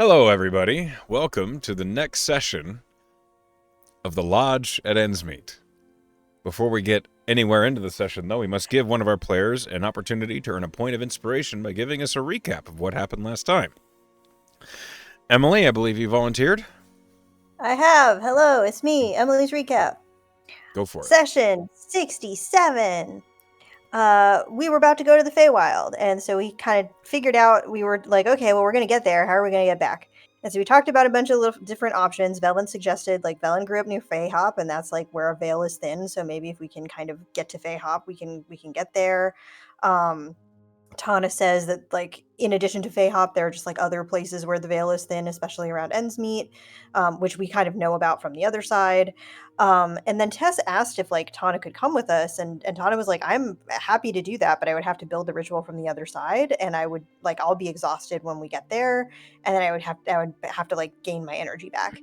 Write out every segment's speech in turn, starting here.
Hello, everybody. Welcome to the next session of the Lodge at Endsmeet. Before we get anywhere into the session, though, we must give one of our players an opportunity to earn a point of inspiration by giving us a recap of what happened last time. Emily, I believe you volunteered. I have. Hello, it's me, Emily's Recap. Go for it. Session 67. We were about to go to the Feywild, and so we kind of figured out, we were like, okay, well, we're going to get there. How are we going to get back? And so we talked about a bunch of little different options. Velen suggested, Velen grew up near Feyhop, and that's where a veil is thin. So maybe if we can kind of get to Feyhop, we can get there. Tana says that, in addition to Feyhop, there are just other places where the veil is thin, especially around Endsmeet, which we kind of know about from the other side. And then Tess asked if Tana could come with us, and Tana was like, "I'm happy to do that, but I would have to build the ritual from the other side, and I would I'll be exhausted when we get there, and then I would have to gain my energy back."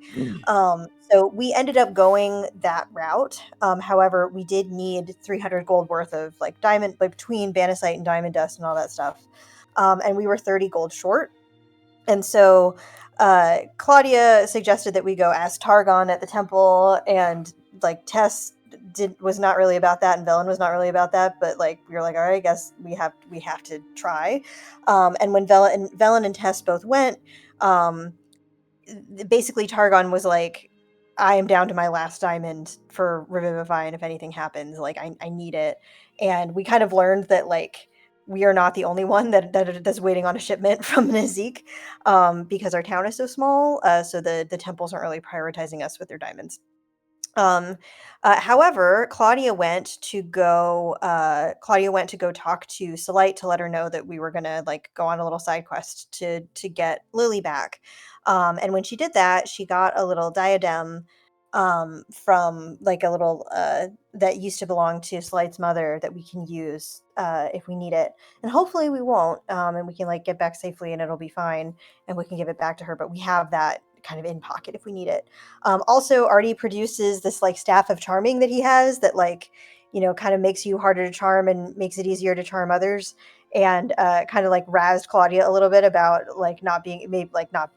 So we ended up going that route. However, we did need 300 gold worth of diamond, between Banasite and diamond dust and all that stuff. And we were 30 gold short. And so Claudia suggested that we go ask Targon at the temple, and Tess was not really about that, and Velen was not really about that, but we were like, all right, I guess we have to try. And when Velen and Tess both went, basically Targon was like, I am down to my last diamond for Revivify, and if anything happens, I need it. And we kind of learned that we are not the only one that's waiting on a shipment from Nazik, because our town is so small. So the temples aren't really prioritizing us with their diamonds. However, Claudia went to go talk to Salite to let her know that we were gonna go on a little side quest to get Lily back. And when she did that, she got a little diadem from a little that used to belong to Salite's mother that we can use if we need it. And hopefully we won't, and we can get back safely and it'll be fine, and we can give it back to her. But we have that kind of in pocket if we need it. Also, Artie produces this staff of charming that he has that kind of makes you harder to charm and makes it easier to charm others. And kind of razzed Claudia a little bit about not being maybe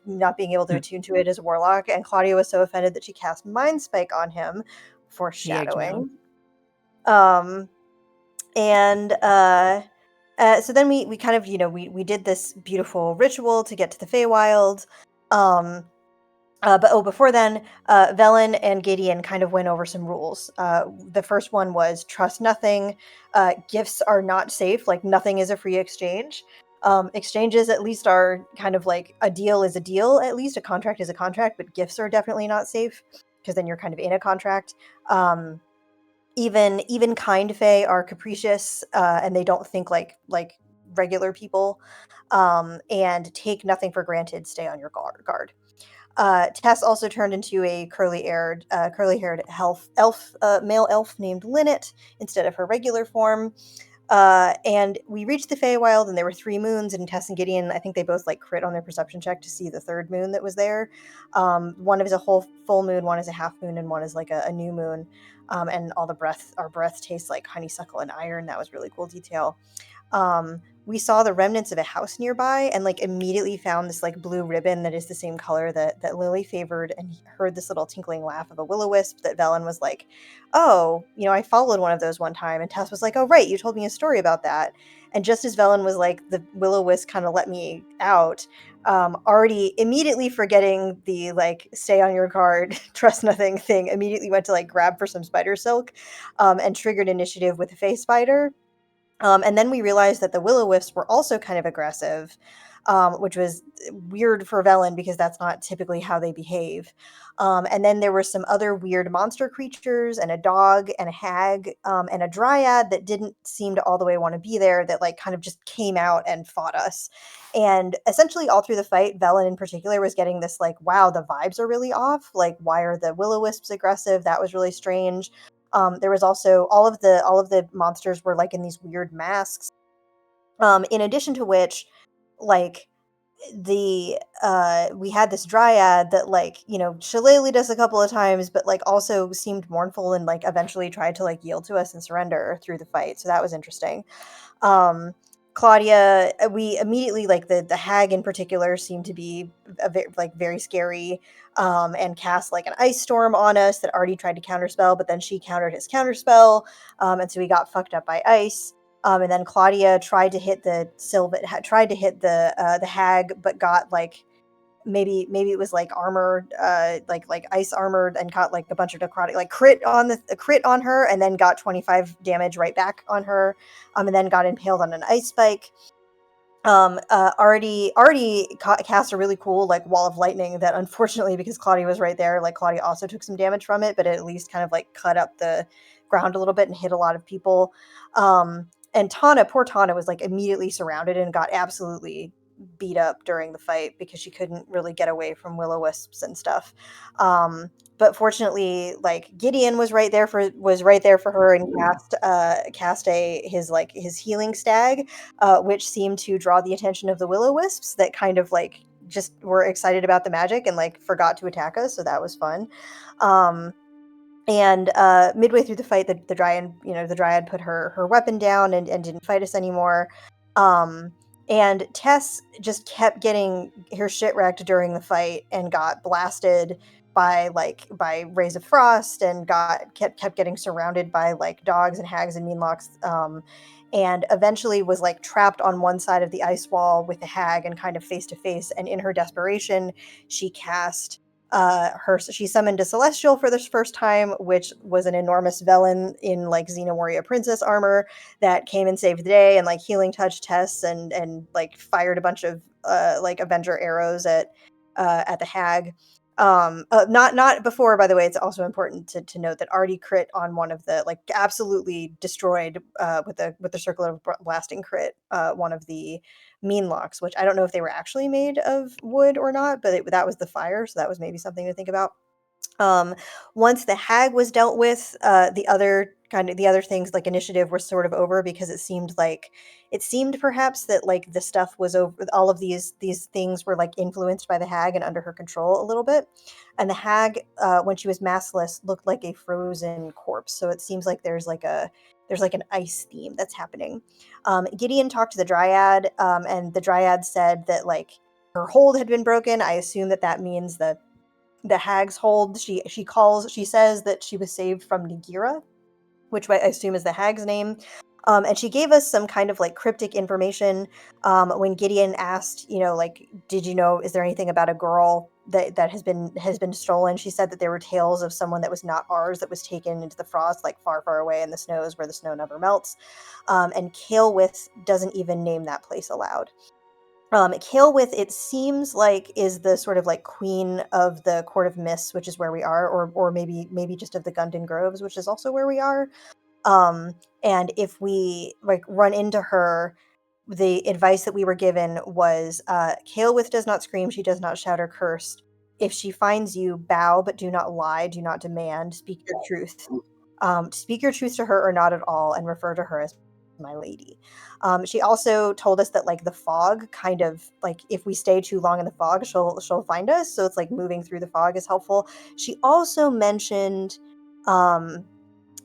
not being able to attune to it as a warlock. And Claudia was so offended that she cast Mind Spike on him, foreshadowing. And so then we kind of we did this beautiful ritual to get to the Feywild. But before then, Velen and Gideon kind of went over some rules. The first one was trust nothing. Gifts are not safe. Nothing is a free exchange. Exchanges at least are kind of a deal is a deal. At least a contract is a contract, but gifts are definitely not safe because then you're kind of in a contract. Even kind fae are capricious, and they don't think like regular people. And take nothing for granted. Stay on your guard. Tess also turned into a curly-haired male elf named Linnet instead of her regular form. And we reached the Feywild, and there were 3 moons, and Tess and Gideon, I think they both crit on their perception check to see the 3rd moon that was there. One is a whole full moon, one is a half moon, and one is a new moon. And our breath tastes like honeysuckle and iron. That was really cool detail. We saw the remnants of a house nearby and immediately found this blue ribbon that is the same color that Lily favored, and heard this little tinkling laugh of a will-o-wisp that Velen was like, oh, I followed one of those one time. And Tess was like, oh right, you told me a story about that. And just as Velen was the will-o-wisp kind of let me out, already immediately forgetting the stay on your guard, trust nothing thing, immediately went to grab for some spider silk, and triggered initiative with a face spider. And then we realized that the will-o-wisps were also kind of aggressive, which was weird for Velen because that's not typically how they behave. And then there were some other weird monster creatures, and a dog, and a hag, and a dryad that didn't seem to all the way want to be there, that kind of just came out and fought us. And essentially all through the fight, Velen in particular was getting this wow, the vibes are really off. Why are the will-o-wisps aggressive? That was really strange. There was also all of the monsters were in these weird masks. In addition to which, we had this dryad that shillelaghed us a couple of times, but also seemed mournful and eventually tried to yield to us and surrender through the fight. So that was interesting. Claudia, we immediately, like, the hag in particular seemed to be very scary, and cast like an ice storm on us that Artie tried to counterspell, but then she countered his counterspell, and so we got fucked up by ice. And then Claudia tried to hit tried to hit the hag, but got like maybe it was like armored, like ice armored, and caught like a bunch of necrotic, like crit on her, and then got 25 damage right back on her, and then got impaled on an ice spike. Artie cast a really cool like wall of lightning that, unfortunately, because Claudia was right there, like Claudia also took some damage from it, but it at least kind of like cut up the ground a little bit and hit a lot of people. And poor Tana was like immediately surrounded and got absolutely beat up during the fight because she couldn't really get away from will-o-wisps and stuff. But fortunately, like, Gideon was right there for her, and cast his healing stag, which seemed to draw the attention of the will-o-wisps that kind of like just were excited about the magic and like forgot to attack us, so that was fun. And midway through the fight, the dryad put her weapon down and didn't fight us anymore. And Tess just kept getting her shit wrecked during the fight and got blasted by rays of frost, and kept getting surrounded by like dogs and hags and meanlocks. And eventually was like trapped on one side of the ice wall with the hag and kind of face to face. And in her desperation, she she summoned a celestial for the first time, which was an enormous Velen in like Xena Warrior Princess armor that came and saved the day and like healing touch Tess, and like fired a bunch of like Avenger arrows at the hag. Not before, by the way. It's also important to note that Artie crit on one of the, like, absolutely destroyed with the circular blasting crit one of the mean locks, which I don't know if they were actually made of wood or not, but that was the fire, so that was maybe something to think about. Um, Once the hag was dealt with, the other things like initiative were sort of over, because it seemed perhaps that like the stuff was over. All of these things were like influenced by the hag and under her control a little bit. And the hag, when she was maskless, looked like a frozen corpse. So it seems like there's like an ice theme that's happening. Gideon talked to the dryad, and the dryad said that like her hold had been broken. I assume that means that the hag's hold. She says that she was saved from Nagira, which I assume is the hag's name. And she gave us some kind of like cryptic information, when Gideon asked, like, did you know, is there anything about a girl that has been stolen? She said that there were tales of someone that was not ours that was taken into the frost, like far, far away in the snows where the snow never melts. And Kael'with doesn't even name that place aloud. Kael'with, it seems like, is the sort of like queen of the Court of Mists, which is where we are, or maybe just of the Gundon Groves, which is also where we are. And if we like run into her, the advice that we were given was, Kael'with does not scream, she does not shout or curse. If she finds you, bow, but do not lie, do not demand, speak your truth. Speak your truth to her or not at all, and refer to her as my lady. She also told us that like the fog, kind of like if we stay too long in the fog, she'll find us. So it's like moving through the fog is helpful. She also mentioned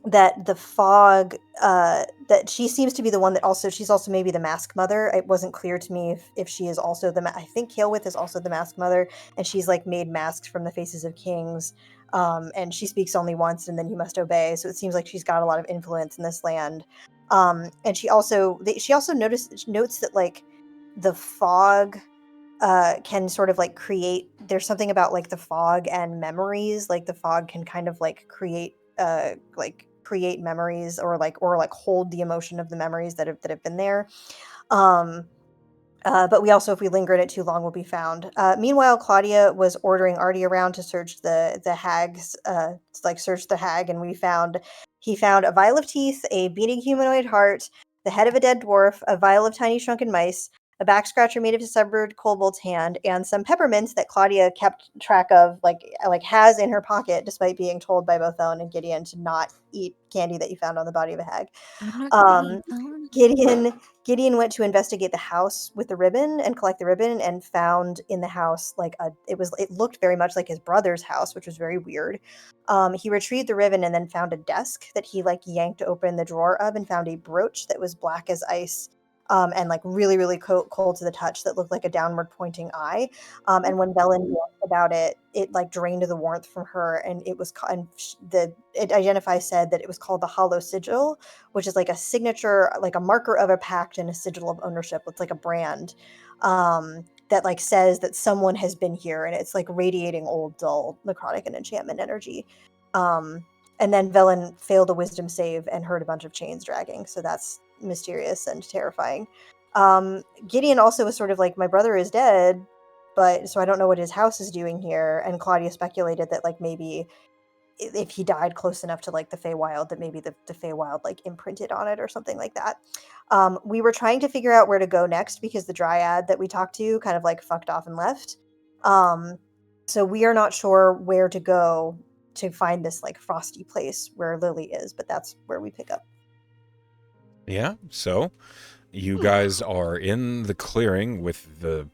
that the fog, that she seems to be the one that also, she's also maybe the mask mother. It wasn't clear to me if she is also I think Kael'with is also the mask mother, and she's like made masks from the faces of kings. And she speaks only once and then you must obey, so it seems like she's got a lot of influence in this land. And she also notes that like the fog can sort of like create, there's something about like the fog and memories, like the fog can kind of like create memories, or hold the emotion of the memories that have been there. um but we also, if we linger in it too long, will be found. Meanwhile, Claudia was ordering Artie around to search the hags, search the hag, and he found a vial of teeth, a beating humanoid heart, the head of a dead dwarf, a vial of tiny shrunken mice, a back scratcher made of a severed kobold's hand, and some peppermints that Claudia kept track of, like has in her pocket, despite being told by both Ellen and Gideon to not eat candy that you found on the body of a hag. I'm not gonna Um, eat them. Gideon went to investigate the house with the ribbon and collect the ribbon, and found in the house it looked very much like his brother's house, which was very weird. He retrieved the ribbon and then found a desk that he like yanked open the drawer of, and found a brooch that was black as ice, and like really, really cold to the touch that looked like a downward pointing eye. And when Belen asked about it, it like drained the warmth from her, and it was it Identify said that it was called the Hollow Sigil, which is like a signature, like a marker of a pact and a sigil of ownership. It's like a brand that like says that someone has been here, and it's like radiating old, dull, necrotic, and enchantment energy. And then Velen failed a wisdom save and heard a bunch of chains dragging, so that's mysterious and terrifying. Gideon also was sort of like, my brother is dead, but so I don't know what his house is doing here. And Claudia speculated that like maybe if he died close enough to like the Feywild, that maybe the Feywild like imprinted on it or something like that. We were trying to figure out where to go next because the dryad that we talked to kind of like fucked off and left. So we are not sure where to go to find this like frosty place where Lily is, but that's where we pick up. Yeah, so you guys are in the clearing with the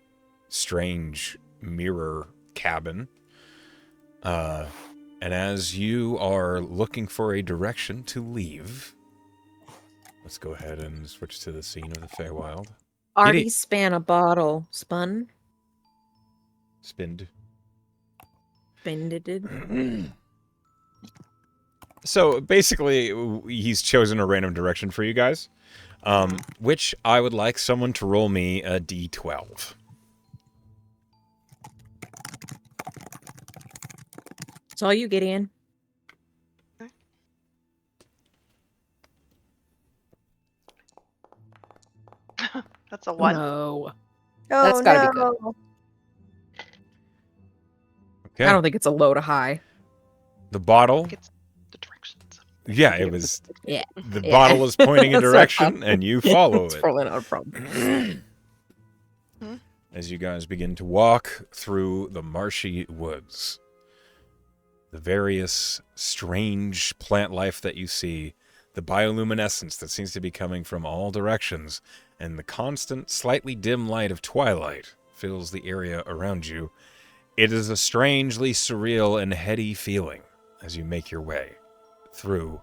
strange mirror cabin. And as you are looking for a direction to leave, let's go ahead and switch to the scene of the Feywild. Already span a bottle. Spun? Spinned. Spended. So basically, he's chosen a random direction for you guys, which I would like someone to roll me a d12. It's all you, Gideon. That's a 1. No. Oh, That's gotta be good. Okay. I don't think it's a low to high. The bottle. It's the directions. Yeah, it was. Yeah. The bottle is pointing a That's no direction, problem. and you follow It's it. probably not a problem. As you guys begin to walk through the marshy woods, the various strange plant life that you see, the bioluminescence that seems to be coming from all directions, and the constant, slightly dim light of twilight fills the area around you. It is a strangely surreal and heady feeling as you make your way through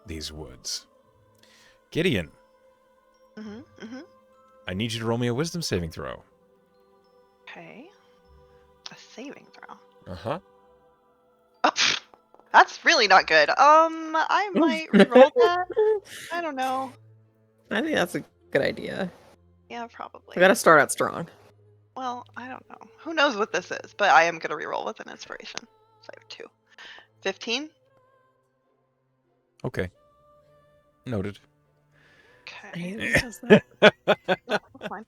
these woods. Gideon, I need you to roll me a wisdom saving throw. Okay. A saving throw. Uh-huh. Oh, that's really not good. I might reroll that. I don't know. I think that's a good idea. Yeah, probably. We gotta start out strong. Well, I don't know. Who knows what this is, but I am going to reroll with an inspiration. So I have 2. 15? Okay. Noted. Okay. That's fine.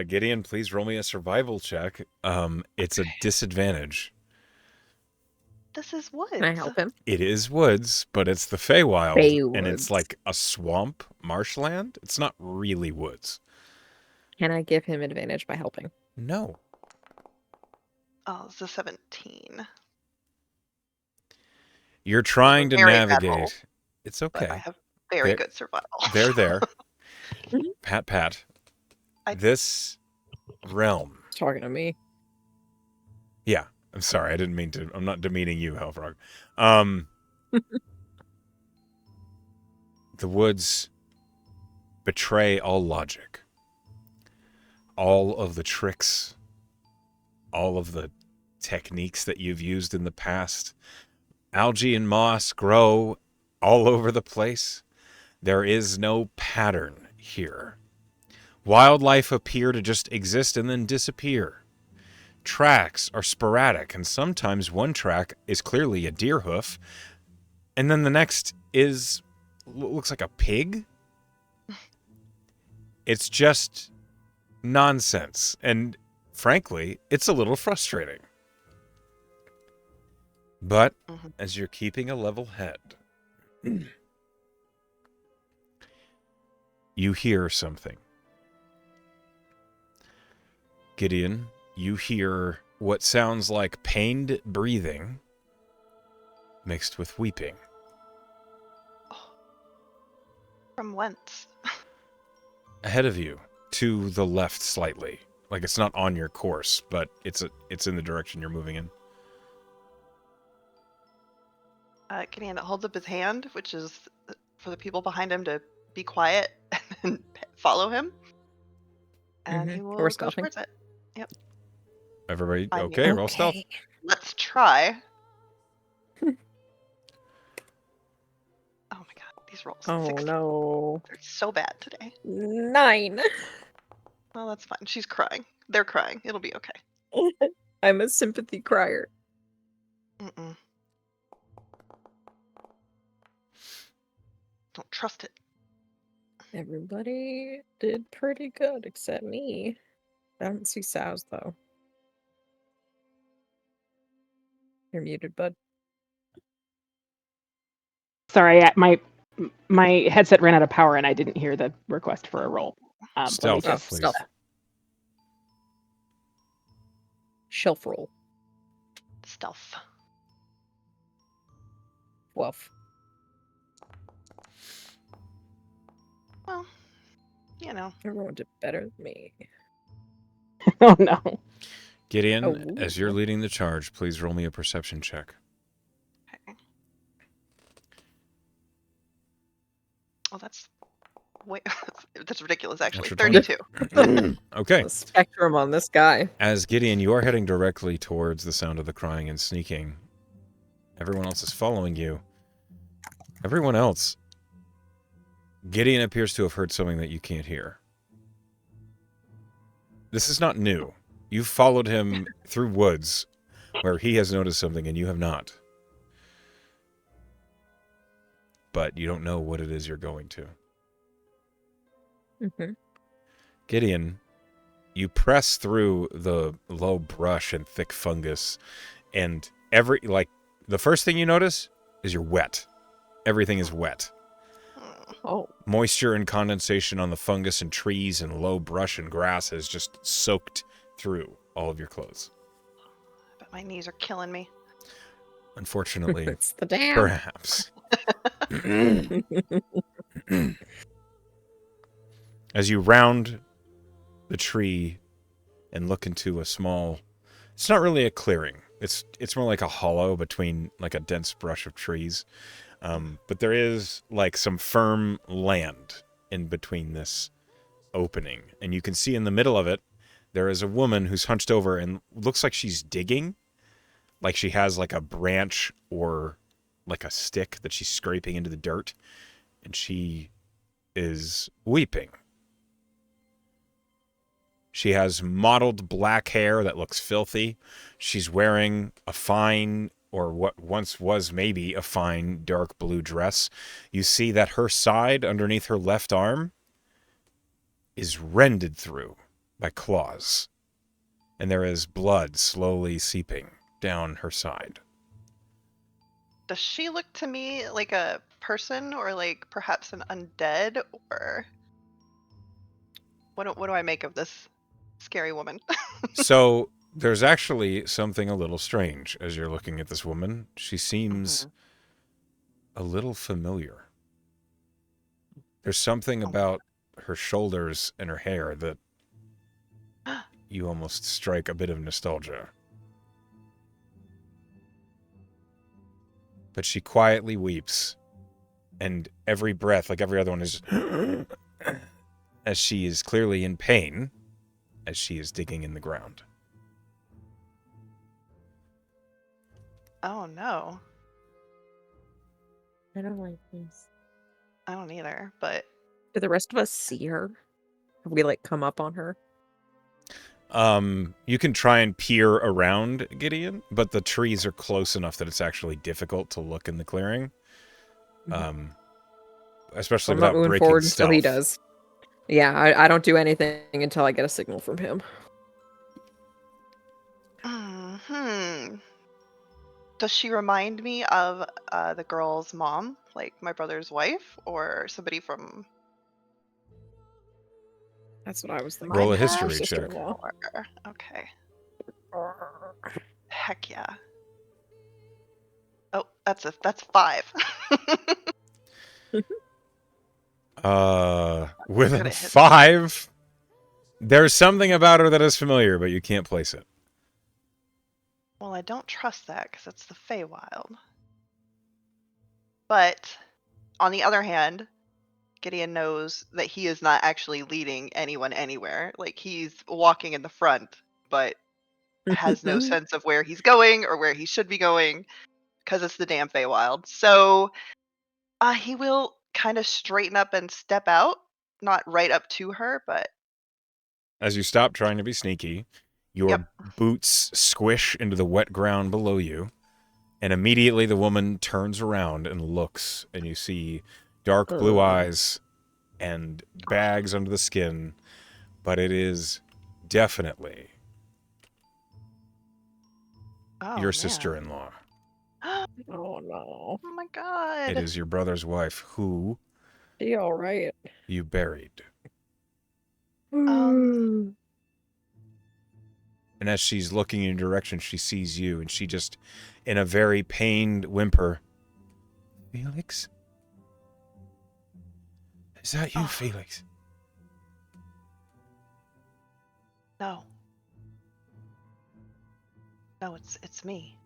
Gideon, please roll me a survival check. It's a disadvantage. This is woods. Can I help him? It is woods, but it's the Feywild, and it's Feywoods. like a swamp marshland. It's not really woods. Can I give him advantage by helping? No. Oh, it's a 17. You're trying to Very bad roll. navigate. It's But I okay. have very There- good survival. They're there. Pat. I- This realm. He's talking to me. Yeah. I'm sorry. I didn't mean to. I'm not demeaning you, Hellfrog. The woods betray all logic. All of the tricks, all of the techniques that you've used in the past. Algae and moss grow all over the place. There is no pattern here. Wildlife appear to just exist and then disappear. Tracks are sporadic, and sometimes one track is clearly a deer hoof, and then the next looks like a pig. It's just nonsense, and frankly, it's a little frustrating. But as you're keeping a level head, you hear something. Gideon, you hear what sounds like pained breathing mixed with weeping. From whence? Ahead of you, to the left slightly. Like it's not on your course, but it's in the direction you're moving in. Gideon holds up his hand, which is for the people behind him to be quiet, and follow him. And he will We're go stealthing. towards it. Yep. Everybody, I okay, mean- roll stealth. Let's try. Oh my god, these rolls. Oh 16. no. They're so bad today. 9. Well, that's fine. She's crying. They're crying. It'll be okay. I'm a sympathy crier. Mm-mm. Don't trust it. Everybody did pretty good except me. I don't see Sows though. You're muted, bud. Sorry, my headset ran out of power and I didn't hear the request for a roll. Let me Stealth, just- please. Stealth. Shelf roll. Stealth. 12. Well, you know. Everyone did better than me. Oh no. Gideon, Oh, as you're leading the charge, please roll me a perception check. Okay. Oh, that's wait. That's ridiculous. Actually, Natural 20. 32. Okay. The spectrum on this guy. As Gideon, you are heading directly towards the sound of the crying and sneaking. Everyone else is following you. Everyone else. Gideon appears to have heard something that you can't hear. This is not new. You've followed him through woods where he has noticed something and you have not. But you don't know what it is you're going to. Mm-hmm. Gideon, you press through the low brush and thick fungus, and the first thing you notice is you're wet. Everything is wet. Oh. Moisture and condensation on the fungus and trees and low brush and grass has just soaked through all of your clothes. But my knees are killing me. Unfortunately, It's the dam. perhaps. As you round the tree and look into a small... It's not really a clearing. It's more like a hollow between like a dense brush of trees. But there is like some firm land in between this opening. And you can see in the middle of it, there is a woman who's hunched over and looks like she's digging. Like she has like a branch or like a stick that she's scraping into the dirt. And she is weeping. She has mottled black hair that looks filthy. She's wearing a fine, or what once was maybe a fine, dark blue dress. You see that her side, underneath her left arm, is rended through by claws. And there is blood slowly seeping down her side. Does she look to me like a person, or like perhaps an undead, or what do I make of this scary woman? So there's actually something a little strange as you're looking at this woman. She seems a little familiar. There's something about her shoulders and her hair that you almost strike a bit of nostalgia. But she quietly weeps, and every breath, like every other one, is as she is clearly in pain as she is digging in the ground. Oh no, I don't like this. I don't either. But Do the rest of us see her? Have we like come up on her? You can try and peer around, Gideon, but the trees are close enough that it's actually difficult to look in the clearing. Especially I'm not without moving breaking forward stealth. until he does. Yeah, I don't do anything until I get a signal from him. Does she remind me of the girl's mom, like my brother's wife, or somebody from That's what I was thinking. Roll a my history past? check. Sister-in-law. Or- okay. Heck yeah. Oh, that's 5. With Good a at history. 5, there's something about her that is familiar, but you can't place it. Well, I don't trust that because it's the Feywild. But on the other hand, Gideon knows that he is not actually leading anyone anywhere. Like, he's walking in the front, but has no sense of where he's going or where he should be going because it's the damn Feywild. So he will kind of straighten up and step out, not right up to her, but As you stop trying to be sneaky, your Yep. boots squish into the wet ground below you, and immediately the woman turns around and looks, and you see dark blue eyes and bags under the skin, but it is definitely oh, your man. sister-in-law. Oh no. Oh my god. It is your brother's wife who She all right. you buried. Um, And as she's looking in your direction, she sees you, and she just, in a very pained whimper, Felix? Is that you, Oh. Felix? No. No, it's me.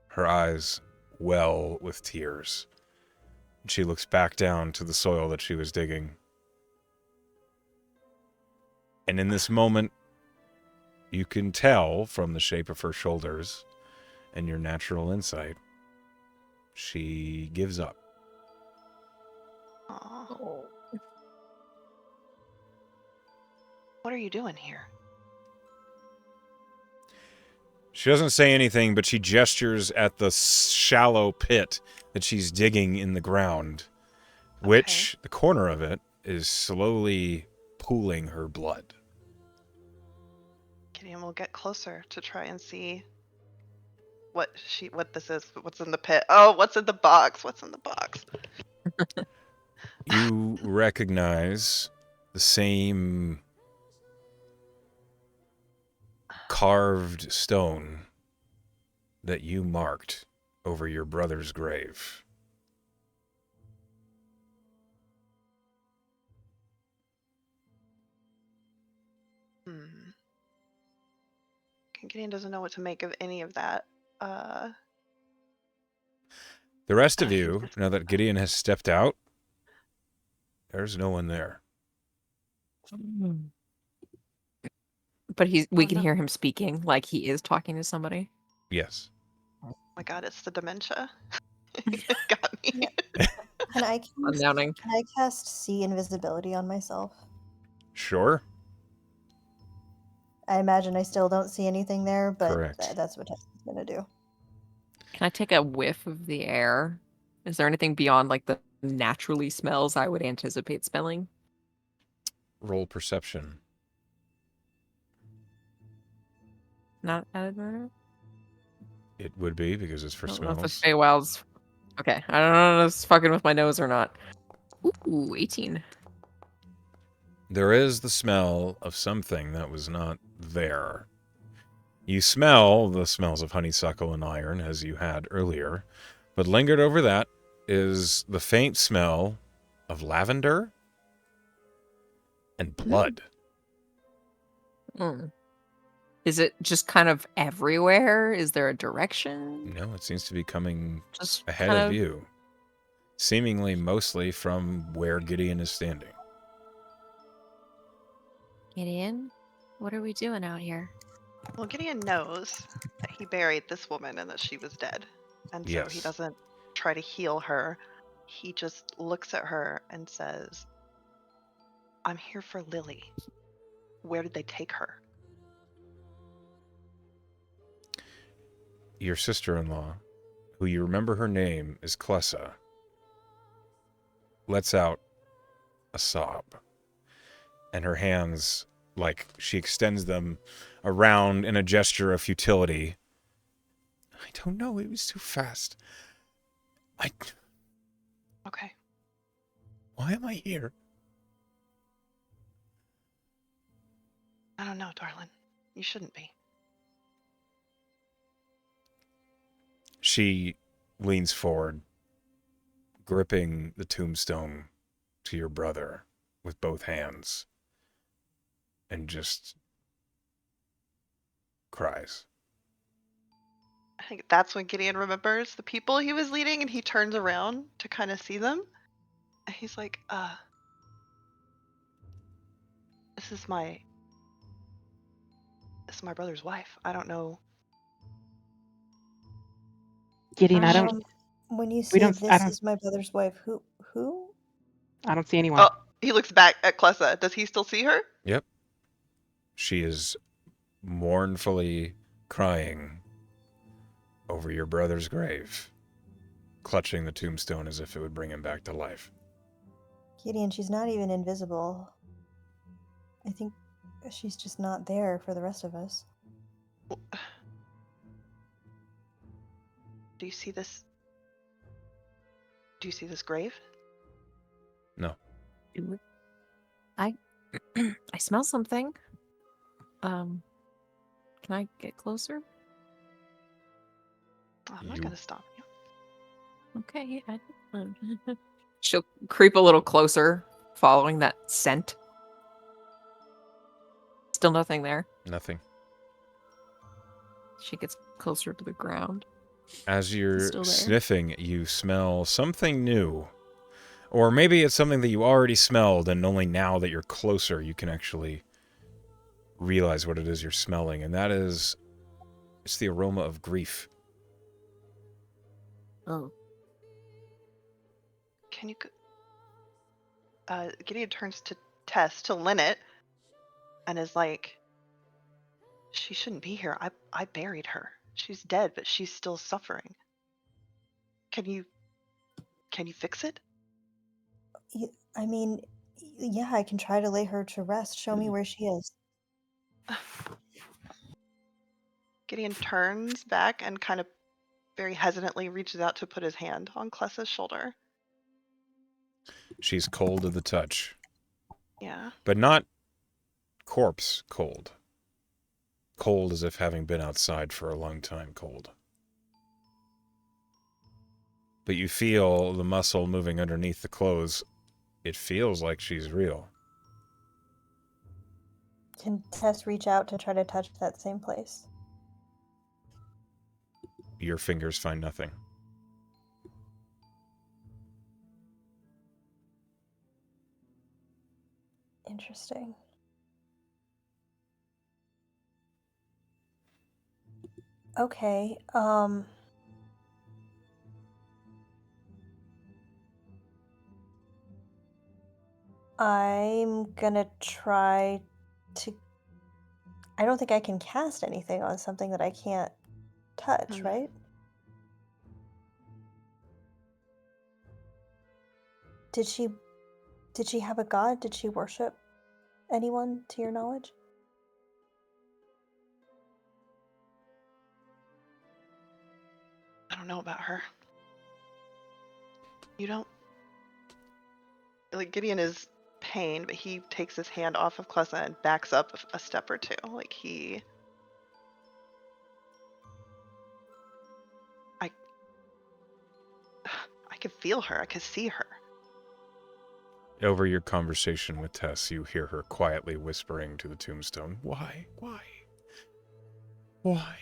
Her eyes well with tears. She looks back down to the soil that she was digging. And in this moment, you can tell from the shape of her shoulders and your natural insight, she gives up. Aw. Oh. What are you doing here? She doesn't say anything, but she gestures at the shallow pit that she's digging in the ground, which the corner of it is slowly pooling her blood. Gideon will get closer to try and see what this is. What's in the pit? Oh, what's in the box? What's in the box? You recognize the same carved stone that you marked over your brother's grave. Gideon doesn't know what to make of any of that. The rest of you, now that Gideon has stepped out, there's no one there. But we can no. hear him speaking, like he is talking to somebody. Yes. Oh my god, it's the dementia. It got me. Can I Unknowing. can I cast see invisibility on myself? Sure. I imagine I still don't see anything there, but Correct. that's what Tessa's gonna do. Can I take a whiff of the air? Is there anything beyond like the naturally smells I would anticipate smelling? Roll perception. Not added murder? It would be because it's for I don't know if the smells. Feywild's... Okay, I don't know if it's fucking with my nose or not. Ooh, 18. There is the smell of something that was not there. You smell the smells of honeysuckle and iron as you had earlier, but lingered over that is the faint smell of lavender and blood. Mm. Is it just kind of everywhere? Is there a direction? No, it seems to be coming Just ahead kind of you, seemingly mostly from where Gideon is standing. Gideon, what are we doing out here? Well, Gideon knows that he buried this woman and that she was dead. And so he Yes. doesn't try to heal her. He just looks at her and says, I'm here for Lily. Where did they take her? Your sister-in-law, who you remember her name is Clessa, lets out a sob. And her hands, like she extends them around in a gesture of futility. I don't know, it was too fast. Okay. Why am I here? I don't know, darling. You shouldn't be. She leans forward, gripping the tombstone to your brother with both hands, and just cries. I think that's when Gideon remembers the people he was leading and he turns around to kind of see them. He's like, this is my brother's wife. I don't know. Gideon, I don't. When you We say don't. this is my brother's wife, who? I don't see anyone. Oh, he looks back at Klessa. Does he still see her? Yep. She is mournfully crying over your brother's grave, clutching the tombstone as if it would bring him back to life. Gideon, she's not even invisible. I think she's just not there for the rest of us. Do you see this? Do you see this grave? No. I smell something. Can I get closer? I'm not gonna stop you. Okay. She'll creep a little closer, following that scent. Still nothing there. Nothing. She gets closer to the ground. As you're Still there. sniffing, you smell something new. Or maybe it's something that you already smelled, and only now that you're closer, you can actually realize what it is you're smelling. And that is, it's the aroma of grief. Oh. Can you? Gideon turns to Tess, to Lynette, and is like, "She shouldn't be here. I buried her. She's dead, but she's still suffering. Can you fix it?" I mean, yeah, I can try to lay her to rest. Show me where she is. Gideon turns back and kind of very hesitantly reaches out to put his hand on Klessa's shoulder. She's cold to the touch. Yeah. But not corpse cold. Cold as if having been outside for a long time cold. But you feel the muscle moving underneath the clothes. It feels like she's real. Can Tess reach out to try to touch that same place? Your fingers find nothing. Interesting. Okay, I'm gonna try to... I don't think I can cast anything on something that I can't touch, right? Did she have a god? Did she worship anyone, to your knowledge? I don't know about her. You don't? Like, Gideon is pained, but he takes his hand off of Klessa and backs up a step or two. Like, I could feel her. I could see her. Over your conversation with Tess, you hear her quietly whispering to the tombstone, "Why? Why? Why?"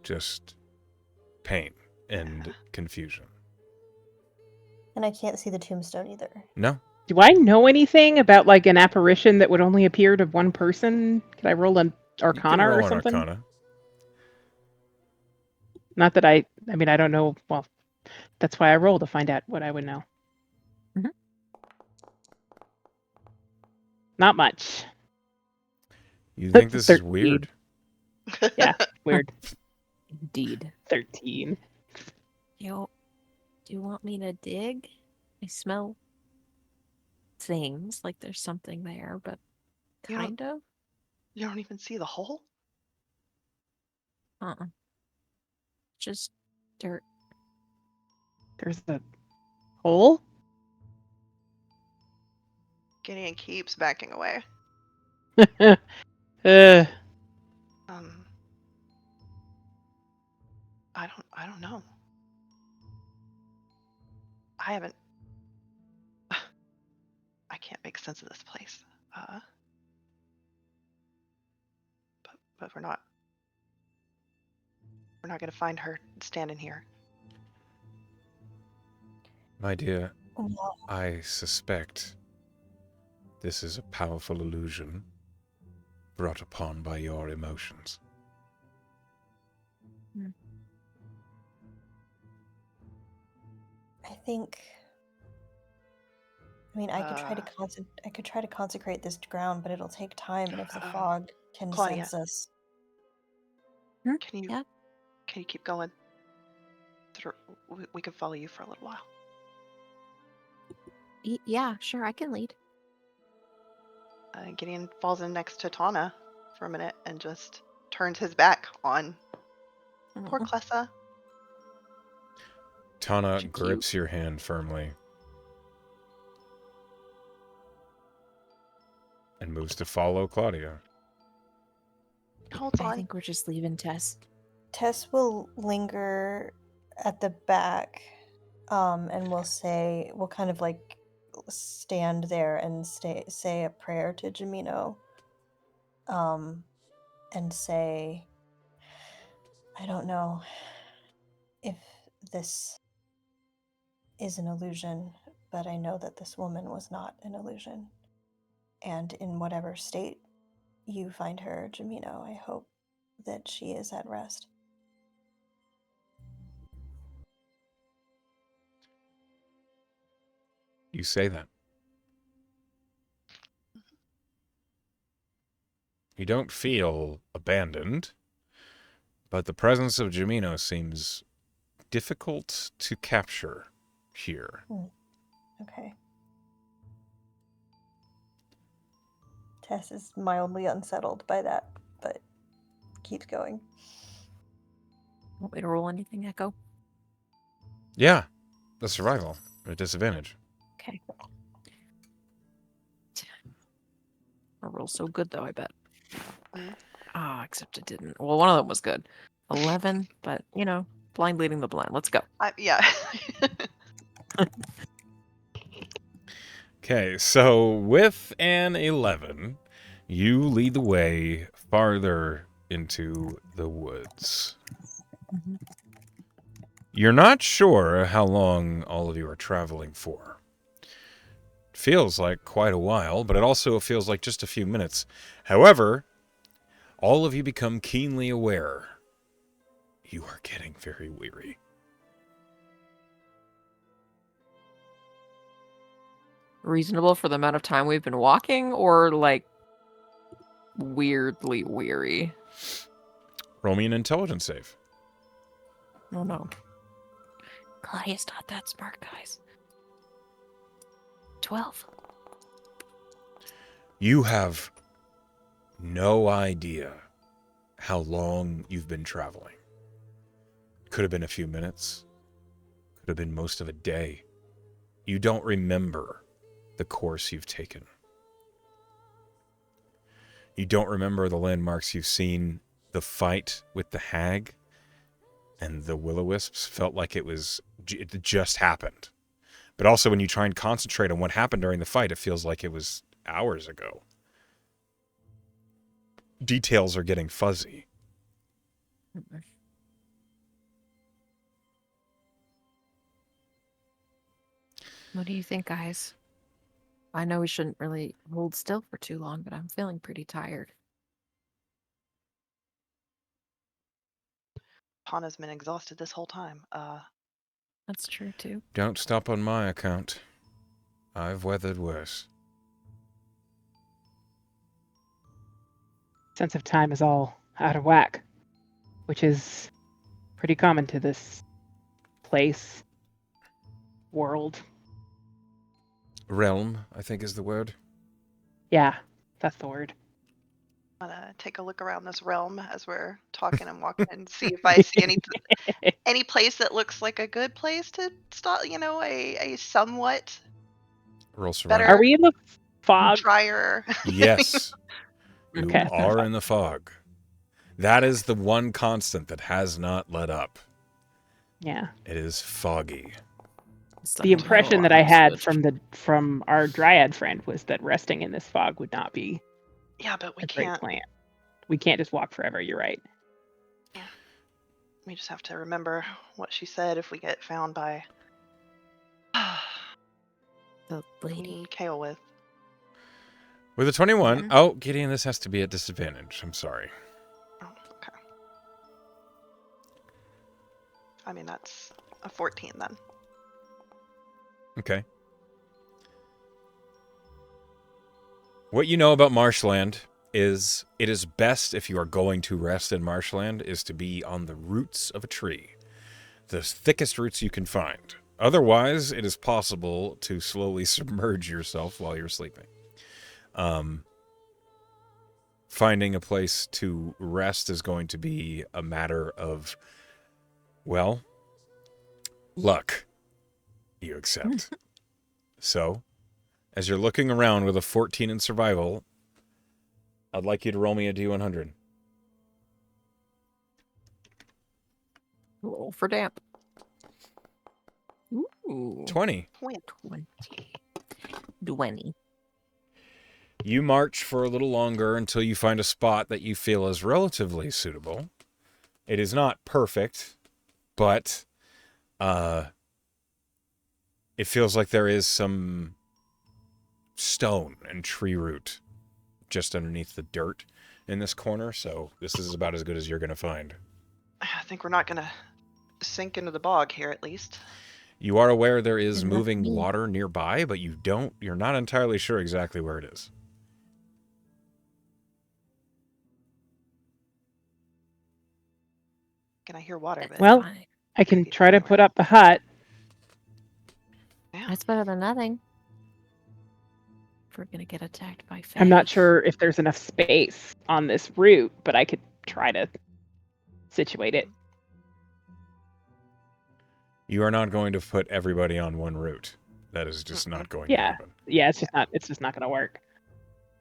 Just pain and confusion. And I can't see the tombstone either. No. Do I know anything about like an apparition that would only appear to one person? Could I roll an You can Arcana roll or an something? Arcana. Not that I mean, I don't know. Well, that's why I roll to find out what I would know. Mhm. Not much. You think this is 13. weird? Yeah, weird. Indeed. 13. Do you want me to dig? I smell things like there's something there, but You don't- kind of. You don't even see the hole? Just dirt. There's a hole? Gideon keeps backing away. uh, I don't know. I haven't. I can't make sense of this place. But we're not gonna find her standing here. My dear, Well, I suspect this is a powerful illusion brought upon by your emotions. I think. I mean, I could try to Uh, consecrate this ground, but it'll take time, and if the Um, fog can Claudia. sense us, Can you Yeah. keep going? We can follow you for a little while. Yeah, sure, I can lead. Gideon falls in next to Tana for a minute and just turns his back on poor Aw, Clessa. Tana you're cute. grips your hand firmly and moves to follow Claudia. Holds I on. think we're just leaving Tess. Tess will linger at the back, and we'll kind of like stand there and say a prayer to Jamino, and say, I don't know if this is an illusion, but I know that this woman was not an illusion. And in whatever state you find her, Jamino, I hope that she is at rest. You say that. You don't feel abandoned, but the presence of Jamino seems difficult to capture here. Okay. Tess is mildly unsettled by that, but keeps going. Want me to roll anything, Echo? Yeah, the survival at a disadvantage. Okay. I roll so good though, I bet. Mm. Except it didn't. Well, one of them was good. 11, but blind leading the blind. Let's go. Yeah. Okay, so with an 11, you lead the way farther into the woods. Mhm. You're not sure how long all of you are traveling for. Feels like quite a while, but it also feels like just a few minutes. However, all of you become keenly aware you are getting very weary. Reasonable for the amount of time we've been walking, or like weirdly weary? Roll me an intelligence save. Oh no. Claudia's not that smart, guys. 12. You have no idea how long you've been traveling. Could have been a few minutes. Could have been most of a day. You don't remember the course you've taken. You don't remember the landmarks you've seen. The fight with the hag and the will-o-wisps felt like it just happened. But also when you try and concentrate on what happened during the fight, it feels like it was hours ago. Details are getting fuzzy. What do you think, guys? I know we shouldn't really hold still for too long, but I'm feeling pretty tired. Tana's been exhausted this whole time. That's true too. Don't stop on my account. I've weathered worse. Sense of time is all out of whack, which is pretty common to this place, world. Realm, I think is the word. Yeah, that's the word. I'm gonna take a look around this realm as we're talking and walking and see if I see any place that looks like a good place to start. A somewhat Roll survival. better, Are we in the fog? drier. Yes. You Okay. are in the fog. That is the one constant that has not let up. Yeah. It is foggy. The impression that I had from our dryad friend was that resting in this fog would not be Yeah, but we a great can't. plan. We can't just walk forever, you're right. We just have to remember what she said if we get found by The lady. Kale with. With a 21. Yeah. Oh, Gideon, this has to be at disadvantage. I'm sorry. Oh, okay. I mean, that's a 14 then. Okay. What you know about marshland is it is best if you are going to rest in marshland is to be on the roots of a tree. The thickest roots you can find. Otherwise, it is possible to slowly submerge yourself while you're sleeping. Finding a place to rest is going to be a matter of, well, luck. You accept. So, as you're looking around with a 14 in survival, I'd like you to roll me a D100. Roll for damp. Ooh. 20. 20. 20. You march for a little longer until you find a spot that you feel is relatively suitable. It is not perfect, but it feels like there is some stone and tree root just underneath the dirt in this corner, so this is about as good as you're going to find. I think we're not going to sink into the bog here, at least. You are aware there is Good enough moving for me. water nearby, but you're not entirely sure exactly where it is. Can I hear water? That's But Well, fine. I can Maybe try to somewhere. put up the hut. yeah. That's better than nothing. If we're gonna get attacked by Fae. I'm not sure if there's enough space on this route, but I could try to situate it. You are not going to put everybody on one route. That is just not going to Yeah. happen. Yeah, it's just not going to work.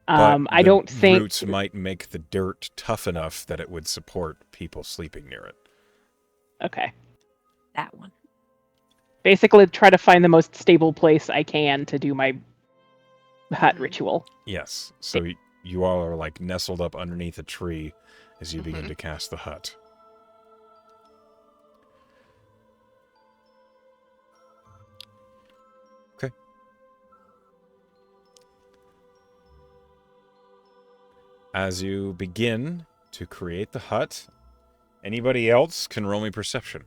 But I the don't think roots might make the dirt tough enough that it would support people sleeping near it. Okay. That one. Basically try to find the most stable place I can to do my hut Mhm. ritual. Yes. So you all are like nestled up underneath a tree as you begin Mhm. to cast the hut. Okay. As you begin to create the hut, anybody else can roll me perception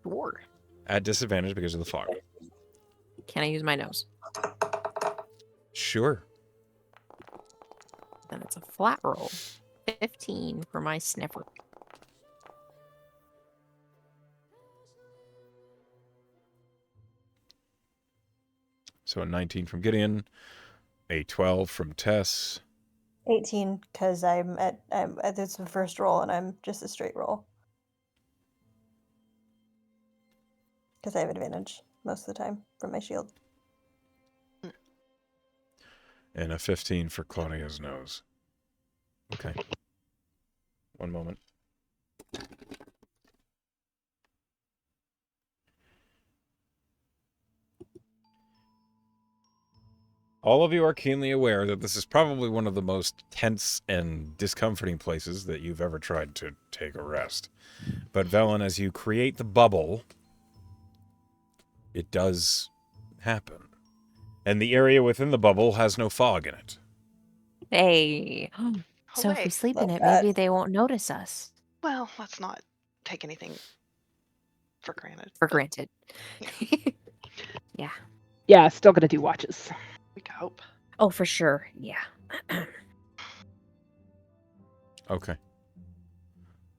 Sure. at disadvantage because of the fog. Can I use my nose? Sure. Then it's a flat roll. 15 for my sniffer. So a 19 from Gideon, a 12 from Tess. 18 because I'm at it's the first roll and I'm just a straight roll because I have advantage most of the time from my shield. And a 15 for Claudia's nose. Okay. One moment. All of you are keenly aware that this is probably one of the most tense and discomforting places that you've ever tried to take a rest. But Velen, as you create the bubble, it does happen. And the area within the bubble has no fog in it. Hey. So if Hooray. we sleep in Love it, that. maybe they won't notice us. Well, let's not take anything for granted. For but granted. Yeah, still going to do watches. We can hope. Oh, for sure. Yeah. Okay.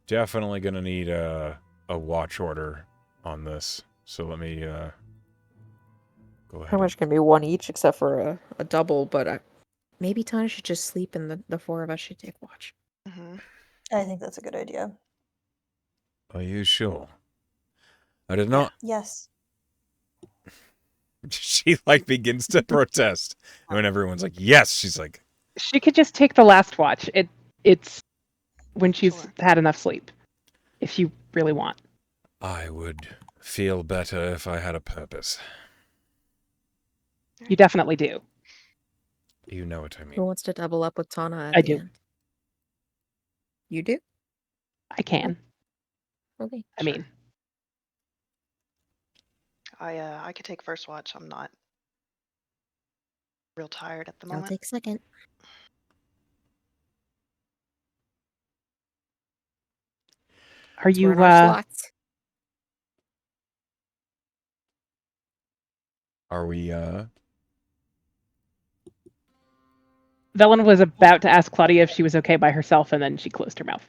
Definitely going to need a watch order on this. So let me go ahead. Pretty much gonna be one each, except for a double. But maybe Tanya should just sleep, and the four of us should take watch. Hmm. I think that's a good idea. Are you sure? I did not. Yes. She like begins to protest. And when everyone's like, yes, she's like, She could just take the last watch. It's when she's Sure. had enough sleep. If you really want. I would feel better if I had a purpose. You definitely do. You know what I Who mean. wants to double up with Tana at I the do. end? You do? I can. Okay. I Sure. mean, I could take first watch. I'm not real tired at the I'll moment. take second. Are We're you in our slots. Are we Velen was about to ask Claudia if she was okay by herself, and then she closed her mouth.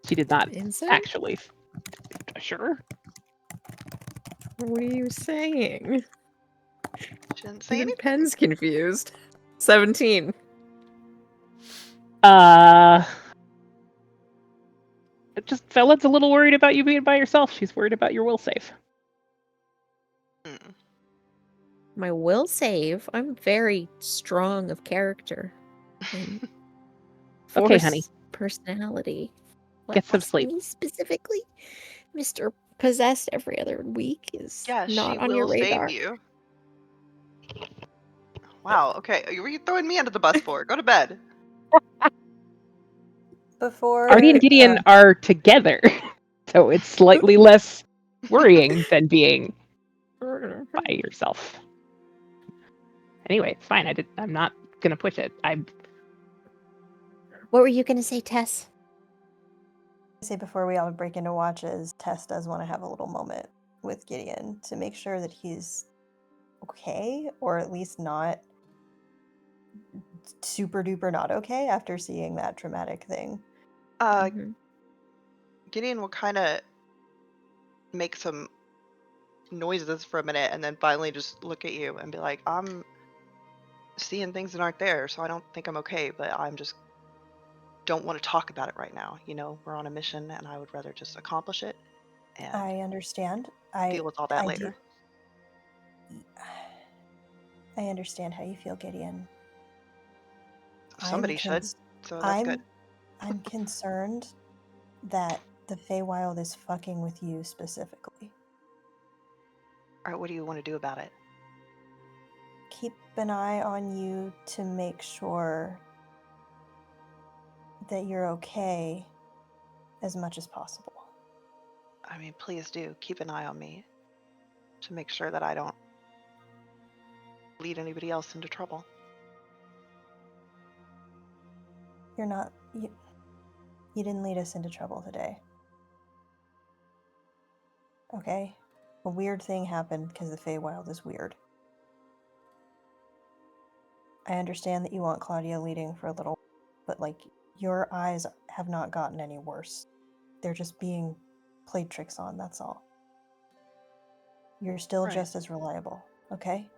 She did not Inside? actually. Sure. What are you saying? Shouldn't say Even anything. Pen's confused. 17. Just Velen's a little worried about you being by yourself. She's worried about your will save. My will save. I'm very strong of character. And Okay, honey. personality. Get some sleep. Me specifically, Mr. Possessed every other week is Yeah, not she on your will save radar. you. Wow. Okay, are you throwing me under the bus for? Go to bed. Before Artie and Gideon are together, so it's slightly less worrying than being by yourself. Anyway, it's fine. I'm not gonna push it. What were you gonna say, Tess? say before we all break into watches, Tess does want to have a little moment with Gideon to make sure that he's okay, or at least not super duper not okay after seeing that traumatic thing. Gideon will kind of make some noises for a minute and then finally just look at you and be like, I'm seeing things that aren't there, so I don't think I'm okay, but I'm just don't want to talk about it right now. You know, we're on a mission and I would rather just accomplish it and I understand. deal with all that later. I understand how you feel, Gideon. Somebody should, so that's good. I'm concerned that the Feywild is fucking with you specifically. Alright, what do you want to do about it? Keep an eye on you to make sure that you're okay as much as possible. I mean, please do keep an eye on me to make sure that I don't lead anybody else into trouble. You're not... You didn't lead us into trouble today. Okay? A weird thing happened because the Feywild is weird. I understand that you want Claudia leading for a little, but, like, your eyes have not gotten any worse. They're just being played tricks on, that's all. You're still Right. just as reliable, okay?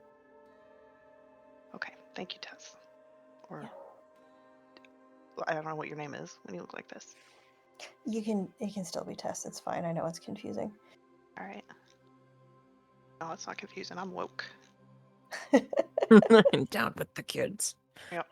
Okay, thank you, Tess. Or... I don't know what your name is when you look like this. It can still be Tess, it's fine. I know it's confusing. Alright. No, it's not confusing. I'm woke. Down with the kids. Yep.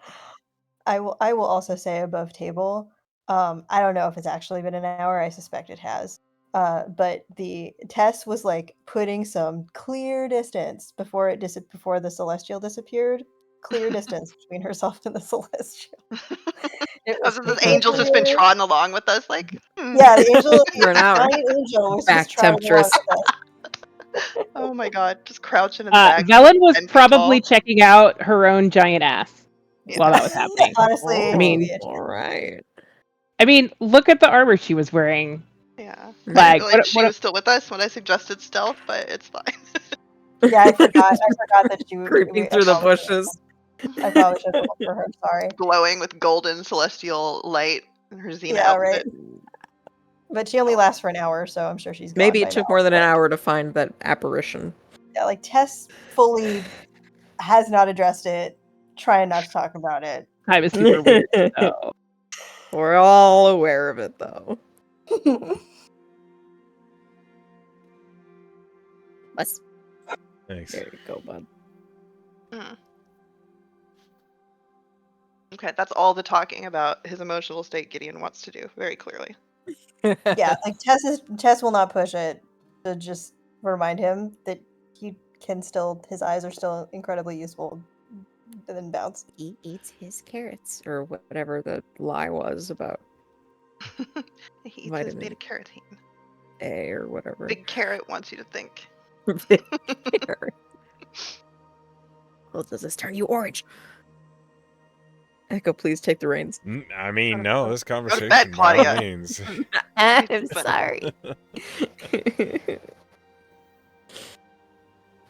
I will also say above table, I don't know if it's actually been an hour. I suspect it has. But the Tess was like putting some clear distance before the Celestial disappeared. Clear distance between herself and the Celestial. The angel's just been trotting along with us, like, Yeah, the angel, For an hour. giant angel was Back just trotting along temptress. with us. oh my god, just crouching in the back. Velen was 10 feet probably tall. checking out her own giant ass while that was Yeah. happening. Honestly, I mean, maybe all right. I mean, look at the armor she was wearing. Yeah. Like, I feel like she was still with us when I suggested stealth, but it's fine. yeah, I forgot that she was Creeping through the bushes. I probably should have looked for her. Sorry. Glowing with golden celestial light in her Xena Yeah, outfit. right. But she only lasts for an hour, so I'm sure she's gone Maybe by it took now. more than an hour to find that apparition. Yeah, like Tess fully has not addressed it, trying not to talk about it. I was super weird. So. We're all aware of it, though. Let's. Thanks. There you go, bud. Okay, that's all the talking about his emotional state Gideon wants to do, very clearly. Yeah, like Tess will not push it to just remind him that his eyes are still incredibly useful, and then bounce. He eats his carrots. Or whatever the lie was about he eats his vitamin. beta carotene. A or whatever. Big Carrot wants you to think. Well, does this turn you orange? Echo, please take the reins. I mean, no, this conversation bed, by all Claudia. means. I'm sorry.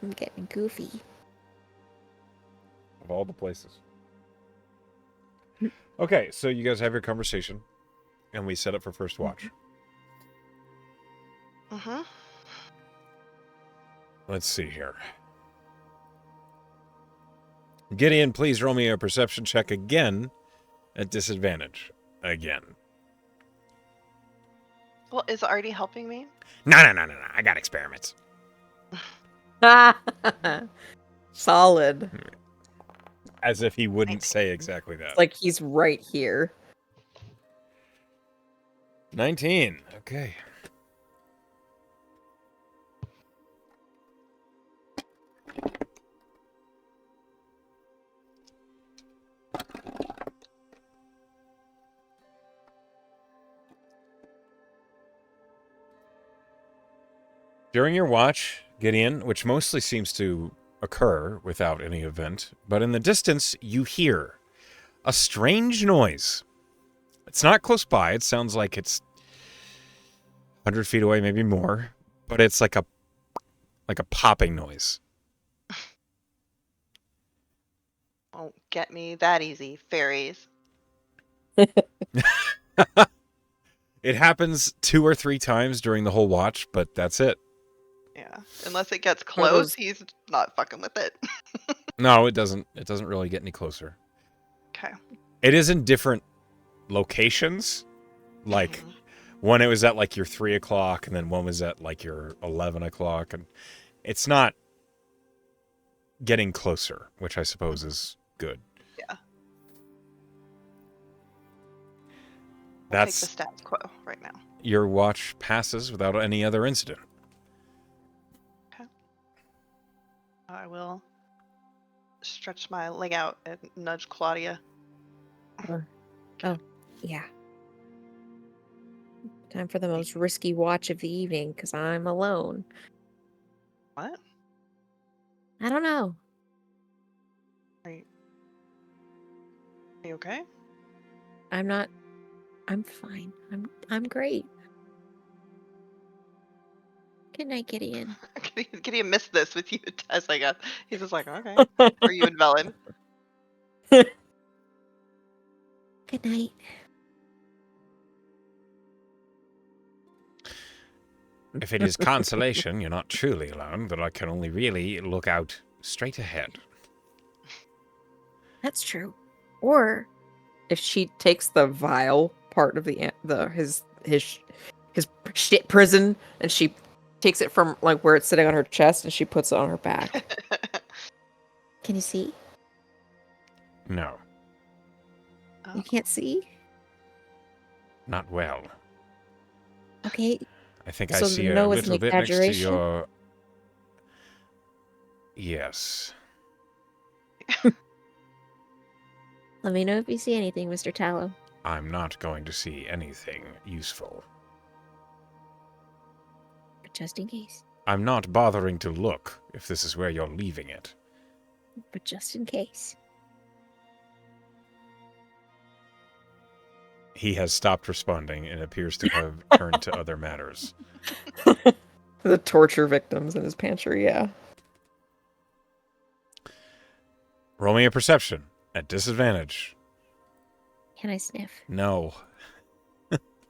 I'm getting goofy. Of all the places. Okay, so you guys have your conversation, and we set up for first watch. Mm-hmm. Let's see here. Gideon, please roll me a perception check again at disadvantage. Again. Well, is it already helping me? No. I got experiments. Solid. As if he wouldn't say exactly that. It's like he's right here. 19. Okay. During your watch, Gideon, which mostly seems to occur without any event, but in the distance you hear a strange noise. It's not close by. It sounds like it's 100 feet away, maybe more, but it's like a popping noise. Won't get me that easy, fairies. It happens 2 or 3 times during the whole watch, but that's it. Yeah. Unless it gets Are close, those- he's not fucking with it. No, it doesn't. It doesn't really get any closer. Okay. It is in different locations. Like, Mhm. one, it was at like your 3 o'clock, and then one was at like your 11 o'clock. And it's not getting closer, which I suppose is good. Yeah. I'll take the That's status quo right now. your watch passes without any other incident. I will stretch my leg out and nudge Claudia. Yeah. Time for the most risky watch of the evening because I'm alone. What? I don't know. Are you okay? I'm not. I'm fine. I'm great. Good night, Gideon. Gideon missed this with you, Tess, I guess. He's just like, okay. Are you and Velen? Good night. If it is consolation, you're not truly alone, but I can only really look out straight ahead. That's true. Or if she takes the vial part of his shit prison and she takes it from like where it's sitting on her chest and she puts it on her back. Can you see? No, You can't see? not well. Okay. I think I So see a no is an little bit next to exaggeration? your... Yes. Let me know if you see anything, Mr. Tallow. I'm not going to see anything useful. But just in case. I'm not bothering to look if this is where you're leaving it. But just in case. He has stopped responding and appears to have turned to other matters. The torture victims in his pantry, yeah. Roll me a perception at disadvantage. Can I sniff? No.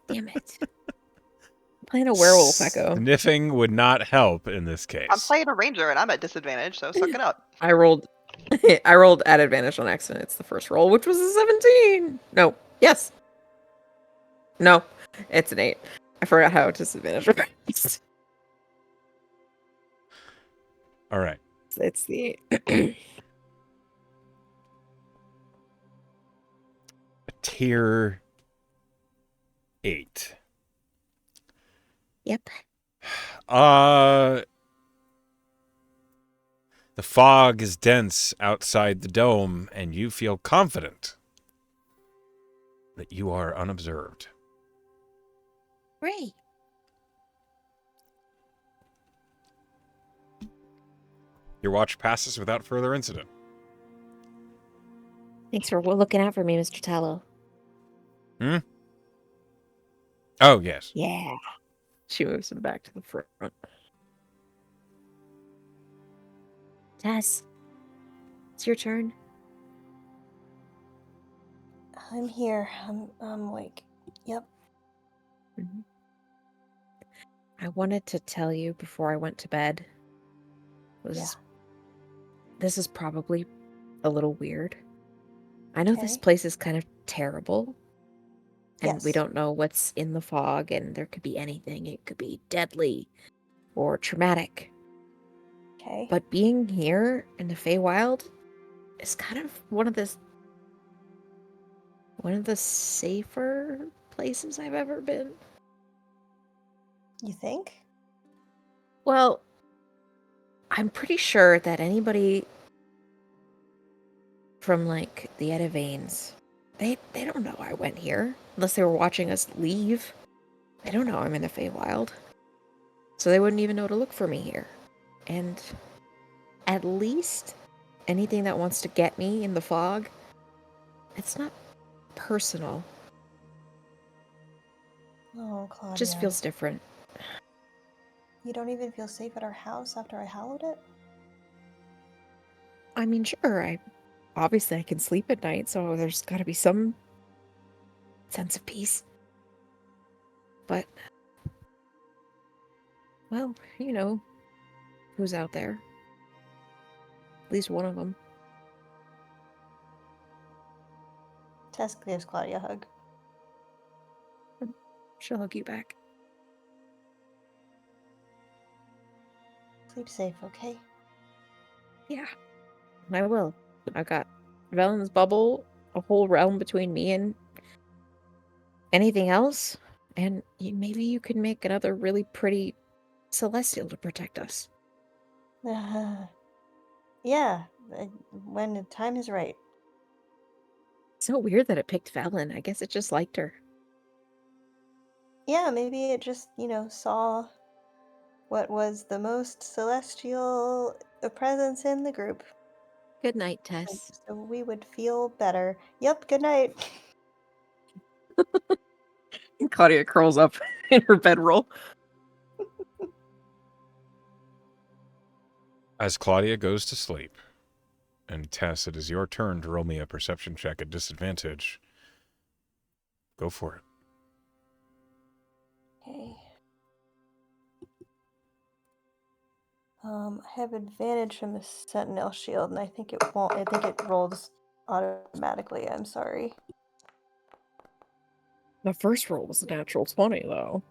Damn it. I'm playing a werewolf, Echo. Sniffing would not help in this case. I'm playing a ranger and I'm at disadvantage, so suck it up. I rolled at advantage on accident. It's the first roll, which was a 17. No. Yes. No. It's an 8. I forgot how disadvantage works. All right. It's the 8. Tier 8. Yep. The fog is dense outside the dome, and you feel confident that you are unobserved. Great. Your watch passes without further incident. Thanks for looking out for me, Mr. Tallow. Oh, yes. Yeah. She moves him back to the front. Tess, it's your turn. I'm here. I'm awake. Yep. Mhm. I wanted to tell you before I went to bed. This is probably a little weird. I know this Okay. place is kind of terrible. And we Yes. don't know what's in the fog, and there could be anything. It could be deadly or traumatic. Okay. But being here in the Feywild is kind of one of the safer places I've ever been. You think? Well, I'm pretty sure that anybody from like the Edavanes, they don't know I went here unless they were watching us leave. They don't know I'm in the Feywild. So they wouldn't even know to look for me here. And at least anything that wants to get me in the fog, it's not personal. Oh, It Claudia. just feels different. You don't even feel safe at our house after I hallowed it? I mean, sure, I can sleep at night, so there's got to be some sense of peace. But, well, you know who's out there. At least one of them. Tess gives Claudia a hug. She'll hug you back. Sleep safe, okay? Yeah, I will. I've got Velen's bubble, a whole realm between me and anything else, and maybe you could make another really pretty celestial to protect us. Yeah, when the time is right. So weird that it picked Velen. I guess it just liked her. Yeah, maybe it just, saw what was the most celestial presence in the group. Good night, Tess. So we would feel better. Yep, good night. Claudia curls up in her bedroll. As Claudia goes to sleep, and Tess, it is your turn to roll me a perception check at disadvantage. Go for it. Okay. I have advantage from the Sentinel shield, and I think it won't. I think it rolls automatically. I'm sorry. The first roll was a natural 20, though.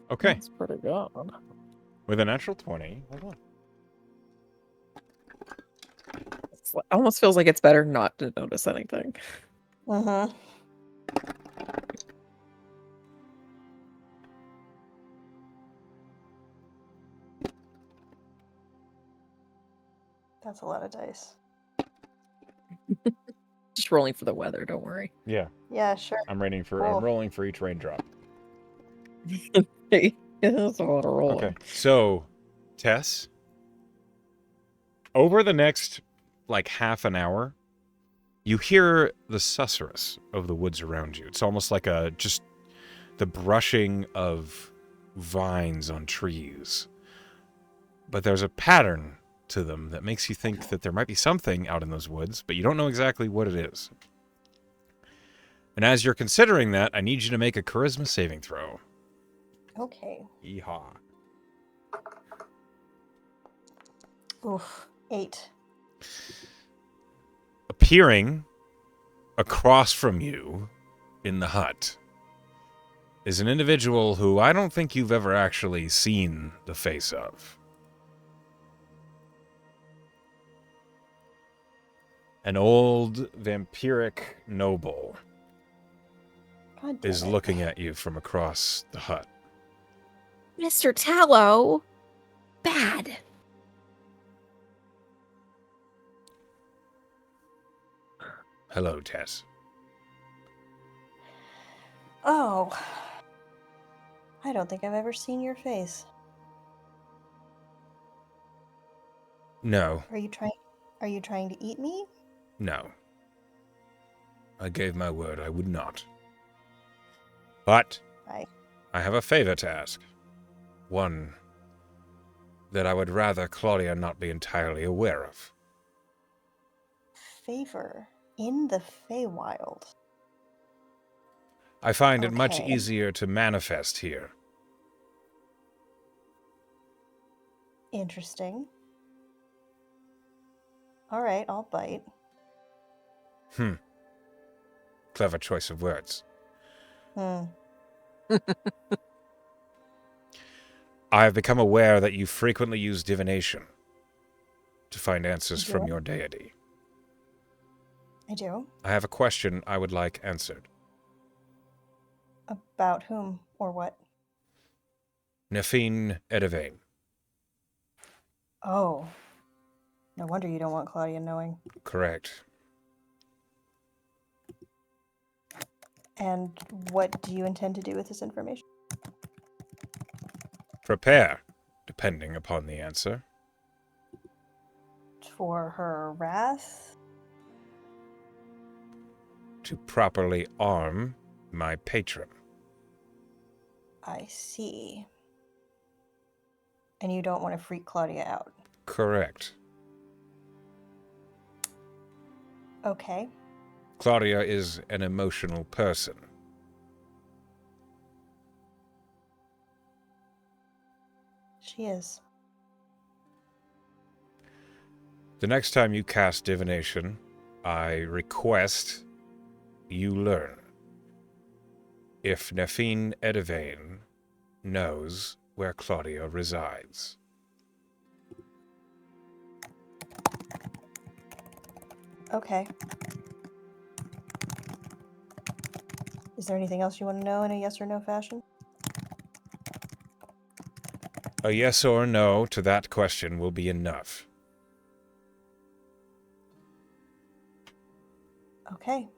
Okay. That's pretty good. With a natural 20, hold on. It almost feels like it's better not to notice anything. Mm-hmm. That's a lot of dice. Just rolling for the weather, don't worry. Yeah, Yeah, sure. I'm rolling for each raindrop. That's a lot of rolling. Okay, so, Tess, over the next, half an hour, you hear the susurrus of the woods around you. It's almost like just the brushing of vines on trees. But there's a pattern to them that makes you think that there might be something out in those woods, but you don't know exactly what it is. And as you're considering that, I need you to make a charisma saving throw. Okay. Yeehaw. Oof. 8. Appearing across from you in the hut is an individual who I don't think you've ever actually seen the face of. An old vampiric noble God damn is it. looking at you from across the hut. Mr. Tallow! Bad. Hello, Tess. Oh. I don't think I've ever seen your face. No, Are you trying to eat me? no. I gave my word I would not. But I I have a favor to ask. One that I would rather Claudia not be entirely aware of. favor in the Feywild. I find it much Okay. easier to manifest here. Interesting. All right, I'll bite. Clever choice of words. Hmm. I have become aware that you frequently use divination to find answers Do from I? your deity. I do. I have a question I would like answered. About whom or what? Nefine Edivane. Oh. No wonder you don't want Claudia knowing. Correct. And what do you intend to do with this information? Prepare, depending upon the answer. For her wrath? To properly arm my patron. I see. And you don't want to freak Claudia out. Correct. Okay. Claudia is an emotional person. She is. The next time you cast divination, I request you learn if Nefine Edivane knows where Claudia resides. Okay. Is there anything else you want to know in a yes or no fashion? A yes or no to that question will be enough. Okay.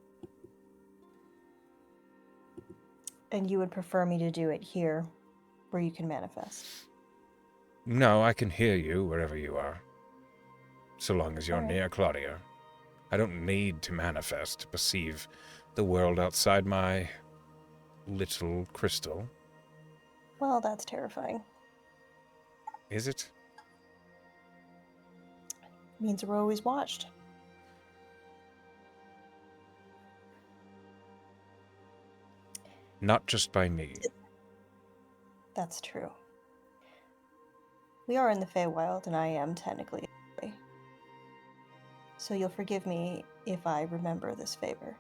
And you would prefer me to do it here, where you can manifest? No, I can hear you wherever you are. So long as you're All right. near Claudia. I don't need to manifest to perceive the world outside my little crystal. Well, that's terrifying. Is it? Means we're always watched. Not just by me. That's true. We are in the Feywild, and I am technically a Fey. So you'll forgive me if I remember this favor.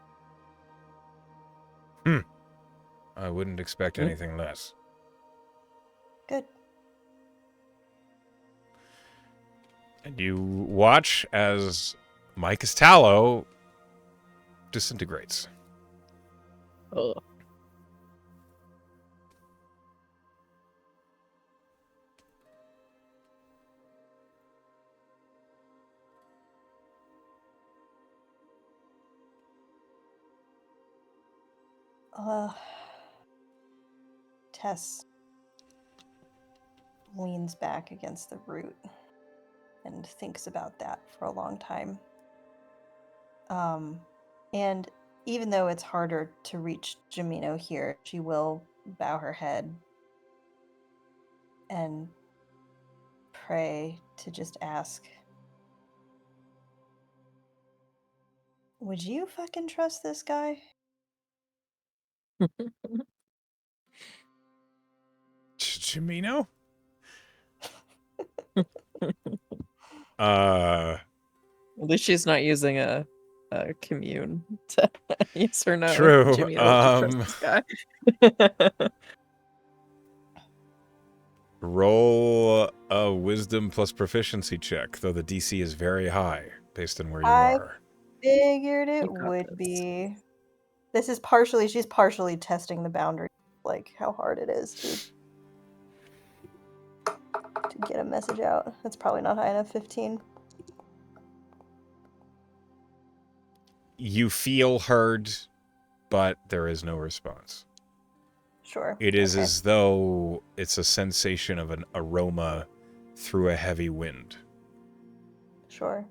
I wouldn't expect anything less. Good. And you watch as Mike Costello disintegrates. Ugh. Tess leans back against the root and thinks about that for a long time. And even though it's harder to reach Jamino here, she will bow her head and pray to just ask, would you fucking trust this guy? Chimino? At least she's not using a commune to yes or no. True, Jimmy, don't you trust this guy? roll a wisdom plus proficiency check, though the DC is very high based on where you I- are. Figured it You got would this. be. She's partially testing the boundary, like how hard it is to get a message out. That's probably not high enough. 15. You feel heard, but there is no response. Sure. It is okay. as though it's a sensation of an aroma through a heavy wind. Sure.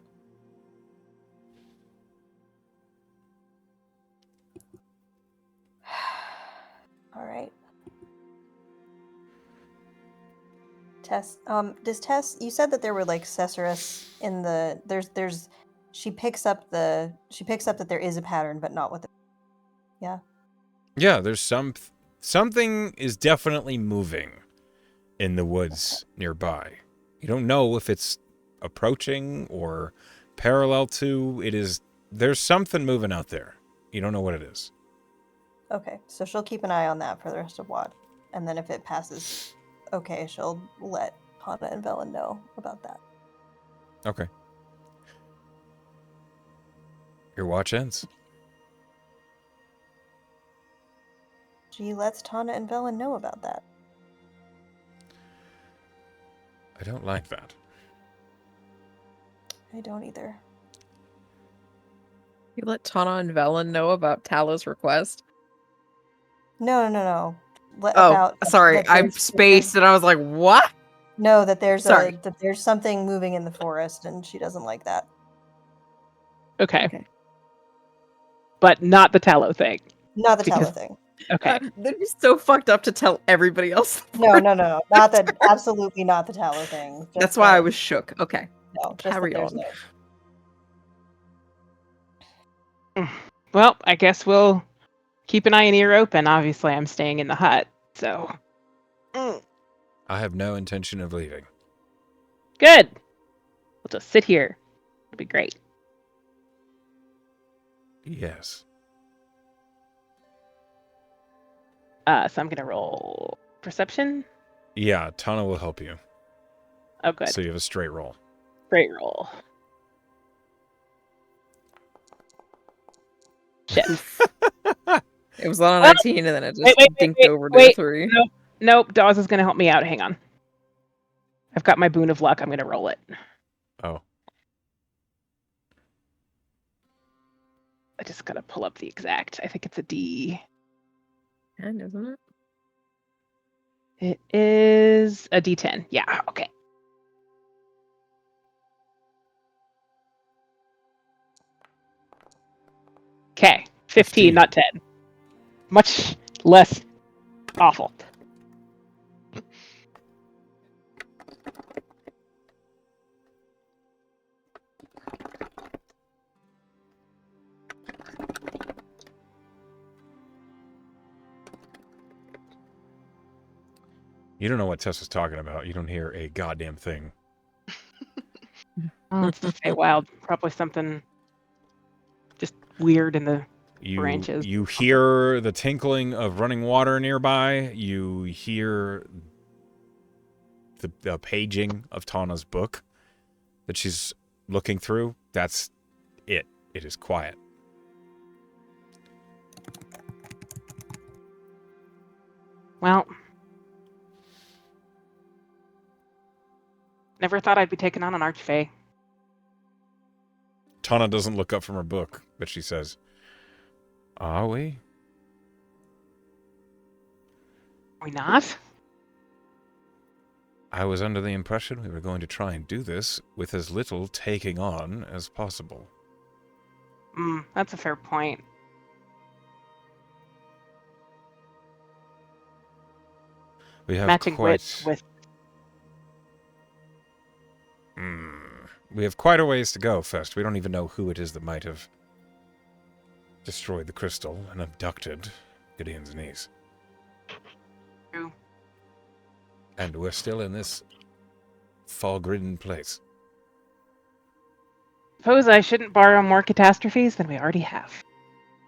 All right. Tess, does Tess, you said that there were like Cesarus in the, she picks up that there is a pattern, but not what the, yeah. Yeah, there's something is definitely moving in the woods nearby. You don't know if it's approaching or parallel to. There's something moving out there. You don't know what it is. Okay, so she'll keep an eye on that for the rest of watch. And then if it passes, okay, she'll let Tana and Velen know about that. Okay. Your watch ends. She lets Tana and Velen know about that. I don't like that. I don't either. You let Tana and Velen know about Tala's request? No. Oh, sorry, that I'm there's- spaced and I was like, what? No, that there's Sorry. that there's something moving in the forest, and she doesn't like that. Okay. But not the tallow thing. Not the Because- Tala thing. Okay. That'd be so fucked up to tell everybody else. No, not that. Absolutely not the Tala thing. Just That's why I the- was shook. Okay. No, just Carry that there's on. no. Well, I guess we'll keep an eye and ear open. Obviously, I'm staying in the hut, so I have no intention of leaving. good. We'll just sit here. It'll be great. Yes. So I'm gonna roll perception. Yeah, Tana will help you. Oh, good. So you have a straight roll. Great roll. Shit. It was on a Well, 19 and then it just wait, dinked over to a wait. 3. Nope. Dawes is gonna help me out. Hang on. I've got my boon of luck. I'm gonna roll it. Oh. I just gotta pull up the exact. I think it's a D. 10, isn't it? It is a D10. Yeah. Okay. Okay. 15, not 10. Much less awful. You don't know what Tessa's talking about. You don't hear a goddamn thing. Oh, it's the Feywild. Probably something just weird in the branches. You hear the tinkling of running water nearby. You hear the paging of Tana's book that she's looking through. That's it. It is quiet. Well, never thought I'd be taking on an Archfey. Tana doesn't look up from her book, but she says, "Are we?" Are we not? I was under the impression we were going to try and do this with as little taking on as possible. That's a fair point. We have Matching quite... wits with We have quite a ways to go first. We don't even know who it is that might have destroyed the crystal and abducted Gideon's niece. True. And we're still in this fog-ridden place. Suppose I shouldn't borrow more catastrophes than we already have.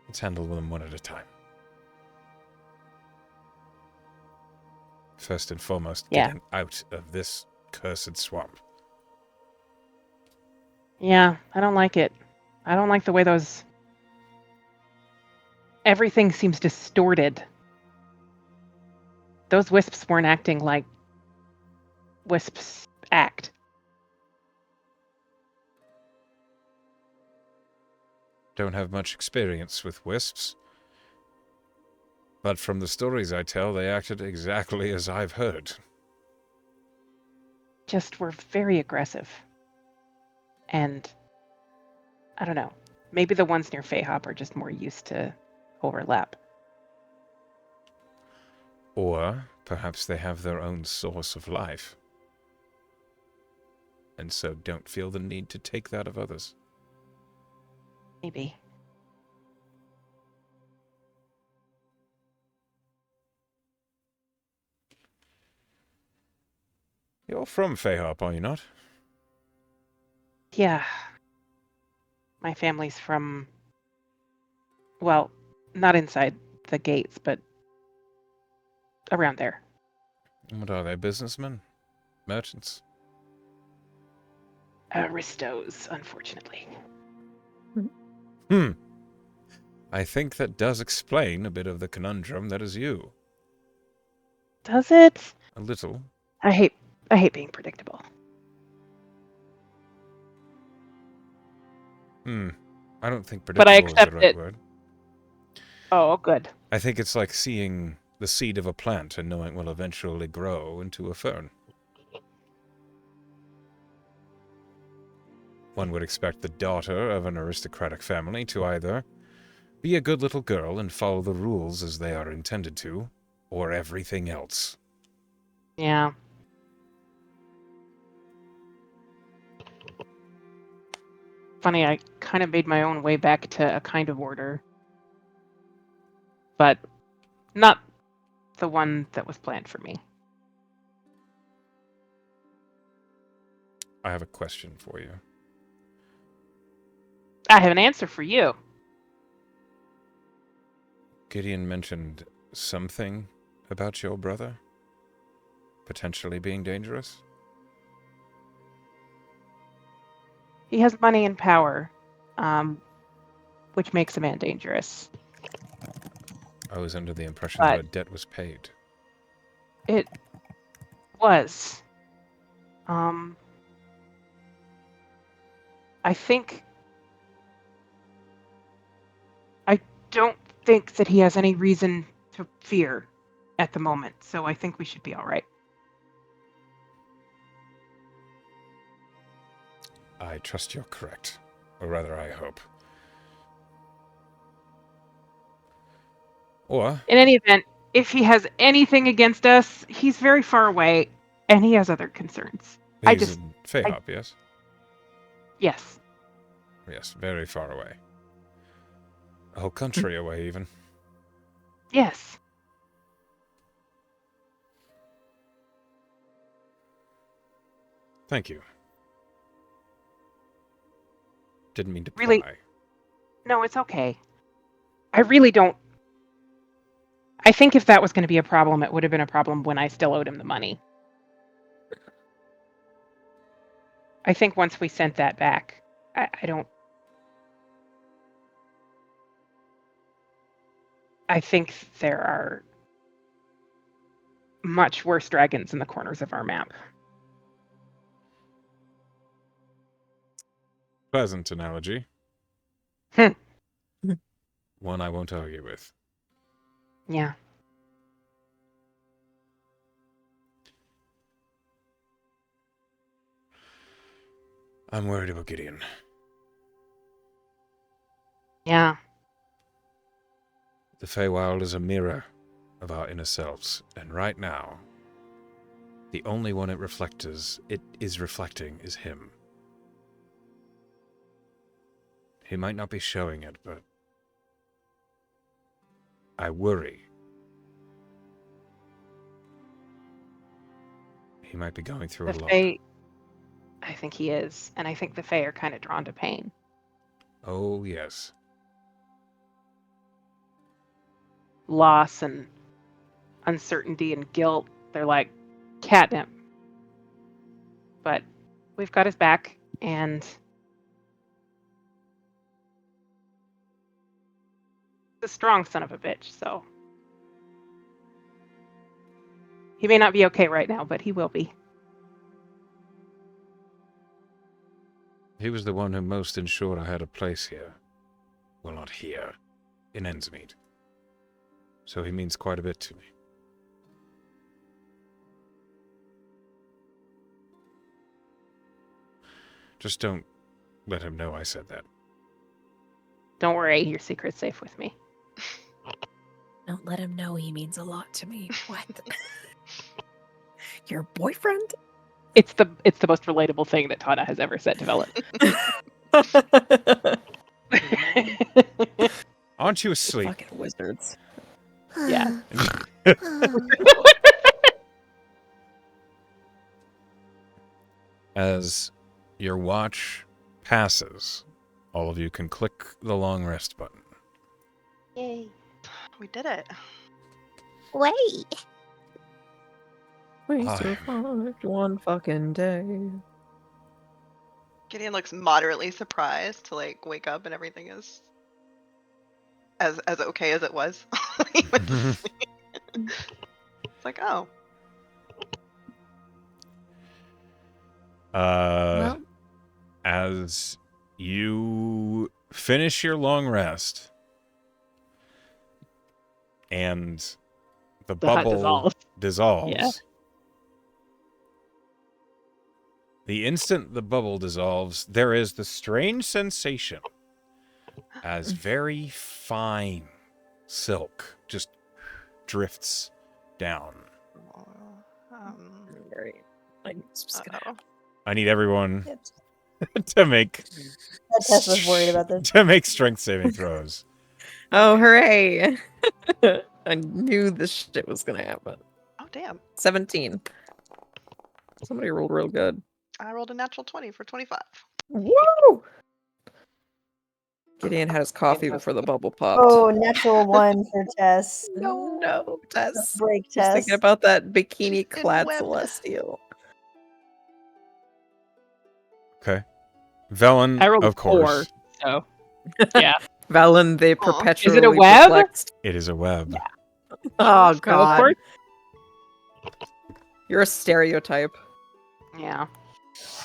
Let's handle them one at a time. First and foremost, Yeah. getting out of this cursed swamp. Yeah, I don't like it. I don't like the way those... Everything seems distorted. Those wisps weren't acting like wisps act. Don't have much experience with wisps. But from the stories I tell, they acted exactly as I've heard. Just were very aggressive. And I don't know. Maybe the ones near Feyhop are just more used to overlap. Or perhaps they have their own source of life, and so don't feel the need to take that of others. Maybe. You're from Feyhop, are you not? Yeah. My family's from, well, not inside the gates, but around there. What are they, businessmen? Merchants? Aristos, unfortunately. I think that does explain a bit of the conundrum that is you. Does it? A little. I hate being predictable. I don't think But I predictable is the accept right it. word. Oh, good. I think it's like seeing the seed of a plant and knowing it will eventually grow into a fern. One would expect the daughter of an aristocratic family to either be a good little girl and follow the rules as they are intended to, or everything else. Yeah. Funny, I kind of made my own way back to a kind of order. But not the one that was planned for me. I have a question for you. I have an answer for you. Gideon mentioned something about your brother potentially being dangerous. He has money and power, which makes a man dangerous. I was under the impression But that a debt was paid. it was. I don't think that he has any reason to fear at the moment, so I think we should be all right. I trust you're correct. Or rather, I hope. Or, In any event, if he has anything against us, he's very far away, and he has other concerns. he's in Feyhop, yes? Yes. Yes, very far away. A whole country away, even. Yes. Thank you. Didn't mean to pry. Really? No, it's okay. I really don't. I think if that was going to be a problem, it would have been a problem when I still owed him the money. I think once we sent that back, I don't. I think there are much worse dragons in the corners of our map. Pleasant analogy. Hmm. One I won't argue with. Yeah. I'm worried about Gideon. Yeah. The Feywild is a mirror of our inner selves, and right now, the only one it is reflecting is him. He might not be showing it, but I worry. He might be going through a lot. I think he is, and I think the Fae are kind of drawn to pain. Oh, yes. Loss and uncertainty and guilt. They're like catnip. But we've got his back, and he's a strong son of a bitch, so he may not be okay right now, but he will be. He was the one who most ensured I had a place here. Well, not here. In Endsmeet. So he means quite a bit to me. Just don't let him know I said that. Don't worry, your secret's safe with me. Don't let him know he means a lot to me. What? Your boyfriend? It's the most relatable thing that Tana has ever said to Velen. Aren't you asleep? Fucking wizards. Yeah. As your watch passes, all of you can click the long rest button. Yay. We did it. Wait. We Hi. survived one fucking day. Gideon looks moderately surprised to like wake up and everything is as okay as it was. He went to sleep. It's like, oh. Well, As you finish your long rest and the The hut bubble dissolves, Yeah. the instant the bubble dissolves, there is the strange sensation as very fine silk just drifts down. Right. I'm just gonna Uh-oh. I need everyone Yep. to make Tess was worried about this. to make strength saving throws. Oh, hooray! I knew this shit was gonna happen. Oh damn. 17. Somebody rolled real good. I rolled a natural 20 for 25. Woo! Gideon had his coffee before the bubble popped. Oh, natural 1 for Tess. No, Tess. Break Just Tess. thinking about that bikini-clad webbed. celestial. Okay. Velen, I rolled of a 4, course. so yeah. Velen, they Aw. perpetually Is it a web? perplexed. It is a web. Oh, So, of God. course- You're a stereotype. Yeah.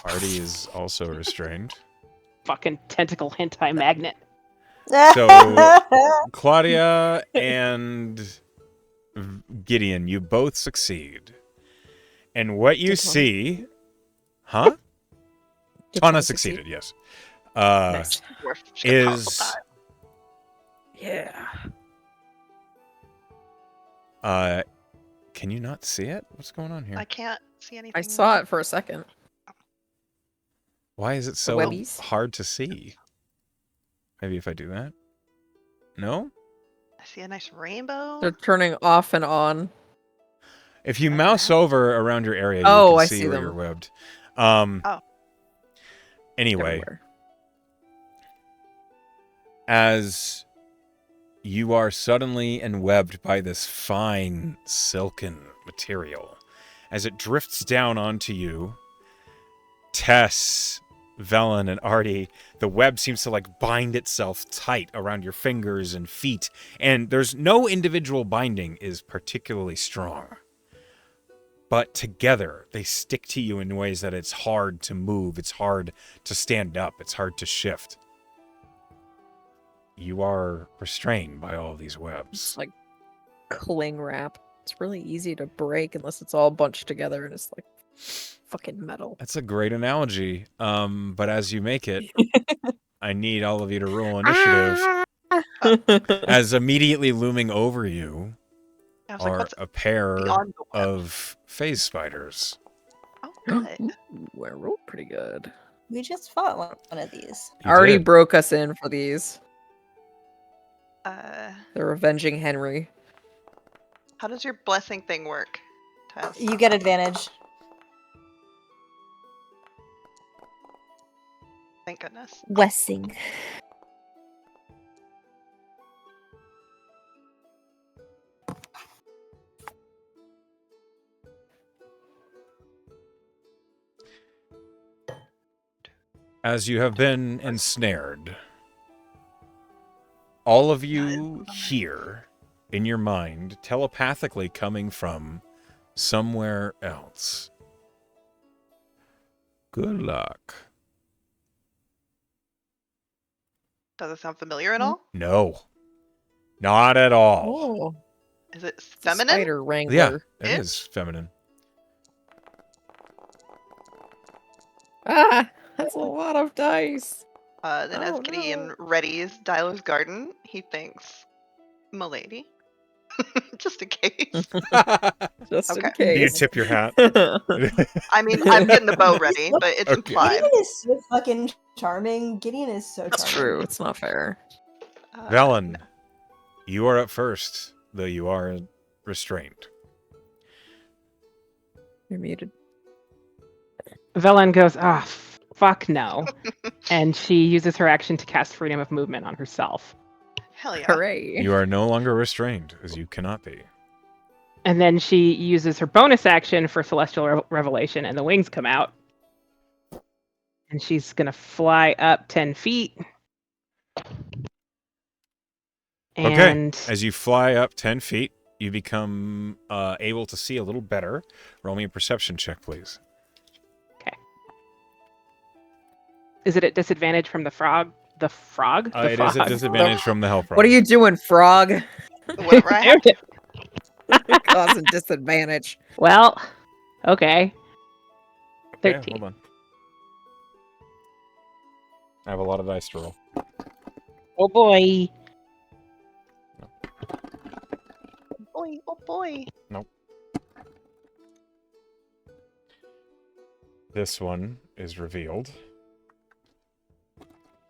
Artie is also restrained. Fucking tentacle hentai magnet. So- Claudia and Gideon, you both succeed. And what you Did Tana- see... Huh? Did Tana Tana succeeded, yes. Nice. Dwarf. She got powerful Is... die. Yeah. Can you not see it? What's going on here? I can't see anything. I saw it for a second. Why is it so webbies? hard to see? Maybe if I do that? No? I see a nice rainbow. They're turning off and on. If you Okay. mouse over around your area, you Oh, can I see, see where them. you're webbed. Oh. Anyway, Everywhere. as you are suddenly enwebbed by this fine silken material, as it drifts down onto you, Tess, Velen, and Artie, the web seems to like bind itself tight around your fingers and feet, and there's no individual binding is particularly strong. But together, they stick to you in ways that it's hard to move, it's hard to stand up, it's hard to shift. You are restrained by all these webs. It's like cling wrap. It's really easy to break unless it's all bunched together and it's like fucking metal. That's a great analogy. But as you make it, I need all of you to roll initiative. As immediately looming over you I was like, are what's a pair beyond the web? of phase spiders. Oh, good. Ooh, I rolled pretty good. We just fought one of these. You Already did. broke us in for these. Uh, They're avenging Henry. how does your blessing thing work, Tess? You get advantage. Thank goodness. Wessing. As you have been ensnared, all of you hear in your mind, telepathically coming from somewhere else. Good luck. Does it sound familiar at all? No. Not at all. Oh, Is it it's a feminine? spider wrangler. Yeah, it Ish? is feminine. Ah, That's a lot of dice. Then as Oh, Gideon no. readies Dialer's garden, he thinks, "Milady," just in case. Just Okay. in Do you case. tip your hat? I mean, I'm getting the bow ready, but it's Okay. implied. Gideon is so fucking charming. Gideon is so That's charming. true. It's not fair. Velen, you are up first, though you are restrained. You're muted. Velen goes, fuck no. And she uses her action to cast freedom of movement on herself. Hell yeah. Hooray. You are no longer restrained, as you cannot be. And then she uses her bonus action for Celestial Revelation, and the wings come out. And she's going to fly up 10 feet. And Okay. As you fly up 10 feet, you become able to see a little better. Roll me a perception check, please. is it at disadvantage from the frog? The frog? The It is a frog. disadvantage from the Hellfrog. What are you doing, frog? Whatever I have to. Causing disadvantage. Well, okay. Okay, 13. hold on. I have a lot of dice to roll. Oh boy. Boy, oh boy. This one is revealed.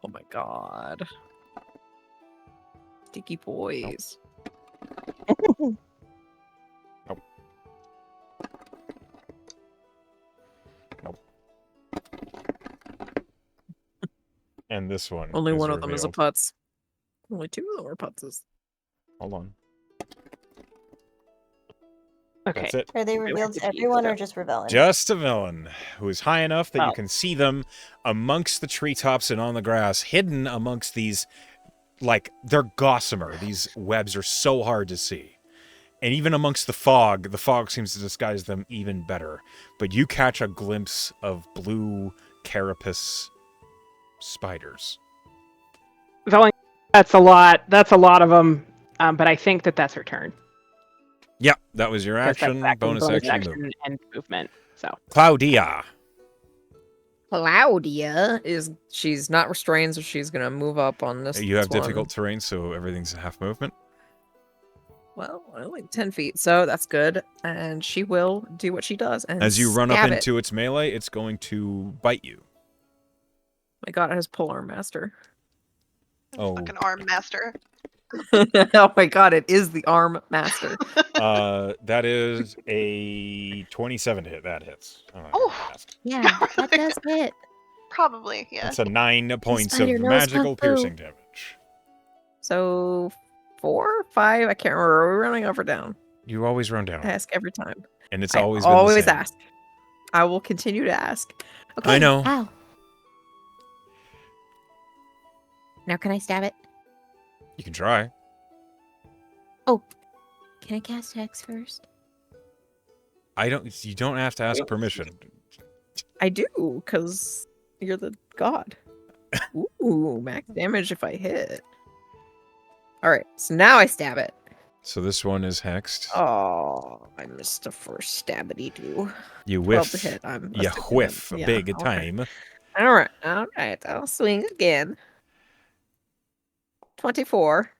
Oh my god. Sticky boys. And this one Only is one of them is a revealed. putz. Only two of them are putzes. Hold on. Okay. That's it. Are they revealed to everyone or just Revelin? Just a villain who is high enough that you Oh. can see them amongst the treetops and on the grass, hidden amongst these, like, they're gossamer. These webs are so hard to see. And even amongst the fog seems to disguise them even better. But you catch a glimpse of blue carapace spiders. Velen, that's a lot. That's a lot of them. But I think that's her turn. Yeah, that was your 'Cause that's action, bonus action, move. and movement. So Claudia. Claudia she's not restrained, so she's gonna move up on this. You have one. difficult terrain, so everything's a half movement. Well, only 10 feet, so that's good. And she will do what she does. And As you run up stab it. into its melee, it's going to bite you. My god, it has polearm master. Oh. Fucking arm master. Oh my god, it is the arm master. That is a 27 to hit. That hits. Oh. Yeah, that does hit. Probably, yeah. That's a 9 points of spider knows magical kung fu. piercing damage. So 4, 5, I can't remember. Are we running up or down? You always run down, I ask every time. and it's I always been the same. ask. I will continue to ask. Okay. I know. Ow. Now can I stab it? You can try. Can I cast Hex first? You don't have to ask permission. I do, because you're the god. Ooh, max damage if I hit. Alright, so now I stab it. So this one is hexed. Oh, I missed the first stabity do. You 12 whiff. to hit. I'm You whiff a big time. Alright, I'll swing again. 24.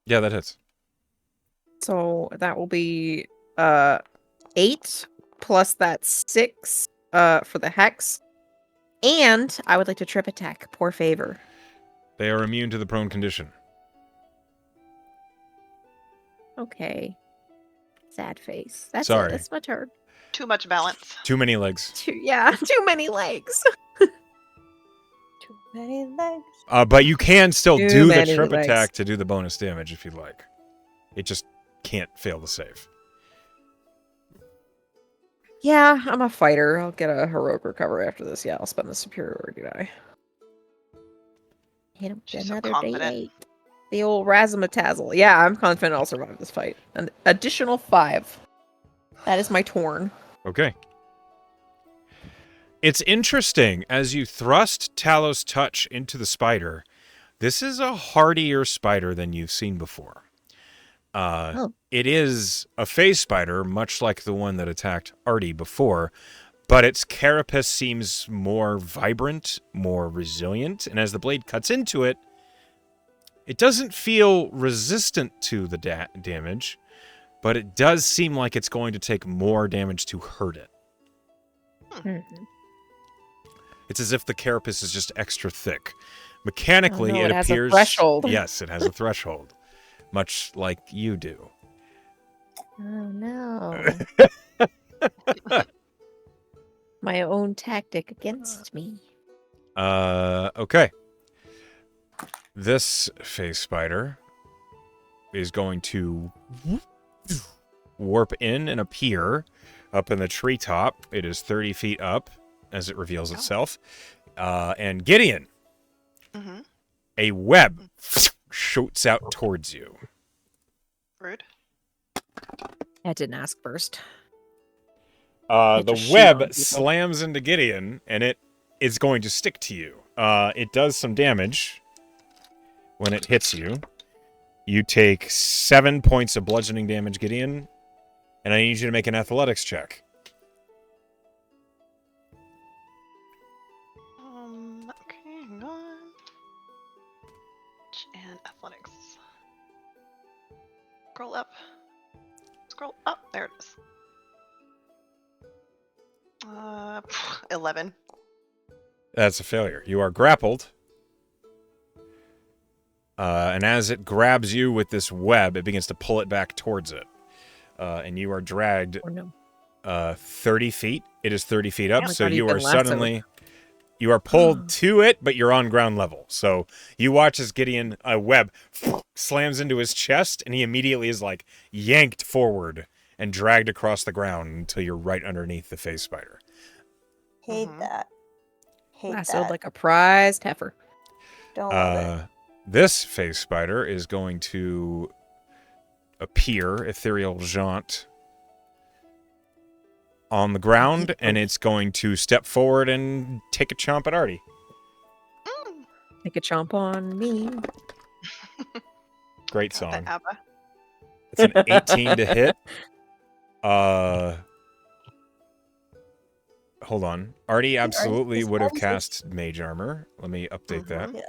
Yeah, that hits. So that will be 8 plus that 6 for the hex. And I would like to trip attack. Poor favor. They are immune to the prone condition. Okay. Sad face. That's Sorry. it. That's my turn. Too much balance. Too many legs. Too many legs. Too many legs. But you can still Too do the many trip legs. attack to do the bonus damage if you'd like. It just can't fail the save. Yeah, I'm a fighter. I'll get a heroic recovery after this. Yeah, I'll spend the superiority die. Hit him She's with so another confident. D8. The old razzmatazz. Yeah, I'm confident I'll survive this fight. An additional 5. That is my torn. Okay. It's interesting, as you thrust Talos Touch into the spider, this is a hardier spider than you've seen before. Oh. It is a phase spider, much like the one that attacked Artie before, but its carapace seems more vibrant, more resilient, and as the blade cuts into it, it doesn't feel resistant to the damage, but it does seem like it's going to take more damage to hurt it. Mhm. It's as if the carapace is just extra thick. Mechanically, Oh, no, it it has a appears... threshold. Yes, it has a threshold. Much like you do. Oh no. My own tactic against me. Okay. This phase spider is going to warp in and appear up in the treetop. It is 30 feet up as it reveals itself. And Gideon, Mm-hmm. a web shoots out towards you. Rude. I didn't ask first. The just shoot web on people. slams into Gideon, and it is going to stick to you. It does some damage when it hits you. You take 7 points of bludgeoning damage, Gideon, and I need you to make an athletics check. Okay, hang on. And athletics. Scroll up. Scroll up. There it is. 11. That's a failure. You are grappled. And as it grabs you with this web, it begins to pull it back towards it. And you are dragged Or no. 30 feet. It is 30 feet up, Oh my so God, you you've are been lassoed. suddenly... You are pulled to it, but you're on ground level. So you watch as Gideon, a web, slams into his chest, and he immediately is, like, yanked forward and dragged across the ground until you're right underneath the phase spider. Hate Mhm. that. Hate Lassoed that. like a prized heifer. Don't love it. This phase spider is going to appear, ethereal jaunt, on the ground, and it's going to step forward and take a chomp at Artie. Mm. Take a chomp on me. Great Got that song. ABBA. It's an 18 to hit. Hold on. Artie absolutely is would have Artie's- cast mage armor. Let me update that. Mhm.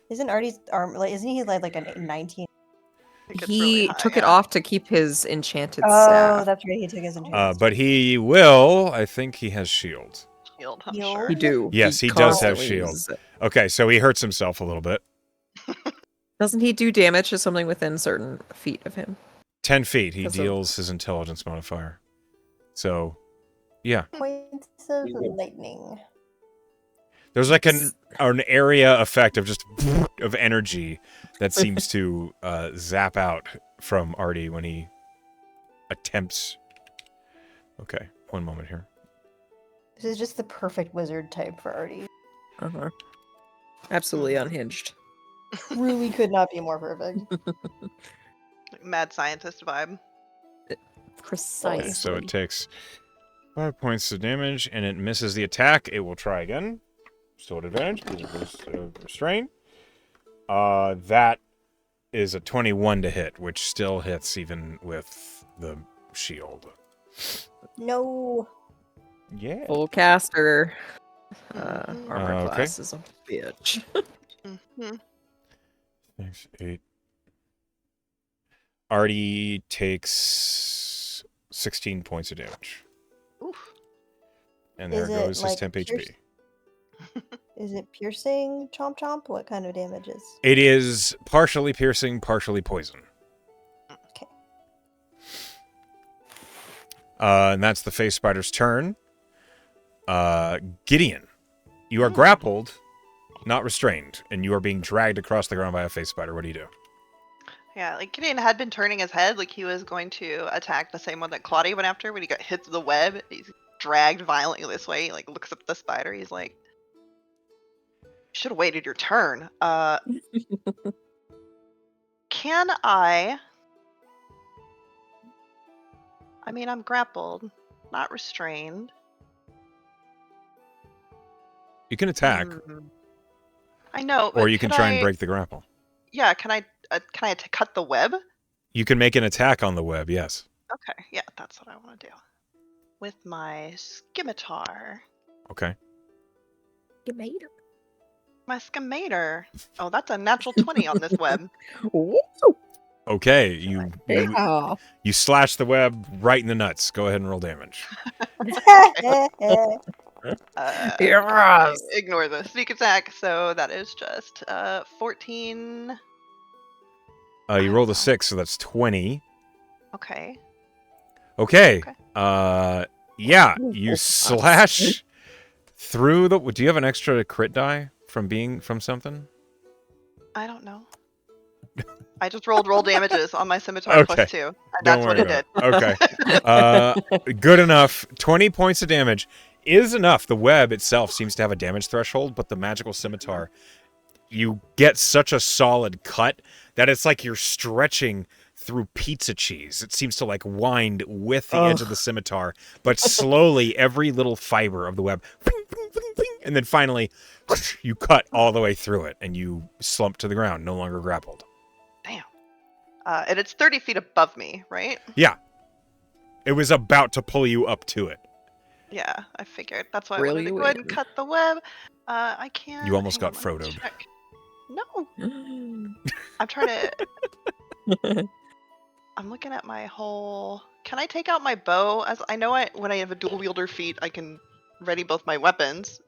Isn't Artie's arm like? Isn't he like a 19? I think it's He really high, took it yeah. off to keep his enchanted Oh, staff. that's right. He took his enchantment. But he will. I think he has shield. Shield, I'm Shield? sure. He do. Yes, he does have constantly shield. uses it. Okay, so he hurts himself a little bit. Doesn't he do damage to something within certain feet of him? 10 feet. He That's a- deals his intelligence modifier. So, yeah. Points of lightning. There's like an area effect of just of energy that seems to zap out from Artie when he attempts. Okay, one moment here. This is just the perfect wizard type for Artie. Uh-huh. Absolutely unhinged. Really could not be more perfect. Like mad scientist vibe. Precisely. Okay, so it takes 5 points of damage, and it misses the attack. It will try again. Still at advantage because it was restrained. That is a 21 to hit, which still hits even with the shield. No. Yeah. Full caster. Mhm. Armor Okay. class is a bitch. Mhm. 6, 8. Artie takes 16 points of damage. Oof. And there Is it, goes his like, temp HP. pierce- Is it piercing chomp chomp? What kind of damage is? It is partially piercing, partially poison. Okay. And that's the face spider's turn. Gideon, you are grappled, not restrained, and you are being dragged across the ground by a face spider. What do you do? Yeah, like Gideon had been turning his head like he was going to attack the same one that Claudia went after when he got hit to the web. He's dragged violently this way. He like looks up at the spider. He's like, should have waited your turn. Can I mean, I'm grappled, not restrained. You can attack, I know. or but you can could try and I- break the grapple. Yeah, can I cut the web? You can make an attack on the web, yes. Okay, yeah, that's what I want to do. with my scimitar. Okay. You made her. My scimitar. Oh, that's a natural 20 on this web. Okay, you Yeah. you slash the web right in the nuts. Go ahead and roll damage. Yes. Ignore the sneak attack. So that is just 14. You rolled a 6, so that's 20. Okay. Okay. Okay. Yeah, Ooh, you nice. slash through the. Do you have an extra crit die from something? I don't know. I just rolled roll damages on my scimitar Okay. plus 2. And Don't that's worry what it did. about it. Okay. Good enough. 20 points of damage is enough. The web itself seems to have a damage threshold, but the magical scimitar, you get such a solid cut that it's like you're stretching through pizza cheese. It seems to like wind with the edge of the scimitar, but slowly every little fiber of the web, and then finally you cut all the way through it and you slump to the ground, no longer grappled. Damn. And it's 30 feet above me, right? Yeah. It was about to pull you up to it. Yeah, I figured. That's why I Reel wanted to you go ahead and in. cut the web. I can't. You almost hang got on, let me Frodo'd. check. No, I'm trying to. I'm looking at my whole. Can I take out my bow? As I know, when I have a dual wielder feat, I can ready both my weapons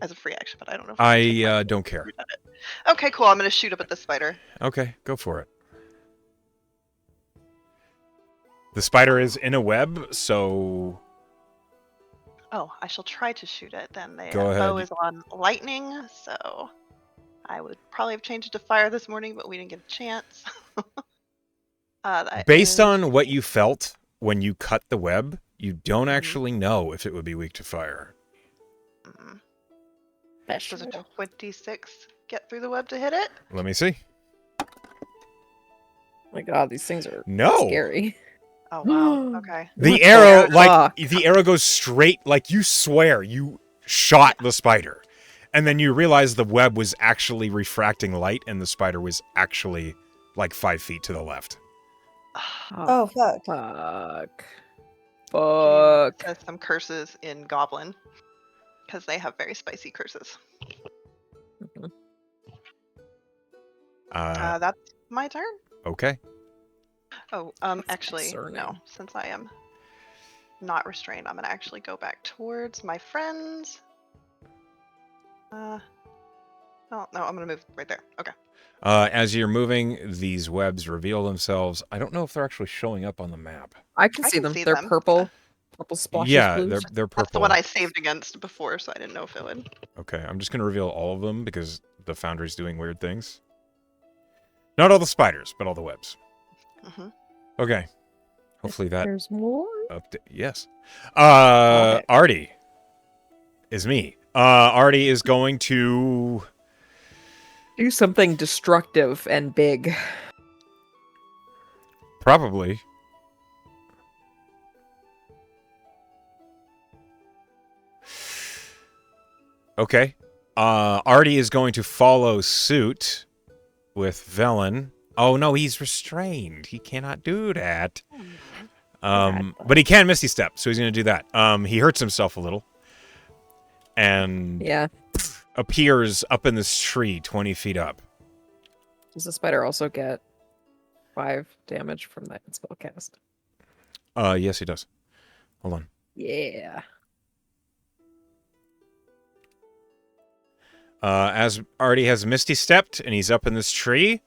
as a free action, but I don't know if I can take my Don't care. shoot at it. Okay, cool. I'm gonna shoot up at the spider. Okay, go for it. The spider is in a web, so Oh, I shall try to shoot it. Then the Go ahead. bow is on lightning, so I would probably have changed it to fire this morning, but we didn't get a chance. That based is- on what you felt when you cut the web, you don't Mhm. actually know if it would be weak to fire. Mm. That's Does a 26 get through the web to hit it? Let me see. My God, these things are No. scary. Oh wow. Okay. The What arrow, the like fuck? the arrow goes straight, like you swear you shot the spider. And then you realize the web was actually refracting light and the spider was actually like 5 feet to the left. Oh, fuck. Fuck. It Fuck. says some curses in Goblin because they have very spicy curses. That's my turn. Okay. Oh, That's actually, no. concerning. Since I am not restrained, I'm gonna actually go back towards my friends. Oh no, I'm gonna move right there. Okay. As you're moving, these webs reveal themselves. I don't know if they're actually showing up on the map. I can I see can them. see They're them. purple. Purple splashes. Yeah, blues. they're purple. That's the one I saved against before, so I didn't know if it would. Okay, I'm just going to reveal all of them because the Foundry's doing weird things. Not all the spiders, but all the webs. Mm-hmm. Okay. Hopefully that There's more. update. Yes. Okay. Artie is me. Artie is going to... Do something destructive and big. Probably. Okay. Artie is going to follow suit with Velen. Oh no, he's restrained. He cannot do that. But he can Misty Step, so he's going to do that. He hurts himself a little. And Yeah. appears up in this tree 20 feet up. Does the spider also get 5 damage from that spell cast? Yes, he does. Hold on. Yeah. As Artie has Misty Stepped and he's up in this tree,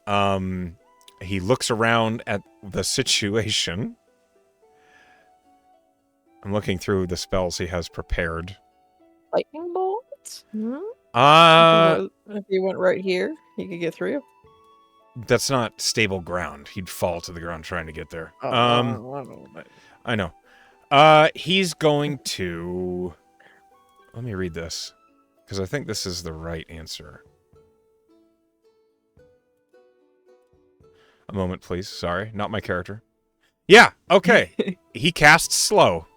he looks around at the situation. I'm looking through the spells he has prepared. Lightning bolt? Hmm? If he went right here, he could get through. That's not stable ground. He'd fall to the ground trying to get there. Oh, I don't know, but- I know. He's going to... Let me read this, because I think this is the right answer. A moment, please. Sorry, not my character. Yeah, okay. He casts slow,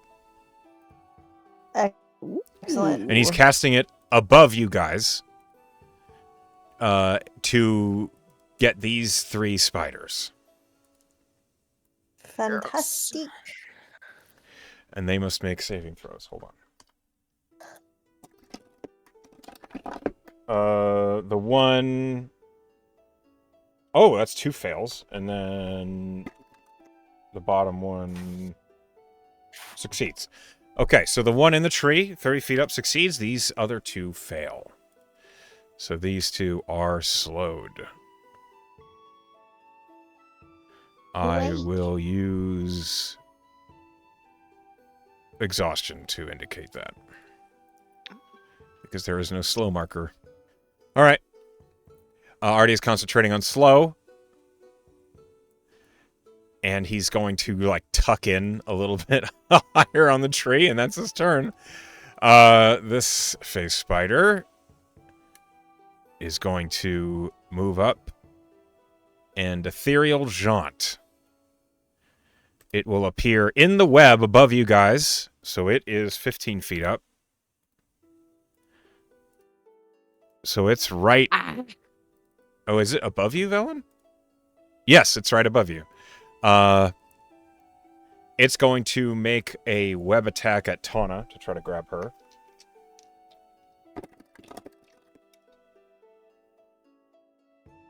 Excellent. and he's casting it above you guys to get these 3 spiders. Fantastic. And they must make saving throws. Hold on. The one... Oh, that's 2 fails. And then the bottom one succeeds. Okay, so the one in the tree, 30 feet up, succeeds. These other 2 fail. So these 2 are slowed. I Right. will use exhaustion to indicate that. Because there is no slow marker. All right. Artie is concentrating on slow. And he's going to, like, tuck in a little bit higher on the tree, and that's his turn. This face spider is going to move up and ethereal jaunt. It will appear in the web above you guys, so it is 15 feet up. So it's right... Oh, is it above you, Velen? Yes, it's right above you. It's going to make a web attack at Tana to try to grab her.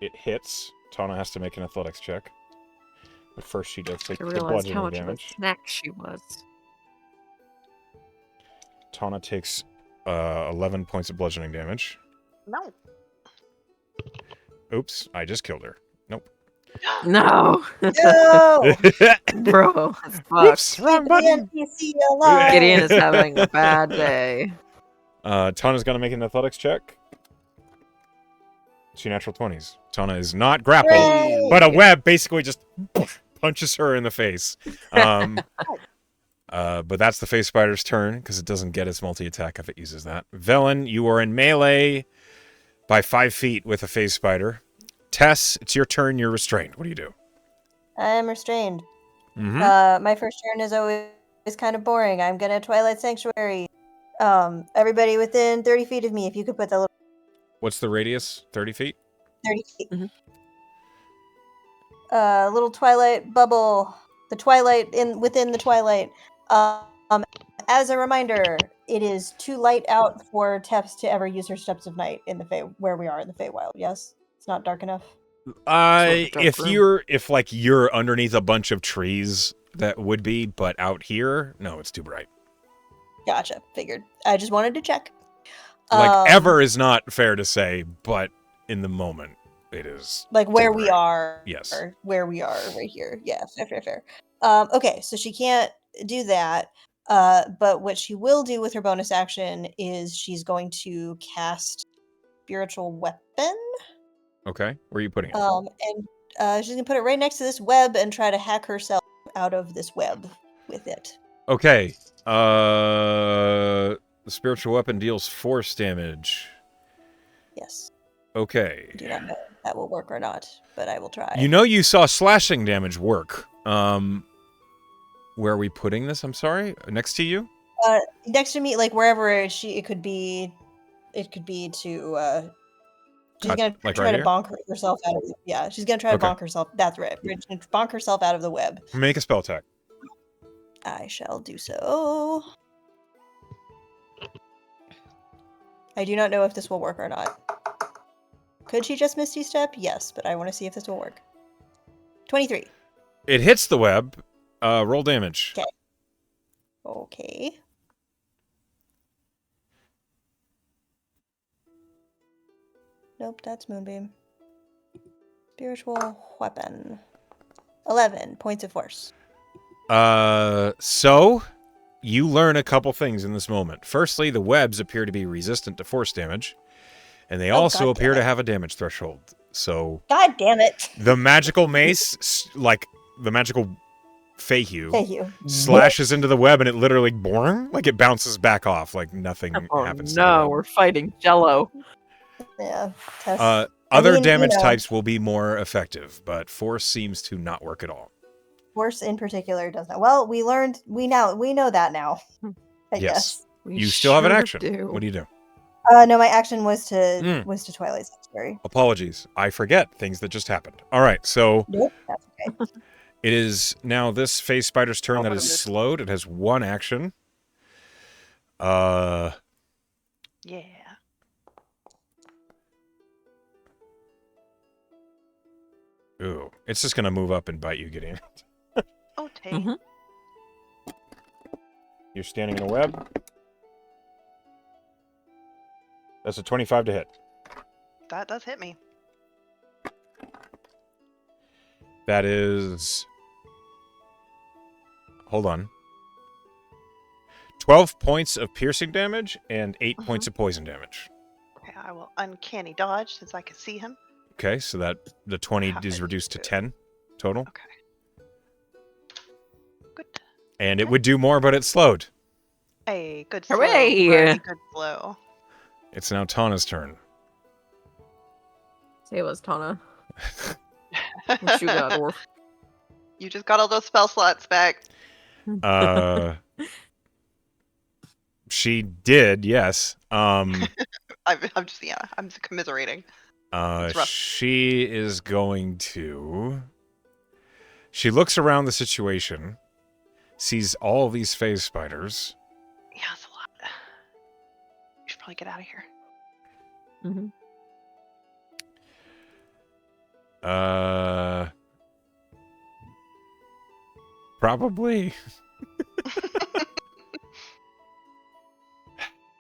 It hits. Tana has to make an athletics check. But first she does take I the realized how bludgeoning much of a damage. snack she was. Tana takes 11 points of bludgeoning damage. No. Oops, I just killed her. Nope. No, No! bro, that's fucked. Oops, wrong The button. NPC alive! Gideon is having a bad day. Tana's going to make an athletics check. 2 natural 20s. Tana is not grappled, Hooray! but a web basically just punches her in the face. But that's the face spider's turn, because it doesn't get its multi-attack if it uses that. Velen, you are in melee by 5 feet with a face spider. Tess, it's your turn. You're restrained. What do you do? I'm restrained. Mm-hmm. My first turn is always kind of boring. I'm gonna Twilight Sanctuary. Everybody within 30 feet of me, if you could put that little What's the radius? 30 feet? 30 feet. Mhm. Little Twilight bubble. The Twilight within the Twilight. As a reminder, it is too light out for Tess to ever use her Steps of Night in the where we are in the Feywild. Yes, it's not dark enough. dark If room. you're underneath a bunch of trees, that would be, but out here, no, it's too bright. Gotcha. Figured. I just wanted to check. Like ever is not fair to say, but in the moment, it is. Like where we bright. are. Yes. Or where we are right here. Yeah, fair. Okay, so she can't do that. But what she will do with her bonus action is she's going to cast Spiritual Weapon. Okay, where are you putting it? And she's gonna put it right next to this web and try to hack herself out of this web with it. Okay. The spiritual weapon deals force damage. Yes. Okay. I do not know if that will work or not, but I will try. You know you saw slashing damage work. Where are we putting this? I'm sorry. Next to you? Next to me, like wherever it could be. It could be to. She's Cut, gonna like try right to here? bonk herself out of. Yeah, she's gonna try to Okay. bonk herself. That's right. She's gonna bonk herself out of the web. Make a spell attack. I shall do so. I do not know if this will work or not. Could she just Misty Step? Yes, but I want to see if this will work. 23. It hits the web. Roll damage. Okay. Okay. Nope, that's Moonbeam. Spiritual Weapon. 11 points of force. So you learn a couple things in this moment. Firstly, the webs appear to be resistant to force damage, and they Oh, also God appear damn to it. have a damage threshold. So God damn it! the magical mace, like the magical Feyhue, Thank you. slashes into the web, and it literally, boing, like it bounces back off, like nothing Oh happens. to the no, web. we're fighting Jello. Yeah. Tess. Other mean, you damage know. types will be more effective, but force seems to not work at all. Force in particular does not. Well, we know that now. I Yes. guess. We You still have an sure action. do. What do you do? No, my action was to Twilight Sanctuary. Apologies. I forget things that just happened. All right, so Nope, that's okay. It is now this phase spider's turn that what is is it? slowed. It has one action. Yeah. Ooh. It's just going to move up and bite you, Gideon. Okay. Mhm. You're standing in a web. That's a 25 to hit. That does hit me. That is... Hold on. 12 points of piercing damage and 8 points of poison damage. Okay, I will uncanny dodge since I can see him. Okay, so that the 20 How is did reduced to you do? 10 total. Okay. Good. And it would do more, but it's slowed. Hey, good slow. Hooray! Very good slow. It's now Tana's turn. Say it was Tana. What you got, Orf? You just got all those spell slots back. She did, yes. I'm just commiserating. It's rough. She is going to... She looks around the situation, sees all these phase spiders. Yeah, it's a lot. You should probably get out of here. Mm-hmm. Probably.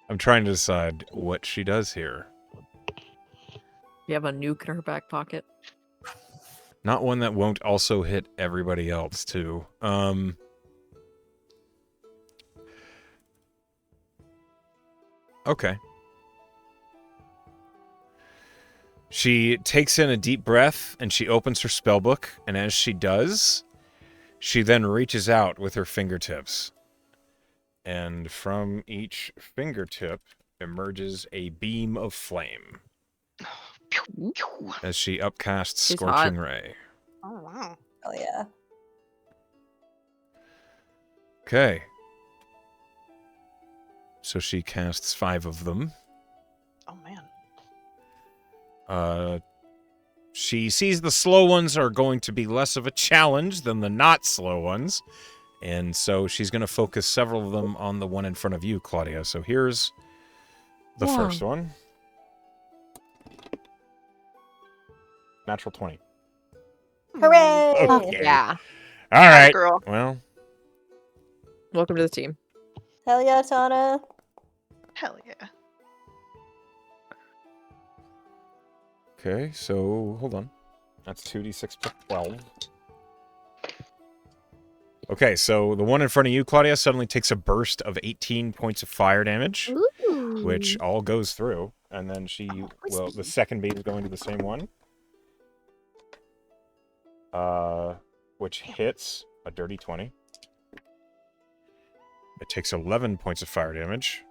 I'm trying to decide what she does here. You have a nuke in her back pocket. Not one that won't also hit everybody else, too. Okay. She takes in a deep breath, and she opens her spellbook, and as she does, she then reaches out with her fingertips. And from each fingertip emerges a beam of flame as she upcasts She's Scorching hot. Ray. Oh wow. Oh yeah. Okay. So she casts 5 of them. Oh man. She sees the slow ones are going to be less of a challenge than the not slow ones. And so she's going to focus several of them on the one in front of you, Claudia. So here's the Yeah. first one. Natural 20. Hooray! Okay. Yeah. All Atta right. girl. Well, Welcome to the team. Hell yeah, Tana. Hell yeah. okay. So hold on. That's 2d6 plus 12. Okay, so the one in front of you, Claudia, suddenly takes a burst of 18 points of fire damage, which all goes through. And then she, well, the second beam is going to the same one. Which hits a dirty 20. It takes 11 points of fire damage.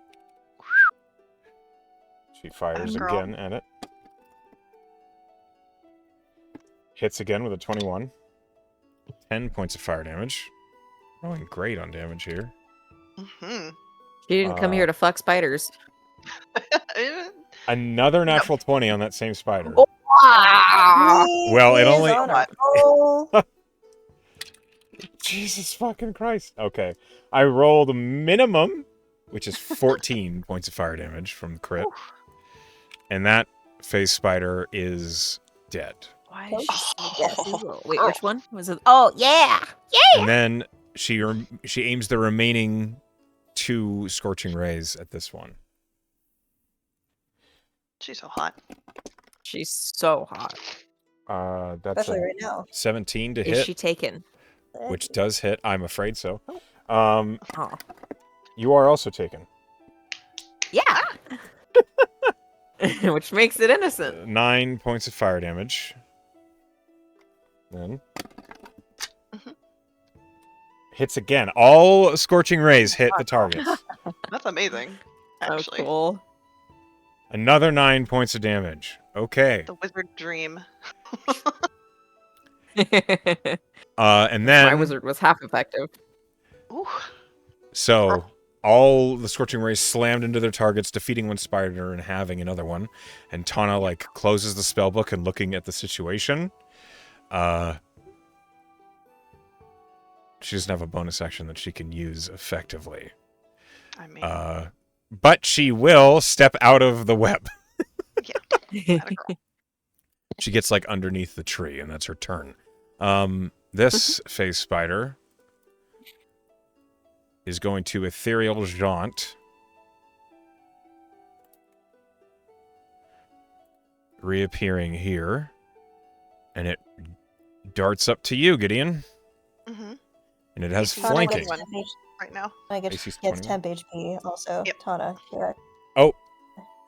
She fires Girl. again at it. Hits again with a 21. 10 points of fire damage. Rolling great on damage here. Mm-hmm. She didn't come here to fuck spiders. Another natural 20 on that same spider. Oh. Well, it He is only- on a roll. Jesus fucking Christ. Okay. I rolled a minimum, which is 14 points of fire damage from the crit. And that phase spider is dead. Why Oh, is she so yes. cool? Wait, which one was it? Oh, yeah. And then she aims the remaining 2 scorching rays at this one. She's so hot. She's so hot. That's Especially a right now. 17 to Is hit, she taken? which does hit. I'm afraid so. Oh. You are also taken. Yeah. Which makes it innocent. 9 points of fire damage. Then hits again. All scorching rays hit the targets. That's amazing. Actually, Oh, cool. Another 9 points of damage. Okay. the wizard dream. And then My wizard was half effective. Ooh. so all the scorching rays slammed into their targets, defeating one spider and having another one. And Tana closes the spellbook and looking at the situation. She doesn't have a bonus action that she can use effectively. I mean, But she will step out of the web. medical. She gets like underneath the tree, and that's her turn. This phase spider is going to ethereal jaunt. Reappearing here. And it darts up to you, Gideon. Mm-hmm. And it has AC flanking. 21 right now. I get AC's gets 21. temp HP also. Yep. Tana, correct. Oh.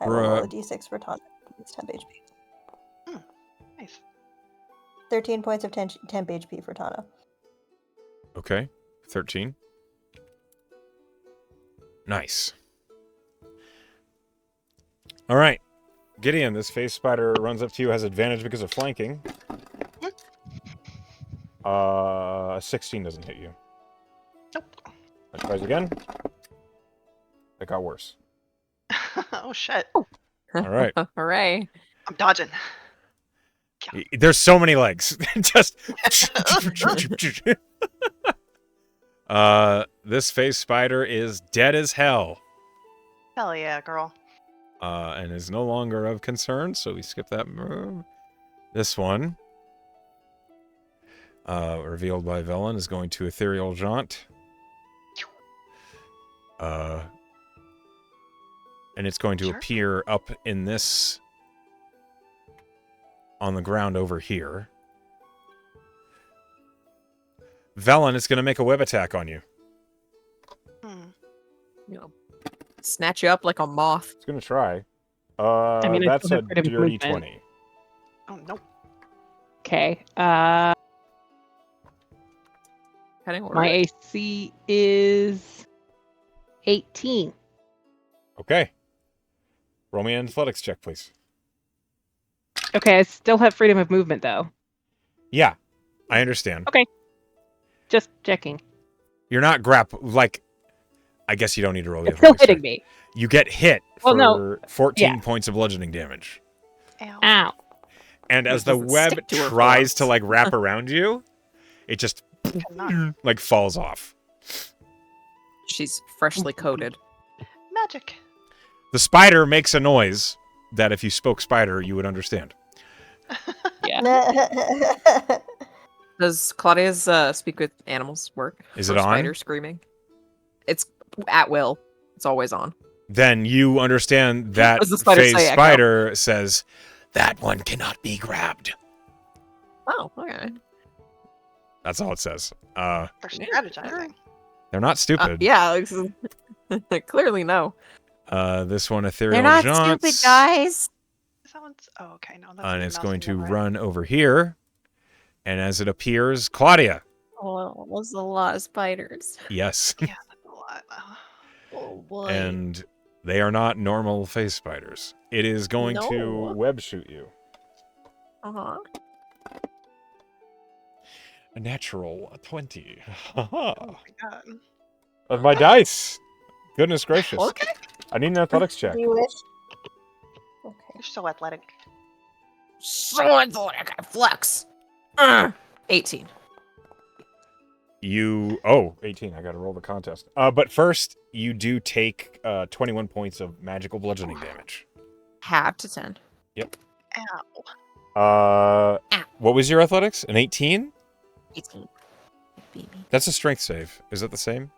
I will roll a d6 for Tana. It's temp HP. Nice. 13 points of temp HP for Tana. Okay. 13. Nice. All right. Gideon, this phase spider runs up to you, has advantage because of flanking. 16 doesn't hit you. Nope. Let's try again. That got worse. Oh shit! All right. Hooray. I'm dodging. There's so many legs. Just. This phase spider is dead as hell. Hell yeah, girl. And is no longer of concern, so we skip that move. This one, revealed by Velen, is going to ethereal jaunt. And it's going to Sure. appear up in this, on the ground over here. Velen is going to make a web attack on you. You know, snatch you up like a moth. It's going to try. I mean, I That's still a have freedom of dirty movement. 20. Oh no. Okay. Heading order. My AC is 18. Okay. Roll me an athletics check, please. Okay, I still have freedom of movement though. Yeah, I understand. Okay. Just checking. You're not like, I guess you don't need to roll the It's still athletics hitting check. me. You get hit Well, for no. 14 Yeah. points of bludgeoning damage. Ow. Ow. And as It the doesn't web stick to her tries to forms. like wrap around you, it just Cannot. like falls off. She's freshly coated. Magic. The spider makes a noise that if you spoke spider, you would understand. Yeah. Does Claudia's speak with animals work? Is For it on? Spider screaming. It's at will. It's always on. Then you understand that What does the spider phase say, Echo? spider says, "That one cannot be grabbed." Oh, okay. That's all it says. They're Yeah. strategizing. They're not stupid. Yeah, clearly no. This one ethereal They're not jaunts, stupid, guys. That one's. Oh, okay. No, that's. and me it's going mousing to over it. run over here. And as it appears, Claudia. Oh, there's a lot of spiders. Yes. Yeah, that's a lot. Oh boy. And they are not normal face spiders. It is going to No. web shoot you. Uh-huh. A natural 20. Oh my god. Of my dice. Goodness gracious. Okay. I need an athletics check. Do you wish? Okay. You're so athletic. So athletic, I flex. 18. Oh, 18. I got to roll the contest. But first, you do take 21 points of magical bludgeoning damage. Half to 10. Ow. What was your athletics? An 18? 18. Baby. That's a strength save. Is it the same?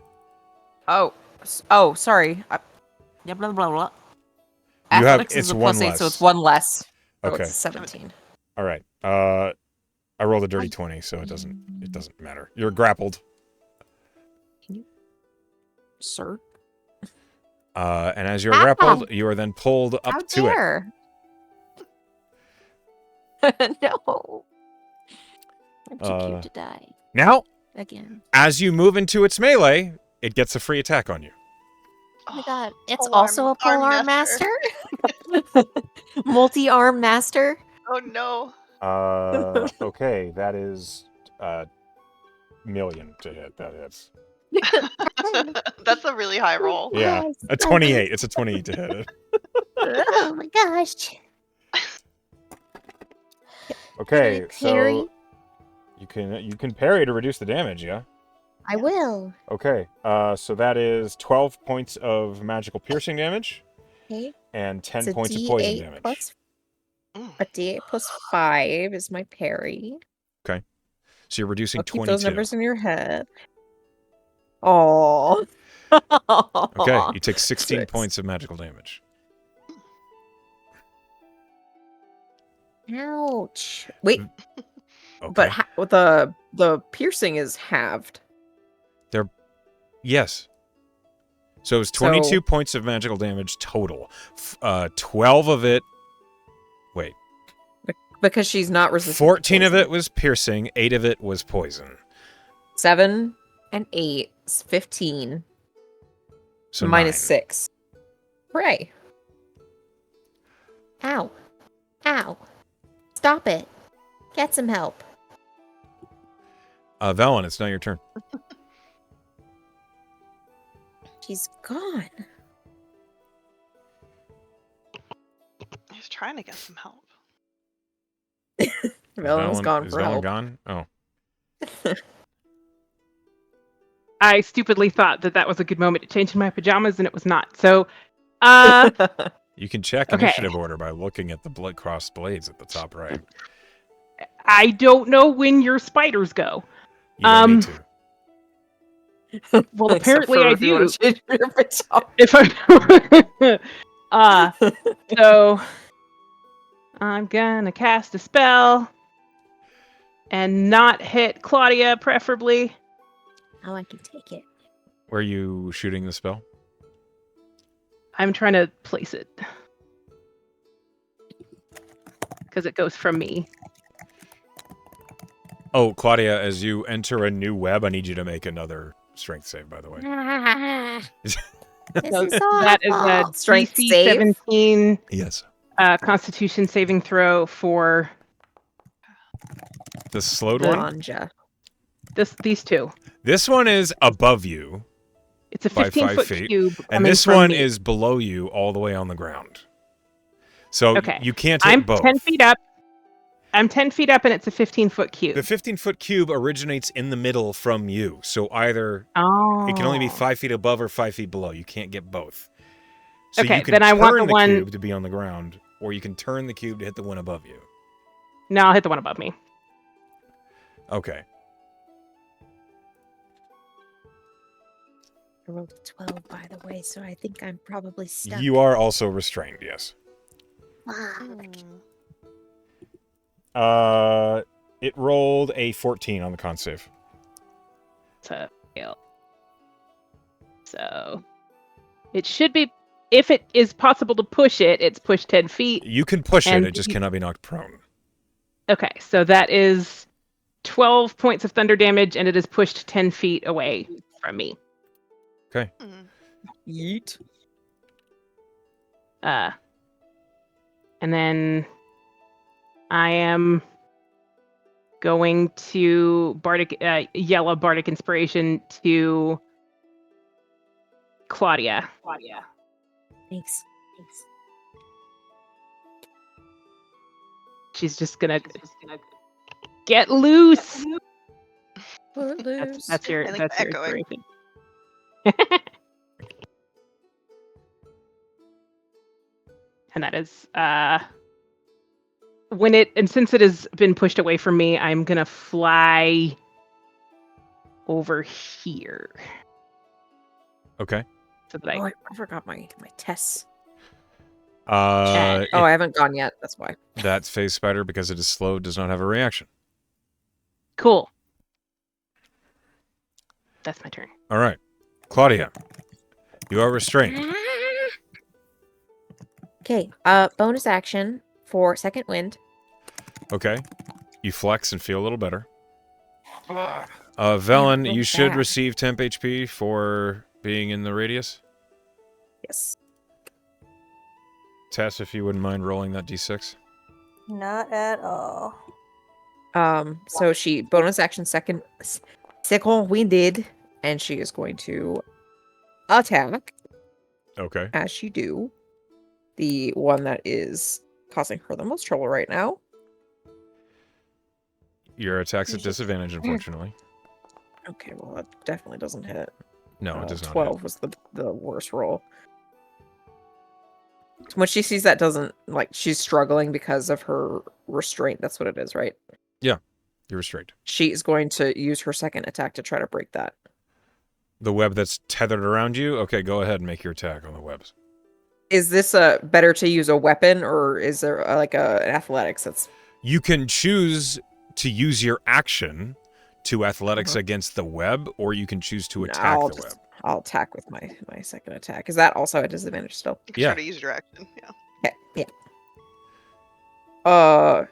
Oh, sorry. Yeah, blah, blah, blah. You have- Athletics it's is a one plus 8, less. so it's one less. So Okay. it's 17. All right. I rolled a dirty 20, so it doesn't matter. You're grappled. Sir? And as you're Ow. grappled, you are then pulled up How to it. dare? No. I'm too Uh, cute to die. Now, Again. as you move into its melee, it gets a free attack on you. Oh my god. It's Polearm- also a arm polearm master. master? Multi-arm master? Oh no. Okay, that is million to hit. That hits. That's a really high roll. Yeah, Yes. a 28. It's a 28 to hit it. Oh my gosh. Okay, Can I parry? so you can parry to reduce the damage. Yeah. I will. Okay, so that is 12 points of magical piercing damage Okay. and 10 It's a points of poison D8 damage. plus Mm. a D8 plus 5 is my parry. Okay. So you're reducing I'll keep 22. those numbers in your head. Oh. Okay, you take 16 6. points of magical damage. Ouch. Wait, Okay. but the piercing is halved. Yes. So it's 22 So- points of magical damage total. 12 of it... Wait. Because she's not resistant. to 14 of poison. it was piercing, 8 of it was poison. 7 and 8 is 15. So minus 9. 6. Hooray. Ow. Ow. Stop it. Get some help. Valen, it's now your turn. She's gone. He's trying to get some help. Valen gone is for Valen help. gone? Oh. I stupidly thought that was a good moment to change in my pajamas, and it was not. So, You can check Okay. initiative order by looking at the crossed blades at the top right. I don't know when your spiders go. You don't need to. Well, Except apparently for I if you wanna do. change your pajama. If I, so I'm gonna cast a spell and not hit Claudia, preferably. Oh, I can take it. Where are you shooting the spell? I'm trying to place it because it goes from me. Oh, Claudia, as you enter a new web, I need you to make another strength save, by the way. This So is that is a awful. Strength DC save? 17 Yes. Constitution saving throw for The slowed The- one? Ganja. these two. This one is above you, It's a by 15 5 foot feet, cube. and coming this from one me. is below you all the way on the ground. So Okay. you can't hit I'm both. 10 feet up. I'm 10 feet up, and it's a 15-foot cube. The 15-foot cube originates in the middle from you, so either Oh. it can only be 5 feet above or 5 feet below. You can't get both. So Okay, you can then I turn want the the one- cube to be on the ground, or you can turn the cube to hit the one above you. No, I'll hit the one above me. Okay. I rolled a 12, by the way, so I think I'm probably stuck. You are also restrained, yes. It rolled a 14 on the con save. It's a fail. So it should be, if it is possible to push it, it's pushed 10 feet. You can push And it just you- cannot be knocked prone. Okay, so that is 12 points of thunder damage, and it is pushed 10 feet away from me. Okay. Mm. Yeet. And then I am going to yell a bardic inspiration to Claudia. Thanks. She's just gonna get loose. Footloose. That's your I like that's the your echoing. inspiration. And that is since it has been pushed away from me, I'm gonna fly over here Okay. so that Oh, I forgot my tests. I I haven't gone yet. That's why. That phase spider, because it is slow, does not have a reaction. cool. That's my turn. All right. Claudia, you are restrained. Okay. Bonus action for second wind. Okay. You flex and feel a little better. Velen, feel you should bad. receive temp HP for being in the radius. Yes. Tess, if you wouldn't mind rolling that d6. Not at all. So she bonus action second winded, and she is going to attack Okay. as she do the one that is causing her the most trouble right now. Your attack's at disadvantage, unfortunately. Okay, well that definitely doesn't hit. No, it does not. 12 was the worst roll. When she sees that doesn't, like, she's struggling because of her restraint. That's what it is, right? You're restrained. She is going to use her second attack to try to break that. The web that's tethered around you? Okay, go ahead and make your attack on the webs. Is this better to use a weapon, or is there an athletics that's... You can choose to use your action to athletics against the web, or you can choose to attack the web. I'll attack with my second attack. Is that also a disadvantage still? You can try to use your action. Yeah. Okay, yeah.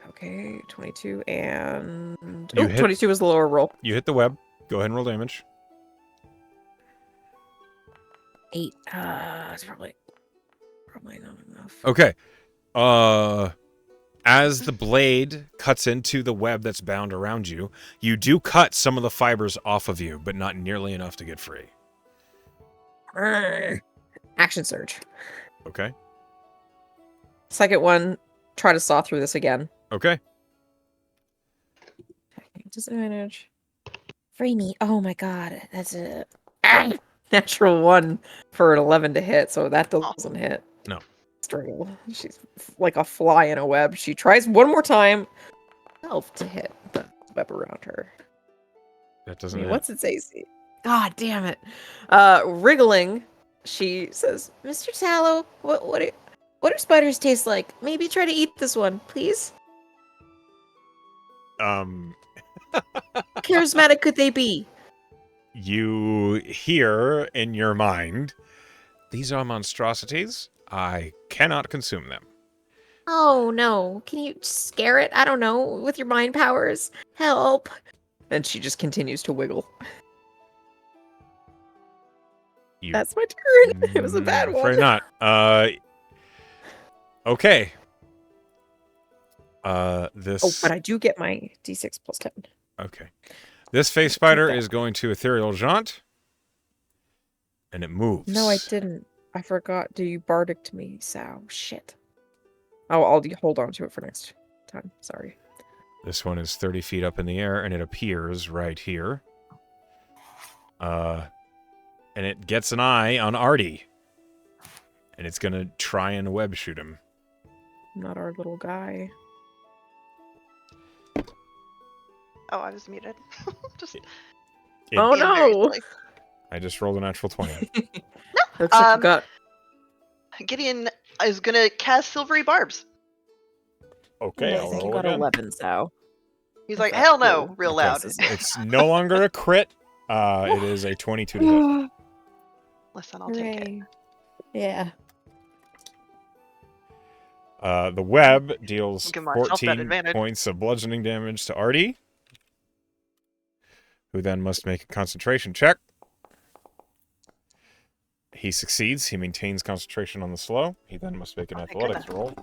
Okay, 22 and... You hit- 22 was the lower roll. You hit the web. Go ahead and roll damage. 8. It's probably not enough. Okay. As the blade cuts into the web that's bound around you, you do cut some of the fibers off of you, but not nearly enough to get free. Action surge. Okay. Second one, try to saw through this again. Okay. Disadvantage. Free me. Oh my god. That's a... Natural 1 for an 11 to hit, so that doesn't hit. No. Struggle. She's like a fly in a web. She tries one more time. 12 to hit the web around her. That doesn't hit. What's its AC? God damn it. Wriggling, she says, Mr. Tallow, what do spiders taste like? Maybe try to eat this one, please. How charismatic could they be? You hear in your mind, these are monstrosities. I cannot consume them. Oh no. Can you scare it? I don't know. With your mind powers. Help. and she just continues to wiggle. You... That's my turn. It was a bad one. Afraid not. Okay. This. Oh, but I do get my D6 plus 10. Okay. This face spider is going to ethereal jaunt, and it moves. No, I didn't. I forgot. Do you bardic to me, Sal? Shit. Oh, I'll hold on to it for next time. Sorry. This one is 30 feet up in the air, and it appears right here. And it gets an eye on Artie. And it's going to try and web shoot him. Not our little guy. Oh, I was muted. Just Oh being very no! silly. I just rolled a natural 20. Looks like you got... Gideon is gonna cast silvery barbs. Okay, I I'll think you roll got again. 11, Sal. He's Is like, that hell no, cool? real loud. It's no longer a crit. It is a 22 to hit. Listen, I'll take it. Hooray. Yeah. The web deals Give myself that 14 advantage. points of bludgeoning damage to Artie, who then must make a concentration check. He succeeds. He maintains concentration on the slow. He then must make an thank athletics roll,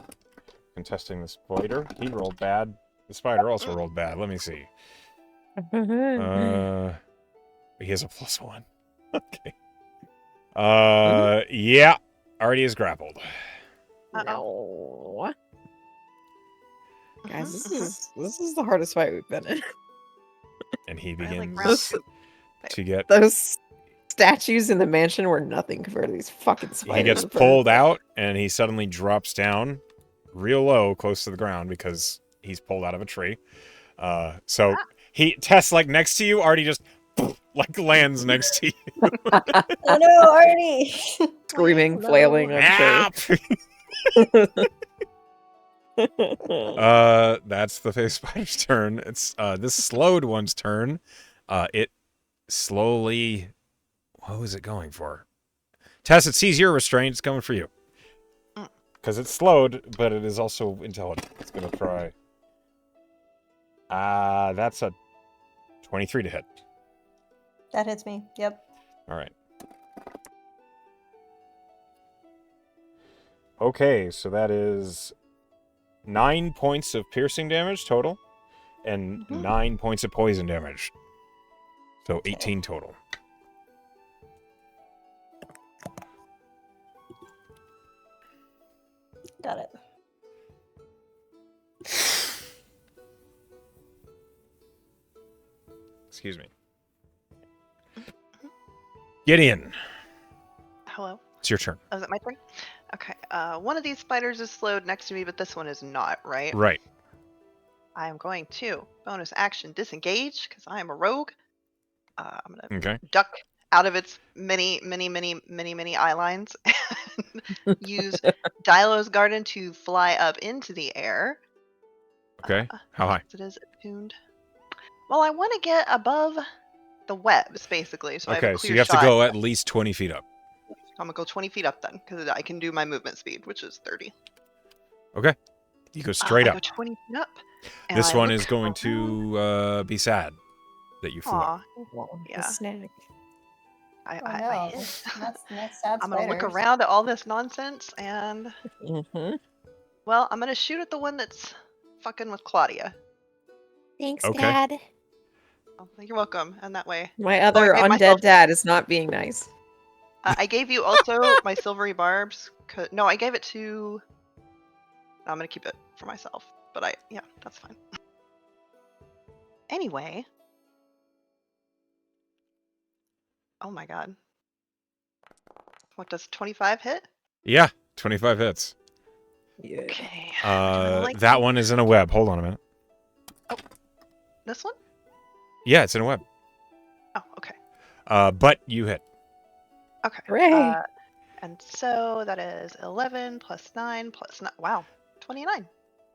contesting the spider. He rolled bad. The spider also rolled bad. Let me see. He has a +1. Okay. Yeah. Artie is grappled. No. Guys, this is the hardest fight we've been in. And he I like begins round to get... Those statues in the mansion were nothing compared to these fucking spiders. He gets pulled out, and he suddenly drops down real low, close to the ground, because he's pulled out of a tree. So Tess, like, next to you, Artie just, like, lands next to you. Oh no, Artie! Screaming, No. flailing, I'm sure. That's the face spider's turn. It's this slowed one's turn. It slowly... What was it going for? Tess, it sees you're restrained. It's coming for you. Because it's slowed, but it is also intelligent. It's going to try. That's a 23 to hit. That hits me. Yep. All right. Okay, so that is 9 points of piercing damage total, and 9 points of poison damage. So 18 total. Got it. Excuse me. Gideon, Hello. it's your turn. Oh, is it my turn? Okay. One of these spiders is slowed next to me, but this one is not, right? Right. I am going to bonus action disengage because I am a rogue. I'm gonna Okay. duck out of its many eye lines and use Dilo's Garden to fly up into the air. Okay. How high? It is attuned. Well, I want to get above the webs, basically, so I have a Okay, so clear you have shot. to go at least 20 feet up. I'm gonna go 20 feet up then, because I can do my movement speed, which is 30. Okay. You go straight I up. go 20 feet up. and This I one look is going around. to be sad that you flew up. Aw, A yeah. snack. I I know. hit. That's the next sad I'm gonna look spiders. around at all this nonsense, and Mm-hmm. well, I'm gonna shoot at the one that's fucking with Claudia. Thanks, Okay. Dad. Oh, you're welcome. And that way, My other gave undead myself- dad is not being nice. I gave you also my silvery barbs. No, I gave it to. I'm gonna keep it for myself. But yeah, that's fine. Anyway. Oh my god. What does 25 hit? Yeah, 25 hits. Yeah. Okay. Do I like That one is in a web. Hold on a minute. this one? Yeah, it's in a web. Oh, okay. But you hit. Okay. Hooray. And so that is 11 plus 9 plus 9. Wow. 29.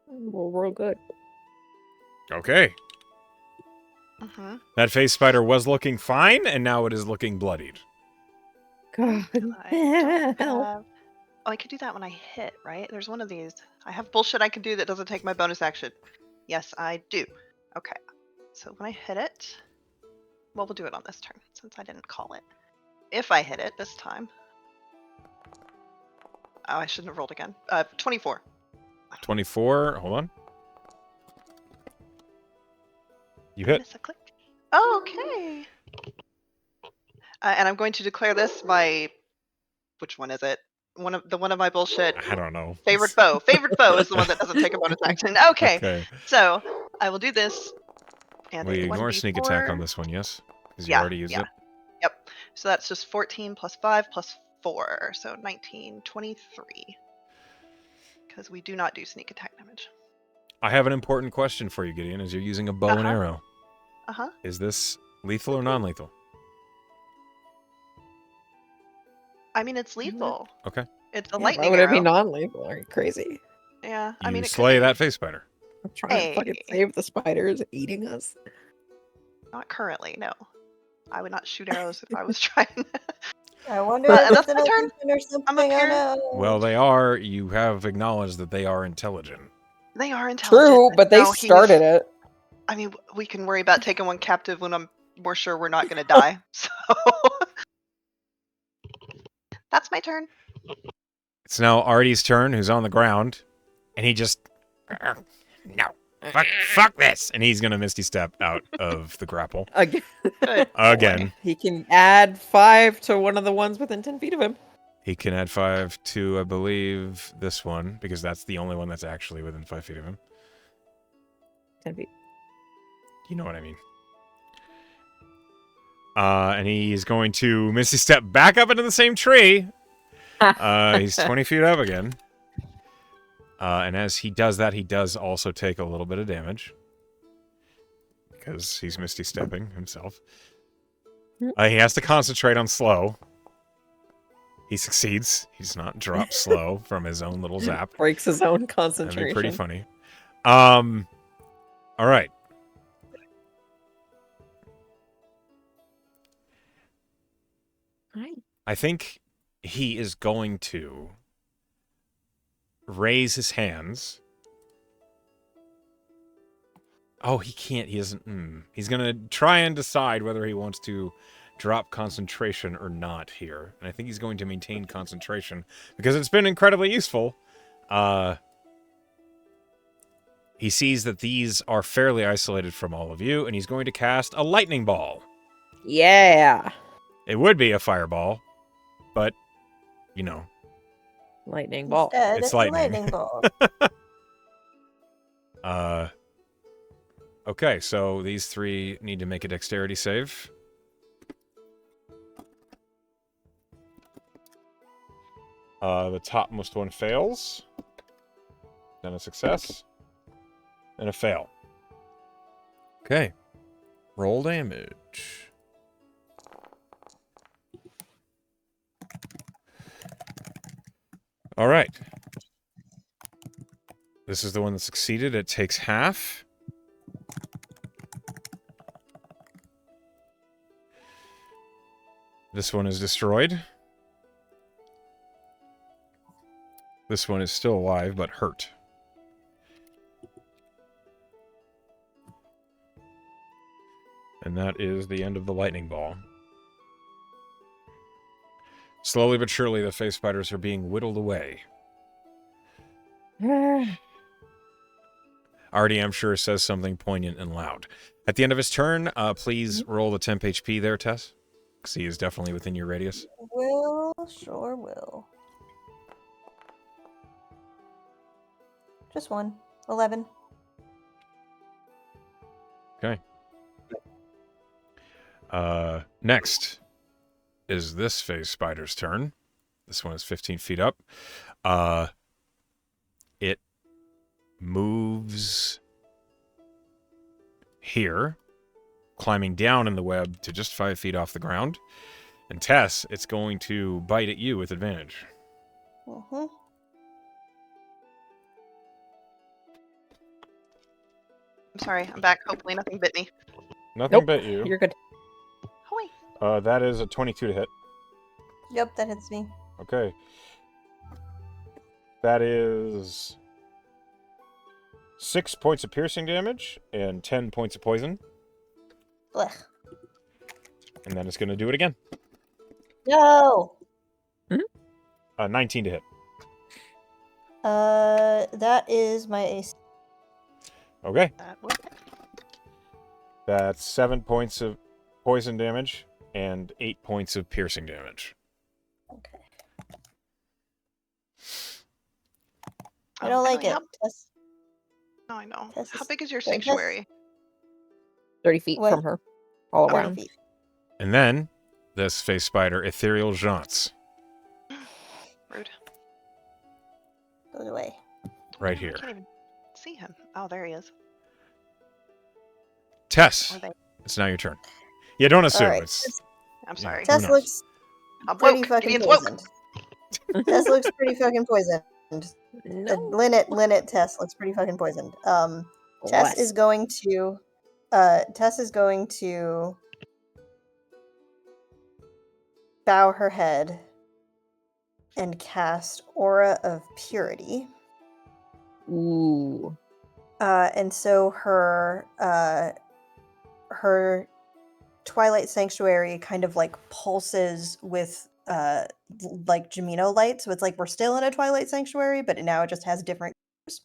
We're real good. Okay. Mm-hmm. That face spider was looking fine, and now it is looking bloodied. God. Oh, I could do that when I hit, right? There's one of these. I have bullshit I can do that doesn't take my bonus action. Yes, I do. Okay. So when I hit it, well, we'll do it on this turn since I didn't call it. If I hit it this time. Oh, I shouldn't have rolled again. 24. 24. Hold on. You hit. Miss a click. Oh, okay. And I'm going to declare this my. Which one is it? One of my bullshit I don't know. favorite foe. Favorite foe is the one that doesn't take a bonus action. Okay. So I will do this. And We it's ignore 1d4. sneak attack on this one, yes? Because you Yeah, already used it. Yep. So that's just 14 plus 5 plus 4. So 19, 23. Because we do not do sneak attack damage. I have an important question for you, Gideon, as you're using a bow and arrow. Uh-huh. Is this lethal or non-lethal? I mean, it's lethal. Okay. It's a Yeah, lightning why would arrow. it be non-lethal? Are you crazy? Yeah. You I mean, it slay could be. that face spider. I'm trying to fucking Hey. save the spiders eating us. Not currently, no. I would not shoot arrows if I was trying. I wonder But if that's it's an my turn. illusion or something. I'm up here. Oh no. Well, they are. You have acknowledged that they are intelligent. They are intelligent. True, but they no, he started was- it. I mean, we can worry about taking one captive when I'm more sure we're not going to die. So that's my turn. It's now Artie's turn, who's on the ground, and he just no, fuck this, and he's gonna Misty Step out of the grapple Again. Good. again. He can add 5 to one of the ones within 10 feet of him. He can add 5 to, I believe, this one because that's the only one that's actually within 5 feet of him. 10 feet. You know what I mean. And he's going to Misty Step back up into the same tree. He's 20 feet up again. And as he does that, he does also take a little bit of damage. Because he's Misty Stepping himself. He has to concentrate on slow. He succeeds. He does not drop slow from his own little zap. Breaks his own That'd concentration. be pretty funny. All right. Hi. I think he is going to raise his hands. Oh, he can't. He doesn't. He's going to try and decide whether he wants to drop concentration or not here. And I think he's going to maintain concentration because it's been incredibly useful. He sees that these are fairly isolated from all of you, and he's going to cast a lightning ball. Yeah. It would be a fireball, but, you know. Lightning bolt. Instead, It's it's a lightning. lightning ball. Okay, so these three need to make a dexterity save. The topmost one fails. Then a success. And a fail. Okay. Roll damage. All right. This is the one that succeeded. It takes half. This one is destroyed. This one is still alive, but hurt. And that is the end of the lightning ball. Slowly but surely, the face spiders are being whittled away. Artie, I'm sure, says something poignant and loud. At the end of his turn, please roll the temp HP there, Tess. Because he is definitely within your radius. Sure will. Just one. 11. Okay. Next is this phase spider's turn. This one is 15 feet up. It moves here, climbing down in the web to just 5 feet off the ground. And Tess, it's going to bite at you with advantage. Mm-hmm. I'm sorry, I'm back. Hopefully nothing bit me. Nothing Nope, bit you. You're good. Hoy. That is a 22 to hit. Yep, that hits me. Okay. That is 6 points of piercing damage and 10 points of poison. Blech. And then it's going to do it again. No! 19 to hit. That is my AC. Okay. That was it. That's 7 points of poison damage and 8 points of piercing damage. Okay. I don't like Ellie, it. Tess, No, I know. Tess How is- big is your Tess- sanctuary? 30 feet What? from her. All Okay. around. feet. And then this face spider, Ethereal Jaunts, Rude. Goes away. right I here. can't even see him. Oh, there he is. Tess, Or they- it's now your turn. Yeah, don't assume. Alright. It's I'm Yeah. sorry. Tess- Tess knows? looks I'm pretty woke. fucking Gideon's woke. poisoned. Tess looks pretty fucking poisoned. No. Lynette Tess looks pretty fucking poisoned. Tess is going to bow her head and cast Aura of Purity. Ooh. And so her Twilight Sanctuary kind of like pulses with like Jamino light. So it's like we're still in a Twilight Sanctuary, but now it just has different colors.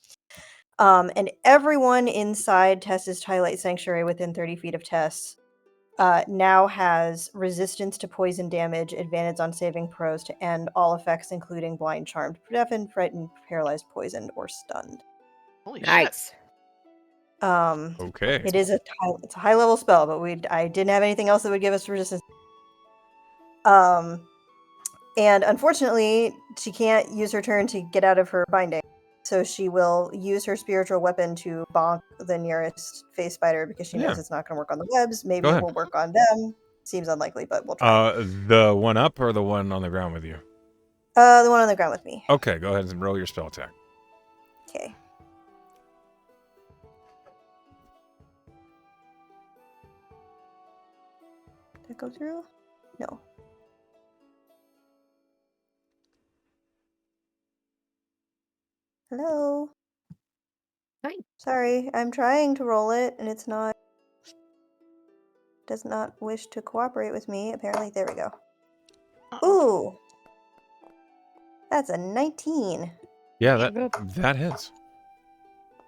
And everyone inside Tess's Twilight Sanctuary within 30 feet of Tess now has resistance to poison damage, advantage on saving throws to end all effects, including blind, charmed, deafened, frightened, paralyzed, poisoned, or stunned. Holy shit. Nice. okay. It is it's a high level spell, but I didn't have anything else that would give us resistance. And unfortunately, she can't use her turn to get out of her binding, so she will use her spiritual weapon to bonk the nearest face spider because she knows Yeah. it's not going to work on the webs. Maybe Go it ahead. will work on them. Seems unlikely, but we'll try. The one up or the one on the ground with you? The one on the ground with me. Okay, go ahead and roll your spell attack. Okay. Did that go through? No. Hello? Hi. Sorry, I'm trying to roll it and it's not. Does not wish to cooperate with me. Apparently, there we go. Uh-oh. Ooh! That's a 19. Yeah, Good. that hits.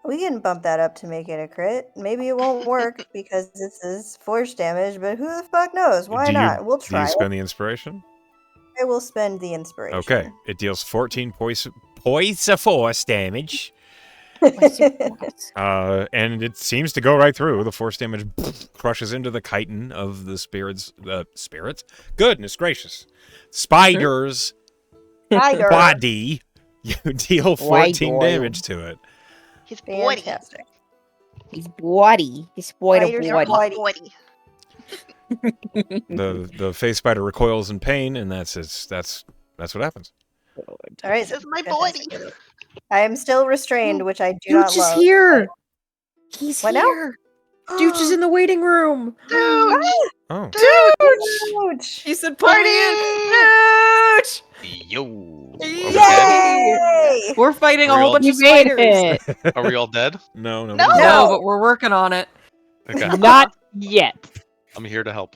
We can bump that up to make it a crit. Maybe it won't work because this is force damage, but who the fuck knows? Why not? We'll Do try you it. spend the inspiration? I will spend the inspiration. Okay, it deals 14 points of force damage. And it seems to go right through. The force damage crushes into the chitin of the spirits. Spirits? Goodness gracious. Spiders. Spider. body, you deal 14 Why, damage to it. His body. Fantastic. He's bloody. He's spoiled Spiders bloody. are Body. The face spider recoils in pain, and that's what happens. All right. This is my fantastic. body. I am still restrained, which I do Dooch not is love. here. He's What now? here. Dooch is in the waiting room. Dude! Oh, Dude! He said, "Pull me in." Dooch! Yo. Are we dead? Yay! We're fighting a Are we whole all- bunch You of made spiders. it. Are we all dead? no, No! No, but we're working on it. Okay. Not yet. I'm here to help.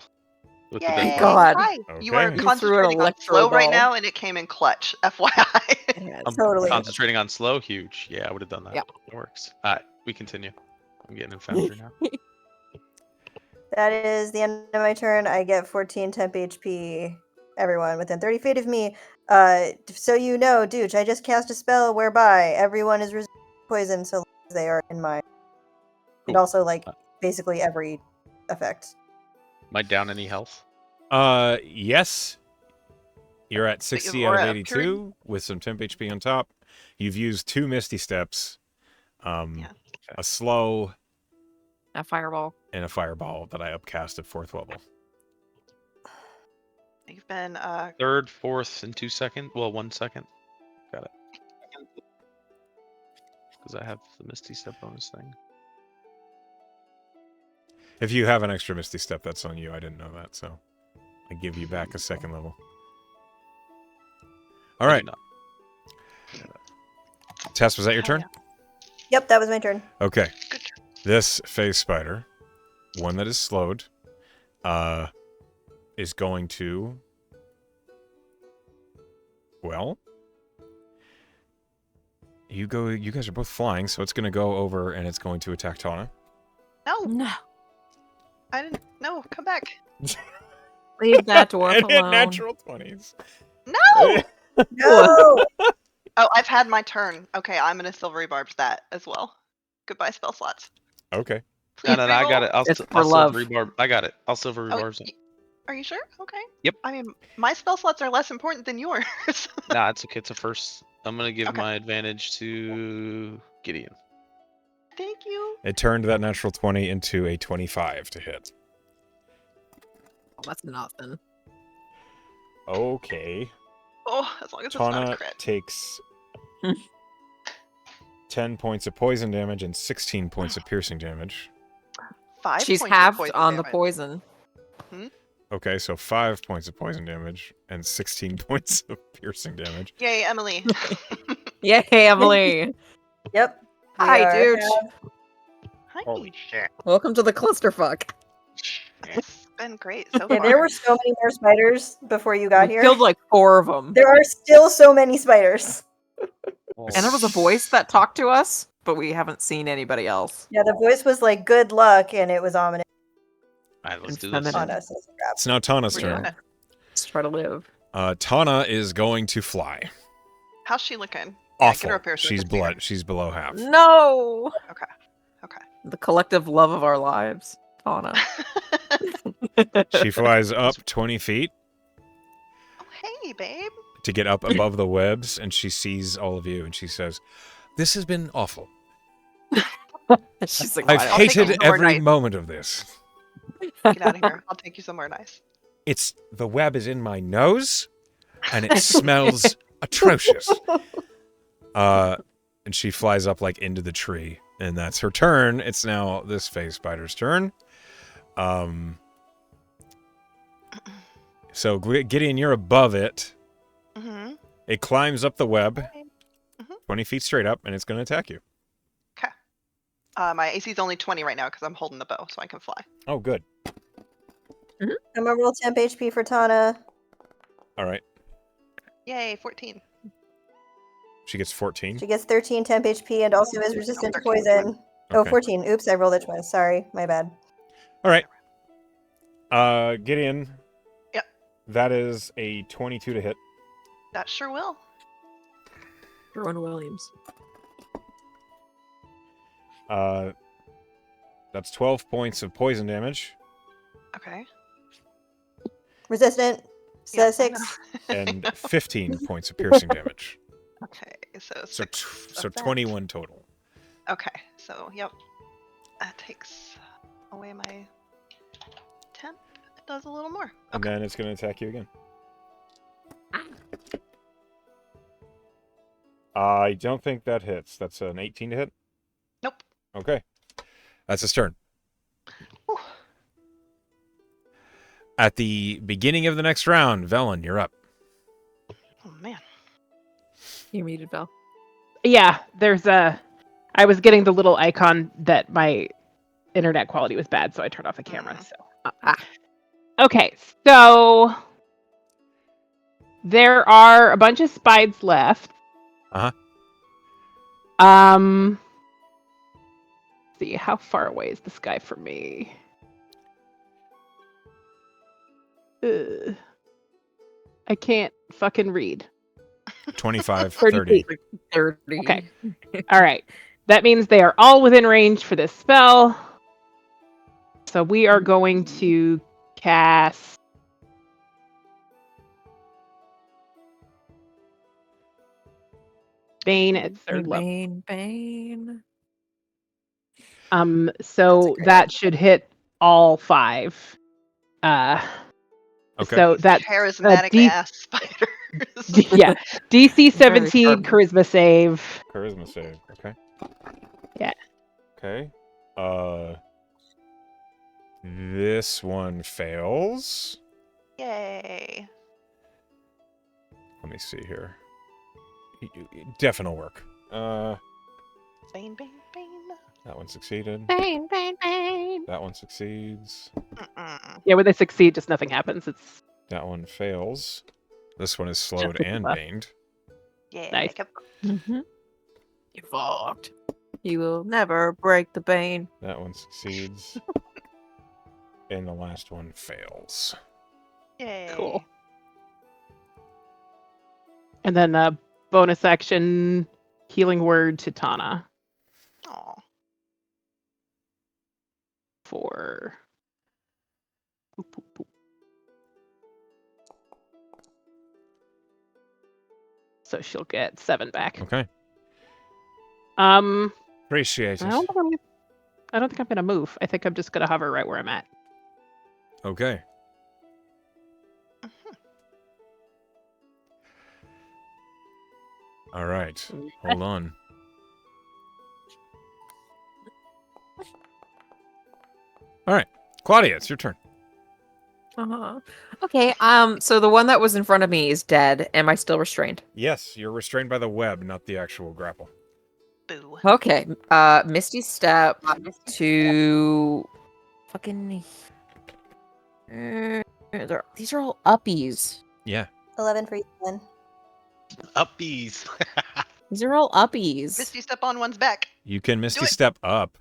With the Yay! dead God. Hi. You are Okay. You threw an concentrating on electro slow right ball. now, and it came in clutch. FYI. I'm Totally. concentrating on slow. Huge. Yeah, I would have done that. Yep. It works. Alright, we continue. I'm getting in foundry now. That is the end of my turn. I get 14 temp HP. Everyone within 30 feet of me. So you know, Dooch, I just cast a spell whereby everyone is resistant to poison so long as they are in my... And Cool. also, like, basically every effect. Am I down any health? Yes. You're at 60 out Aura of of 82 with some temp HP on top. You've used 2 Misty Steps, Yeah. a slow, A fireball. and a fireball that I upcast at 4th level. You've been Third, fourth, and 2 seconds. Well, 1 second. Got it. Because I have the Misty Step bonus thing. If you have an extra Misty Step, that's on you. I didn't know that, so I give you back a 2nd level. All I right. do not. Tess, was that your turn? Yep, that was my turn. Okay. Good turn. This phase spider, one that is slowed, is going to... Well... You guys are both flying, so it's going to go over and it's going to attack Tana. No, No. I didn't. No, come back. Leave that dwarf And hit alone. natural 20s. No. No! Oh, I've had my turn. Okay, I'm gonna silvery barbs that as well. Goodbye, spell slots. Okay. Please No, I got reroll. it. I'll, It's I'll for love. silver rebarb. I got it. I'll silver Oh, rebarb it. are you sure? Okay. Yep. I mean, my spell slots are less important than yours. Nah, it's okay. It's a first. I'm gonna give Okay. my advantage to Gideon. Thank you. It turned that natural 20 into a 25 to hit. That's nothing. Okay. Oh, as long as it's not a Tana crit. takes Hmm. 10 points of poison damage and 16 points of piercing damage. 5 She's points of halved poison on the damage. poison. Okay, so 5 points of poison damage and 16 points of piercing damage. Yay, Emily. Yay, Emily. Yep. we Hi, are dude. Hi. Holy shit. Welcome to the clusterfuck. It's been great so Okay, far. there were so many more spiders before you got We here. killed like 4 of them. There are still so many spiders. And there was a voice that talked to us, but we haven't seen anybody else. Yeah, the voice was like, good luck, and it was ominous Alright, let's do And this. feminine. on us. as a grab. It's now Tana's Yeah. turn. Let's try to live. Tana is going to fly. How's she looking? Yeah, get her Awful. up here so we She's can see her. blood. She's below half. No! Okay. Okay. The collective love of our lives. Tana. She flies up 20 feet Oh, hey, babe. to get up above the webs, and she sees all of you, and she says, "This has been awful. She's like, I've "Why I'll take hated you somewhere every nice." moment of this. Get out of here. I'll take you somewhere nice. It's the web is in my nose, and it smells atrocious." And she flies up like into the tree, and that's her turn. It's now this phase spider's turn. So Gideon, you're above it. Mm-hmm. It climbs up the web, Mhm. 20 feet straight up, and it's going to attack you. Okay. My AC is only 20 right now because I'm holding the bow, so I can fly. Oh, good. I'm gonna roll temp HP for Tana. All right. Yay, 14. She gets 14. She gets 13 temp HP and also is resistant to poison. Oh, Okay. 14. Oops, I rolled it twice. Sorry, my bad. All right. Gideon. Yep. That is a 22 to hit. That sure will. Jerome Williams. That's 12 points of poison damage. Okay. Resistant. So Yep, I 6. and 15 points of piercing damage. Okay, so So, 6 so of that. 21 total. Okay, so yep, that takes away my temp. It does a little more. And Okay. then it's going to attack you again. I don't think that hits. That's an 18 to hit? Nope. Okay. That's his turn. Whew. At the beginning of the next round, Velen, you're up. Oh man. You muted, Val. Yeah, I was getting the little icon that my internet quality was bad, so I turned off the camera. So, okay, so there are a bunch of spides left. Uh-huh. See, how far away is this guy from me? I can't fucking read. 25, 30 30. feet. 30. Okay. All right. That means they are all within range for this spell. So we are going to cast Bane at third level. Bane. So great that should hit all 5. Okay. So that's Charismatic ass spiders. yeah, DC 17 charming. charisma save. Charisma save. Okay. Yeah. Okay. This one fails. Yay. Let me see here. Definite work. Bane, Bane, Bane. That one succeeded. Bane. That one succeeds. Mm-mm. Yeah, when they succeed, just nothing happens. It's That one fails. This one is slowed Just and left. baned. Yeah. Nice. Mm-hmm. You fucked. You will never break the Bane. That one succeeds. And the last one fails. Yay. cool. And then bonus action healing word to Tana Aw. for. Boop, boop, boop. So she'll get 7 back. Okay. Appreciate I it. don't think I'm gonna move. I think I'm just gonna hover right where I'm at. Okay. All right. Hold on. All right. Claudia, it's your turn. Uh-huh. Okay, so the one that was in front of me is dead. Am I still restrained? Yes, you're restrained by the web, not the actual grapple. Boo. Okay. Misty Step to fucking these are all uppies. Yeah. 11 for you, then. Uppies. These are all uppies. Misty step on one's back. You can Misty it. Step up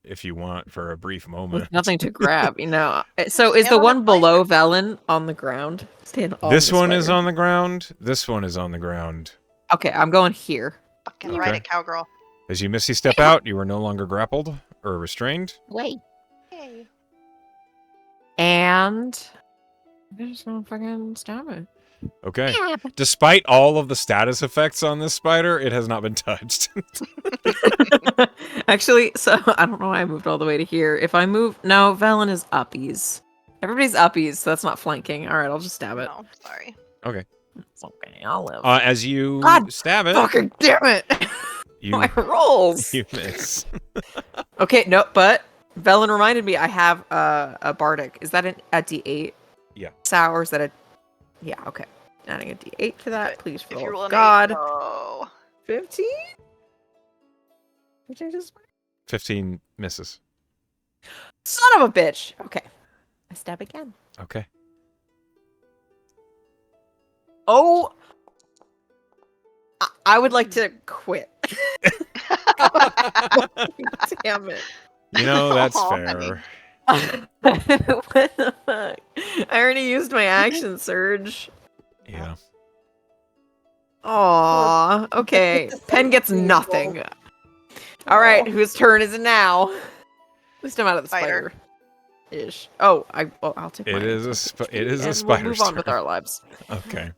if you want for a brief moment. With nothing to grab, you know. So is Stand the on one the below Velen on the ground? Stand on This the one is spider. on the ground. This one is on the ground. Okay, I'm going here. Fucking Okay. ride it, cowgirl. As you Misty Step out, you are no longer grappled or restrained. Wait. Yay. And I just want to fucking stab it. Okay. Despite all of the status effects on this spider, it has not been touched. Actually, so I don't know why I moved all the way to here. If I move, no, Velen is uppies. Everybody's uppies, so that's not flanking. All right, I'll just stab it. No, sorry. Okay. It's okay, I'll live. As you God stab it, Fucking damn it! you, My rolls. you miss. Okay, no, but Velen reminded me I have a bardic. Is that a D8? Yeah. Sour, is that a... Yeah, okay. Adding a D8 to that, please, for If the you love roll of an God. 8, oh. 15? Which I just... 15 misses. Son of a bitch! Okay. I stab again. Okay. Oh! I would like to quit. Damn it. You know, that's Aw, fair. What the fuck? I already used my action surge. Yeah. Aw, okay. Pen gets nothing. Alright, whose turn is it now? At least I'm out of the Spider. spider. Ish. Oh, I'll take It my is a HP it is a and spider's we'll move on with turn. our lives. Okay.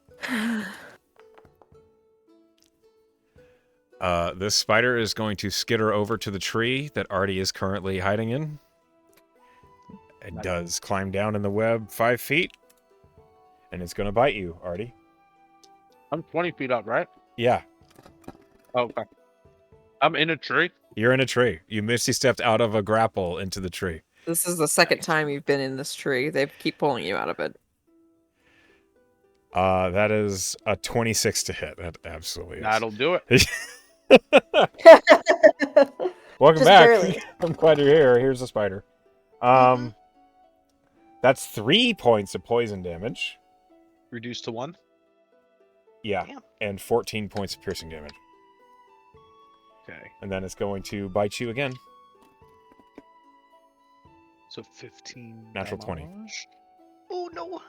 This spider is going to skitter over to the tree that Artie is currently hiding in. It does climb down in the web 5 feet. And it's going to bite you, Artie. I'm 20 feet up, right? Yeah, Oh, okay. I'm in a tree. you're in a tree. You misty stepped out of a grapple into the tree. This is the second time you've been in this tree. They keep pulling you out of it. That is a 26 to hit. That absolutely is. That'll do it. Welcome Just back. barely. I'm glad you're here. Here's the spider. That's 3 points of poison damage. Reduced to 1. Yeah, Damn. and 14 points of piercing damage. Okay. And then it's going to bite you again. So 15. Natural 20. damage. Oh no.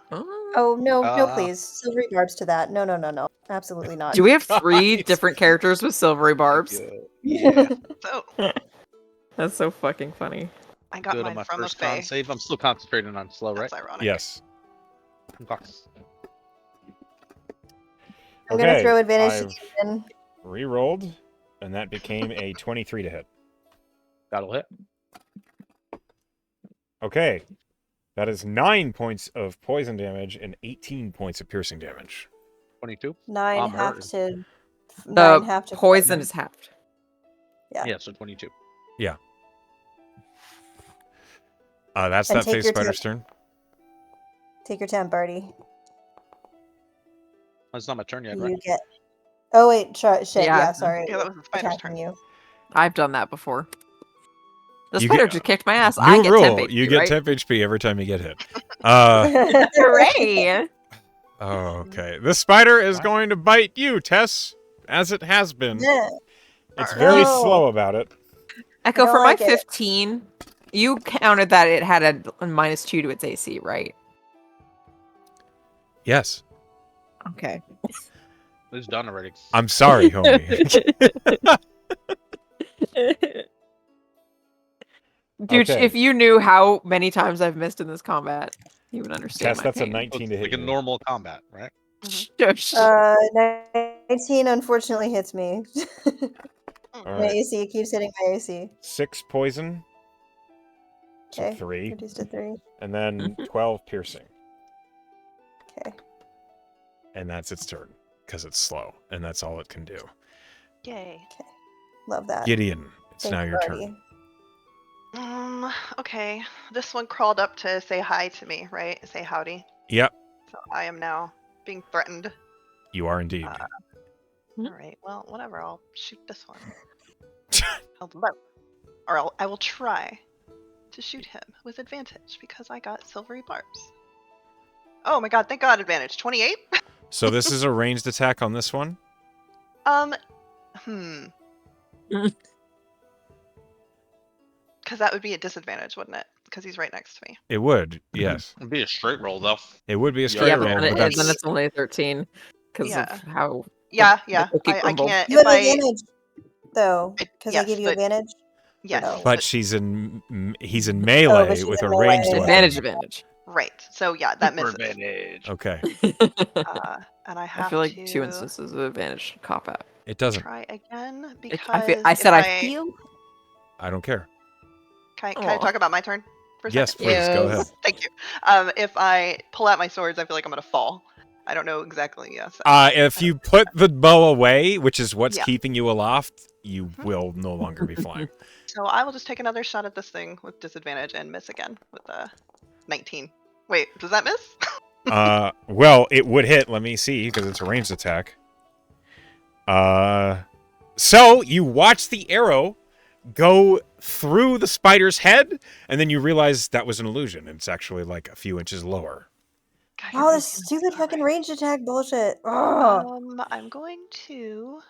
Oh no, no, Uh, please. Silvery barbs to that. No, no, no, no. Absolutely not. Do we have 3 Guys. different characters with silvery barbs? Good. Yeah. So That's so fucking funny. I got Good on mine my from a first con Fey. save. I'm still concentrating on slow, right? That's ironic. Yes. Okay. I'm gonna throw advantage I've to Ethan. re-rolled, and that became a 23 to hit. That'll hit. Okay. That is 9 points of poison damage and 18 points of piercing damage. 22. 9 I'm half hurt. to The 9 half to poison is halved. Yeah. Yeah, so 22. That's And that take phase your spider's turn. Take your temp, Barty. That's not my turn yet, You right? get. Oh wait, shit. Yeah. Yeah, sorry. Yeah, that was the spider's Attacking turn. you. I've done that before. The You spider get- just kicked my ass. I New get rule: 10 HP, you get right? 10 HP every time you get hit. Hooray! Okay. This spider is Wow. going to bite you, Tess, as it has been. Yeah. It's No. very slow about it. Echo, don't for like my it. 15, you counted that it had a -2 to its AC, right? Yes. Okay. It's done already. I'm sorry, homie. Dude, Okay. if you knew how many times I've missed in this combat, you would understand Tess, my that's a pain. 19 to hit Like a you. normal combat, right? Shush. 19 unfortunately hits me. All My right. AC keeps hitting my AC. 6 poison. So Okay. 3. Reduced to 3. And then 12 piercing. Okay. And that's its turn. Because it's slow. And that's all it can do. Yay. Love that. Gideon, it's Thank now you, your Barty. turn. Okay. This one crawled up to say hi to me, right? Say howdy. Yep, So I am now being threatened. you are indeed. All right. Well, whatever. I'll shoot this one. Hello. Or I will try to shoot him with advantage because I got silvery barbs. Oh my god! Thank God, advantage. 28. So this is a ranged attack on this one? Because that would be a disadvantage, wouldn't it? Because he's right next to me. It would, yes. It'd be a straight roll, though. It would be a Yeah, straight Yeah, roll, but but then, that's... then it's only a 13 because Yeah. of how. Yeah, the yeah. cookie I crumbled. can't. You If have I advantage, though, because I yes, give you but- advantage. yes, No. But he's in she's melee in with a melee. ranged weapon. Advantage. right. So yeah, that Super misses. advantage. Okay, And I have I feel like to 2 instances of advantage cop out. it doesn't. try again It- because I said if I feel. I don't care. Can I Aw. talk about my turn for a Yes, second? please, go Yes. ahead. Thank you. If I pull out my swords, I feel like I'm gonna fall. I don't know exactly. Yes. If you put the bow away, which is what's Yeah. keeping you aloft, you will no longer be flying. So I will just take another shot at this thing with disadvantage and miss again with a 19. Wait, does that miss? Well, it would hit. Let me see, because it's a ranged attack. So you watch the arrow go through the spider's head, and then you realize that was an illusion. It's actually like a few inches lower. God, you're Oh, really this feeling stupid so fucking right. ranged attack bullshit. Oh. I'm going to,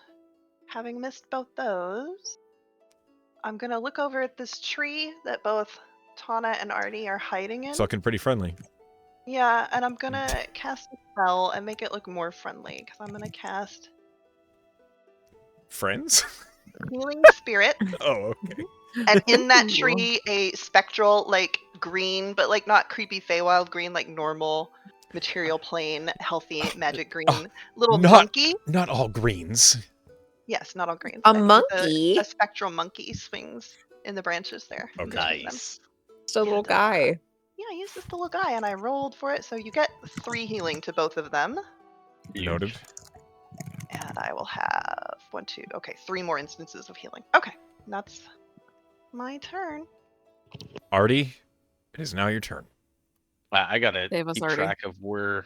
having missed both those, I'm gonna look over at this tree that both Tana and Artie are hiding in. It's looking pretty friendly. Yeah, and I'm gonna cast a spell and make it look more friendly because I'm gonna cast Friends? Healing Spirit. Oh, okay. And in that tree, a spectral, like, green, but, like, not creepy Feywild green, like, normal material plane, healthy magic green, little Not- monkey. Not all greens. Yes, not all greens. A I think monkey? A spectral monkey swings in the branches there. Okay. between them. Nice. Just a little guy. Yeah, I used this little guy, and I rolled for it, so you get 3 healing to both of them. Noted. And I will have 1, 2, okay, 3 more instances of healing. Okay, that's my turn. Artie, it is now your turn. I gotta Save us, keep Artie. track of where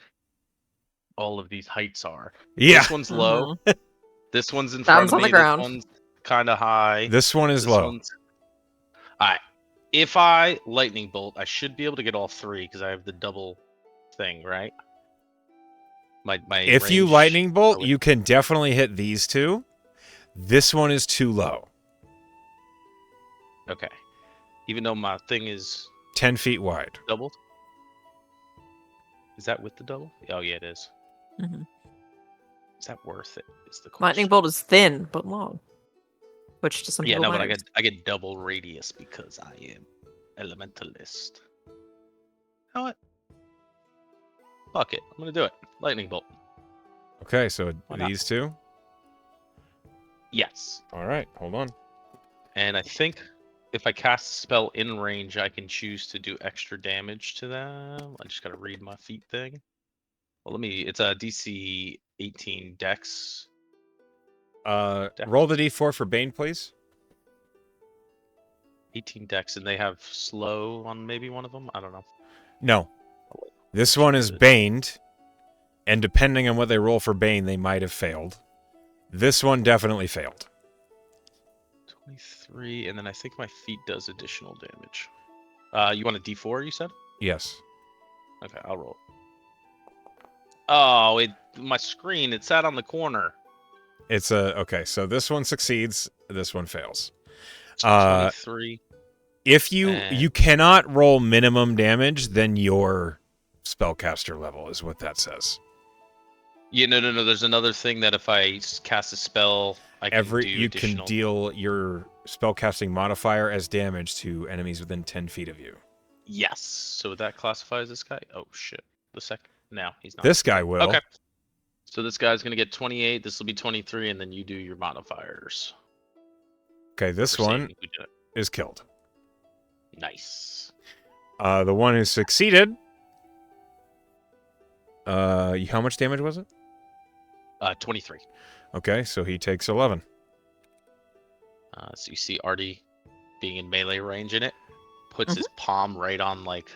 all of these heights are. Yeah. This one's low. Mhm. This one's in Sounds front of on me. the ground. This one's kind of high. This one is low. Alright. If I lightning bolt, I should be able to get all 3 because I have the double thing, right? My If you range- lightning bolt, I would- you can definitely hit these two. This one is too low. Okay. Even though my thing is 10 feet wide. doubled. Is that with the double? Oh yeah, it is. Mhm. Is that worth it? Is the question. Lightning bolt is thin but long, which to some Yeah, people no, but matters. I get double radius because I am elementalist. You know what? Fuck it. I'm gonna do it. Lightning bolt. Okay, so Why not? these two. Yes. All right, hold on. And I think if I cast a spell in range, I can choose to do extra damage to them. I just gotta read my feat thing. Well, it's a DC 18 Dex. Roll the d4 for Bane, please. 18 Dex, and they have slow on maybe one of them. I don't know. No. This one is baned, and depending on what they roll for Bane, they might have failed. This one definitely failed. 23, and then I think my feat does additional damage. You want a D4? You said? Yes. Okay, I'll roll. Oh, my screen, it sat on the corner. It's okay, so this one succeeds, this one fails. 23. If you cannot roll minimum damage, then your spellcaster level is what that says. Yeah, no. There's another thing that if I cast a spell, I can do You additional. can deal your spellcasting modifier as damage to enemies within 10 feet of you. Yes. So that classifies this guy. Oh shit. The second. No, he's not. This guy will. Okay. So this guy's gonna get 28. This will be 23, and then you do your modifiers. Okay, this For one saving, who did it. is killed. Nice. The one who succeeded. How much damage was it? 23. Okay, so he takes 11. So you see Artie being in melee range in it, puts his palm right on like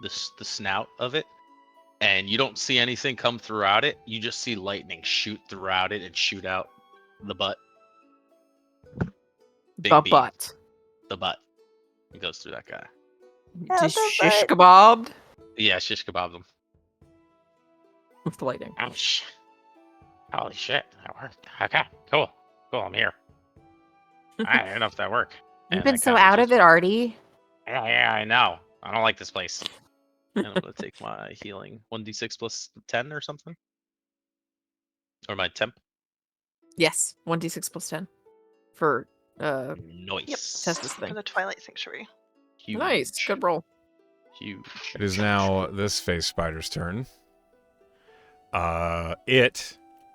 the snout of it, and you don't see anything come throughout it. You just see lightning shoot throughout it and shoot out the butt. Big The beam. butt. The butt. It goes through that guy. Yeah, Just the shish butt. kebabbed Yeah, shish kebab them. with lightning. Ouch. Holy shit, that worked. Okay, cool. Cool, I'm here. I don't know if that worked. You've And been I so kinda out just- of it, Artie. Yeah, I know. I don't like this place. And I'm gonna take my healing. 1d6 plus 10 or something? Or my temp? Yes, 1d6 plus 10 for Nice. test this For thing. the Twilight Sanctuary. Huge. Nice, good roll. Huge. It is now this face spider's turn.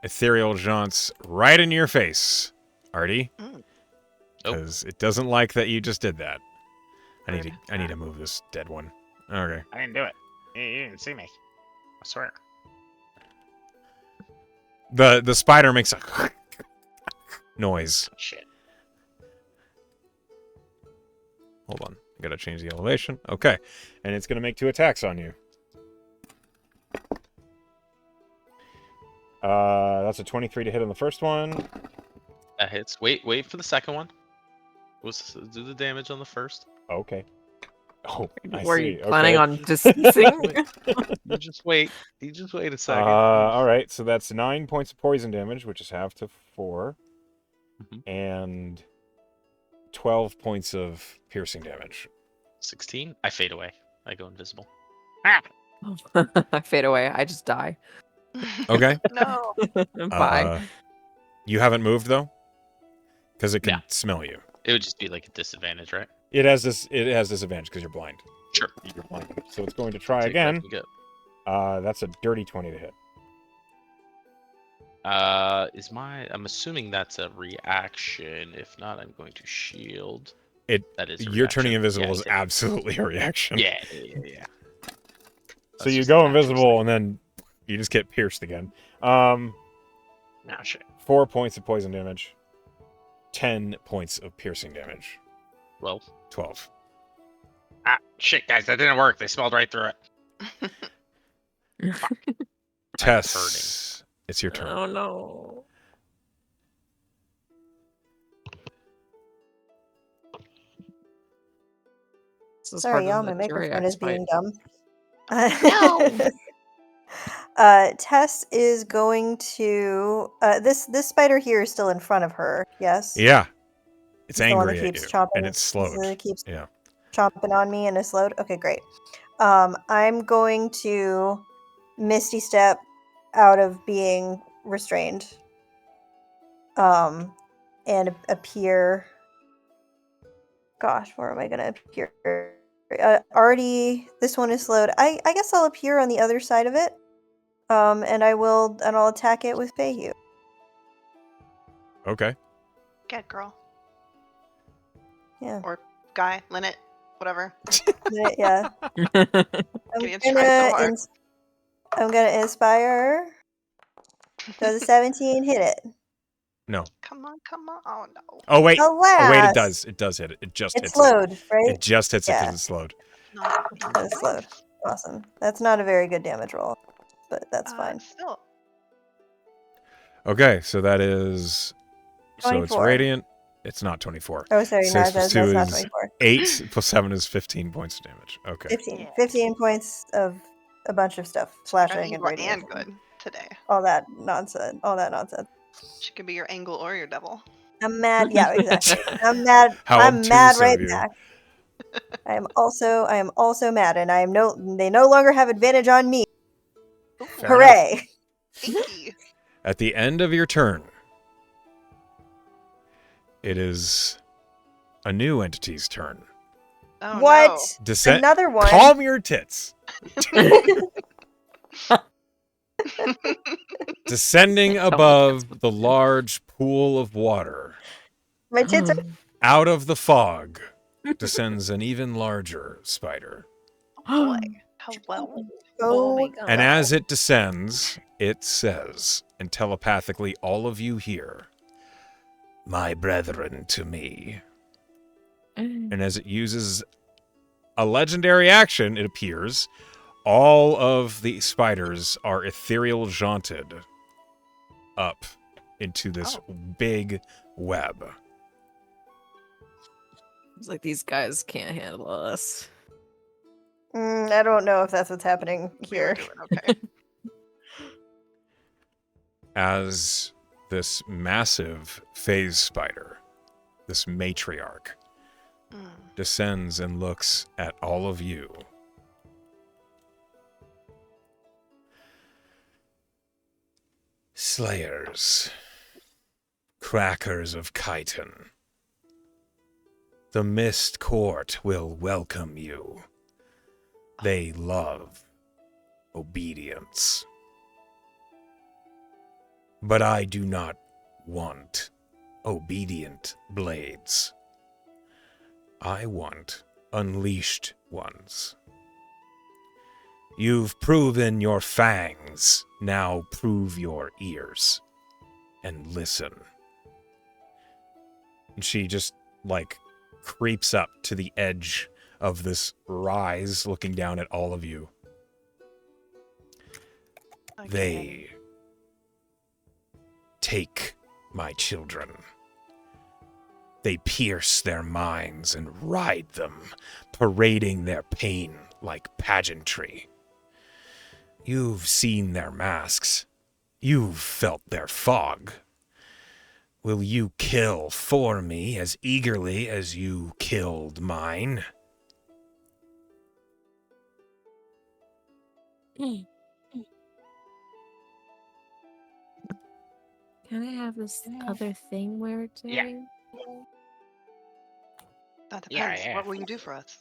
Ethereal jaunts right in your face, Artie. Mm. Because it doesn't like that you just did that. I need to move this dead one. Okay. I didn't do it. You didn't see me. I swear. The spider makes a noise. Shit. Hold on. I gotta change the elevation. Okay. And it's gonna make 2 attacks on you. That's a 23 to hit on the first one. That hits. Wait for the second one. Do the damage on the first. Okay. Oh, I Were see. you planning Okay. on distancing? You just wait. You just wait a second. All right, so that's 9 points of poison damage, which is half to 4, Mhm. and 12 points of piercing damage. 16. I fade away. I go invisible. I fade away. I just die. Okay. No. Bye. You haven't moved though, because it can No. smell you. It would just be like a disadvantage, right? It has disadvantage because you're blind. Sure. You're blind. So it's going to try Take what I again. can get. That's a dirty 20 to hit. I'm assuming that's a reaction. If not, I'm going to shield. It. That is a You're turning reaction. invisible Yeah, is absolutely a reaction. Yeah. So you go invisible and then you just get pierced again. Nah, shit. 4 points of poison damage. 10 points of piercing damage. 12. Ah, shit, guys, that didn't work. They smelled right through it. Tess, it's your turn. Oh no. This is Sorry, harder y'all. than My the microphone Juriax is being fight. dumb. No! Tess is going to. This spider here is still in front of her. Yes. Yeah. It's the one angry that at keeps you. chomping. And it's slowed. It keeps Yeah. chomping on me and is slowed. Okay, great. I'm going to Misty Step out of being restrained. And appear. Gosh, where am I gonna appear? Already, this one is slowed. I guess I'll appear on the other side of it. And I'll attack it with Feywild. Okay. Good girl. Yeah. Or guy, Linnet, whatever. Yeah. Getting tried so hard. I'm gonna inspire. Does a 17 hit it? No. Come on. Oh no. Oh, wait. Alas! Oh, wait, it does. It does hit it. It just It's hits slowed, right? it. It just hits it Yeah. because it's slowed. Not It's slowed. Awesome. That's not a very good damage roll, but that's fine. Still. Okay, so that is... So it's 24. radiant. It's not 24. Oh, sorry, 6 no, plus that's 2 not is 24. 8 plus 7 is 15 points of damage. Okay. 15. Yeah. 15 points of a bunch of stuff. Slashing and radiation. And good today. All that nonsense. She could be your angle or your devil. I'm mad. Yeah, exactly. I'm mad. How I'm mad obtuse right of you. back. I am also mad, and they no longer have advantage on me. Fair Hooray! Inky. At the end of your turn, it is a new entity's turn. Oh, What? Descent. Another one. Calm your tits. Descending above the large pool of water, My tits are. out of the fog, descends an even larger spider. No. Boy. How well. Oh, my God. And as it descends, it says, and telepathically all of you hear, "My brethren to me." And as it uses a legendary action, it appears, all of the spiders are ethereal jaunted up into this big web. It's like these guys can't handle us. I don't know if that's what's happening We were here. doing okay. As this massive phase spider, this matriarch, descends and looks at all of you. Slayers, crackers of chitin, the Mist Court will welcome you. They love obedience. But I do not want obedient blades. I want unleashed ones. You've proven your fangs, now prove your ears. And listen. And she just, creeps up to the edge of this rise, looking down at all of you. Okay. They take my children. They pierce their minds and ride them, parading their pain like pageantry. You've seen their masks. You've felt their fog. Will you kill for me as eagerly as you killed mine? Can I have this other thing we're doing? That Yeah, depends. yeah. What will you do for us?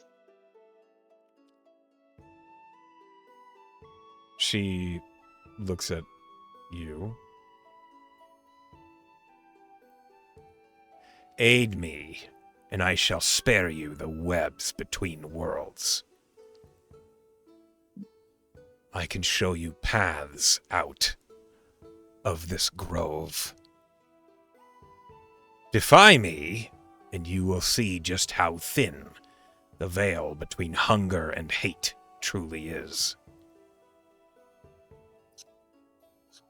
She looks at you. Aid me, and I shall spare you the webs between worlds. I can show you paths out of this grove. Defy me, and you will see just how thin the veil between hunger and hate truly is.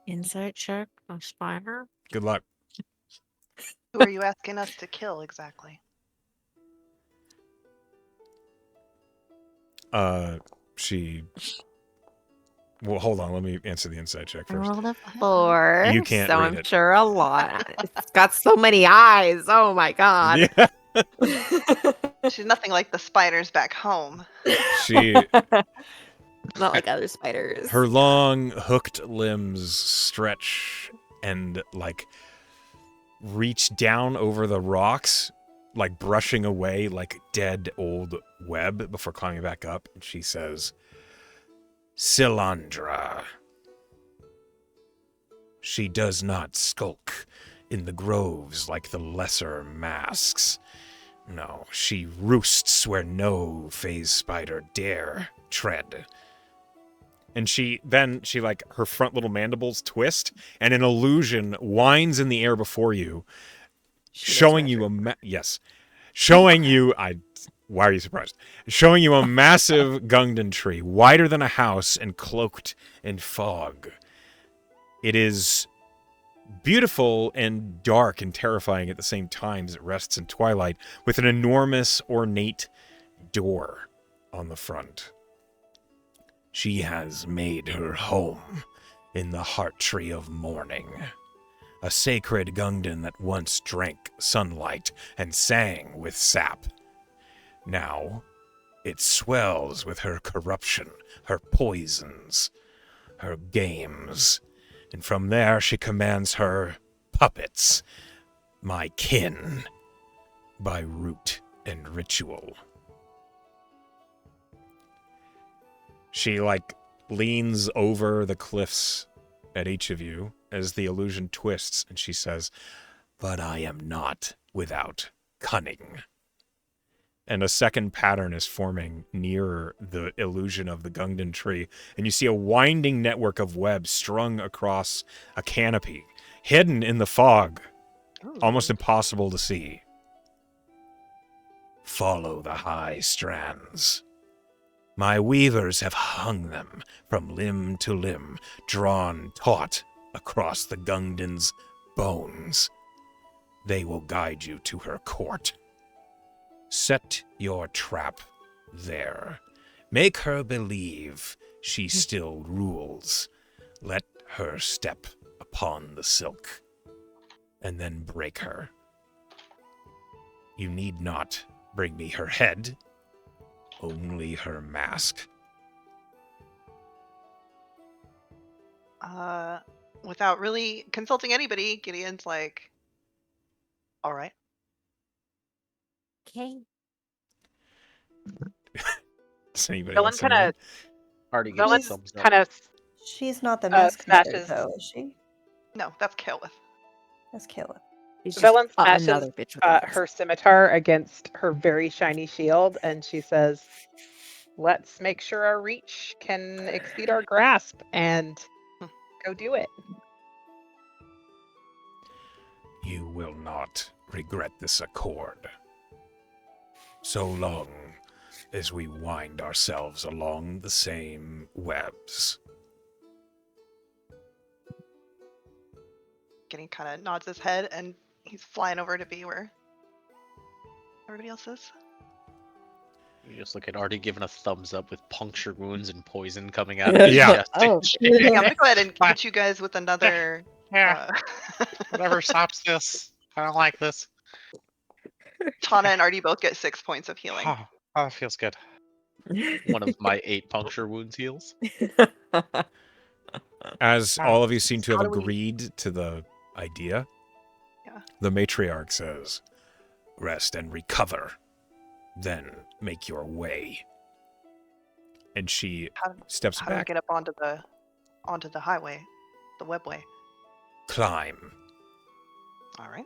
Insight check, a spider. Good luck. Who are you asking us to kill exactly? She... Well, hold on. Let me answer the inside check I first. rolled a 4. You can't so read I'm it. sure a lot. It's got so many eyes. Oh my god. Yeah. She's nothing like the spiders back home. She... Not like other spiders. Her long, hooked limbs stretch and, like, reach down over the rocks, like brushing away like dead old web before climbing back up. And she says, Silandra. She does not skulk in the groves like the lesser masks. No, she roosts where no phase spider dare tread. And she like, her front little mandibles twist, and an illusion winds in the air before you, showing you why are you surprised? Showing you a massive Gungdan tree, wider than a house and cloaked in fog. It is beautiful and dark and terrifying at the same time as it rests in twilight, with an enormous ornate door on the front. She has made her home in the heart tree of morning, a sacred Gungdan that once drank sunlight and sang with sap. Now, it swells with her corruption, her poisons, her games, and from there she commands her puppets, my kin, by root and ritual. She, like, leans over the cliffs at each of you as the illusion twists, and she says, but I am not without cunning. And a second pattern is forming near the illusion of the Gungdan tree, and you see a winding network of webs strung across a canopy, hidden in the fog, almost impossible to see. Follow the high strands. My weavers have hung them from limb to limb, drawn taut across the Gungdan's bones. They will guide you to her court. Set your trap there. Make her believe she still rules. Let her step upon the silk, and then break her. You need not bring me her head, only her mask. Without really consulting anybody, Gideon's like, all right. Okay. Does anybody Velen else kind anything? of Already gives Velen's thumbs up. kind of She's not the mask knitter, smashes- though, is she? No, that's Kaelith. That's Caleb. He's just Velen another smashes bitch with a mask. her scimitar against her very shiny shield, and she says, let's make sure our reach can exceed our grasp and go do it. You will not regret this accord. So long as we wind ourselves along the same webs. Gideon kind of nods his head, and he's flying over to be where everybody else is. You just look at Artie giving a thumbs up with puncture wounds and poison coming out of his Yeah. chest. Oh. Yeah, I'm gonna go ahead and get you guys with another. Whatever stops this. I don't like this. Tana and Artie both get 6 points of healing. Oh, that feels good. One of my 8 puncture wounds heals. As all of you seem to have How do we- agreed to the idea, Yeah. the matriarch says, rest and recover. Then make your way. And she How, steps how do we back. get up onto the highway, the webway? Climb. All right.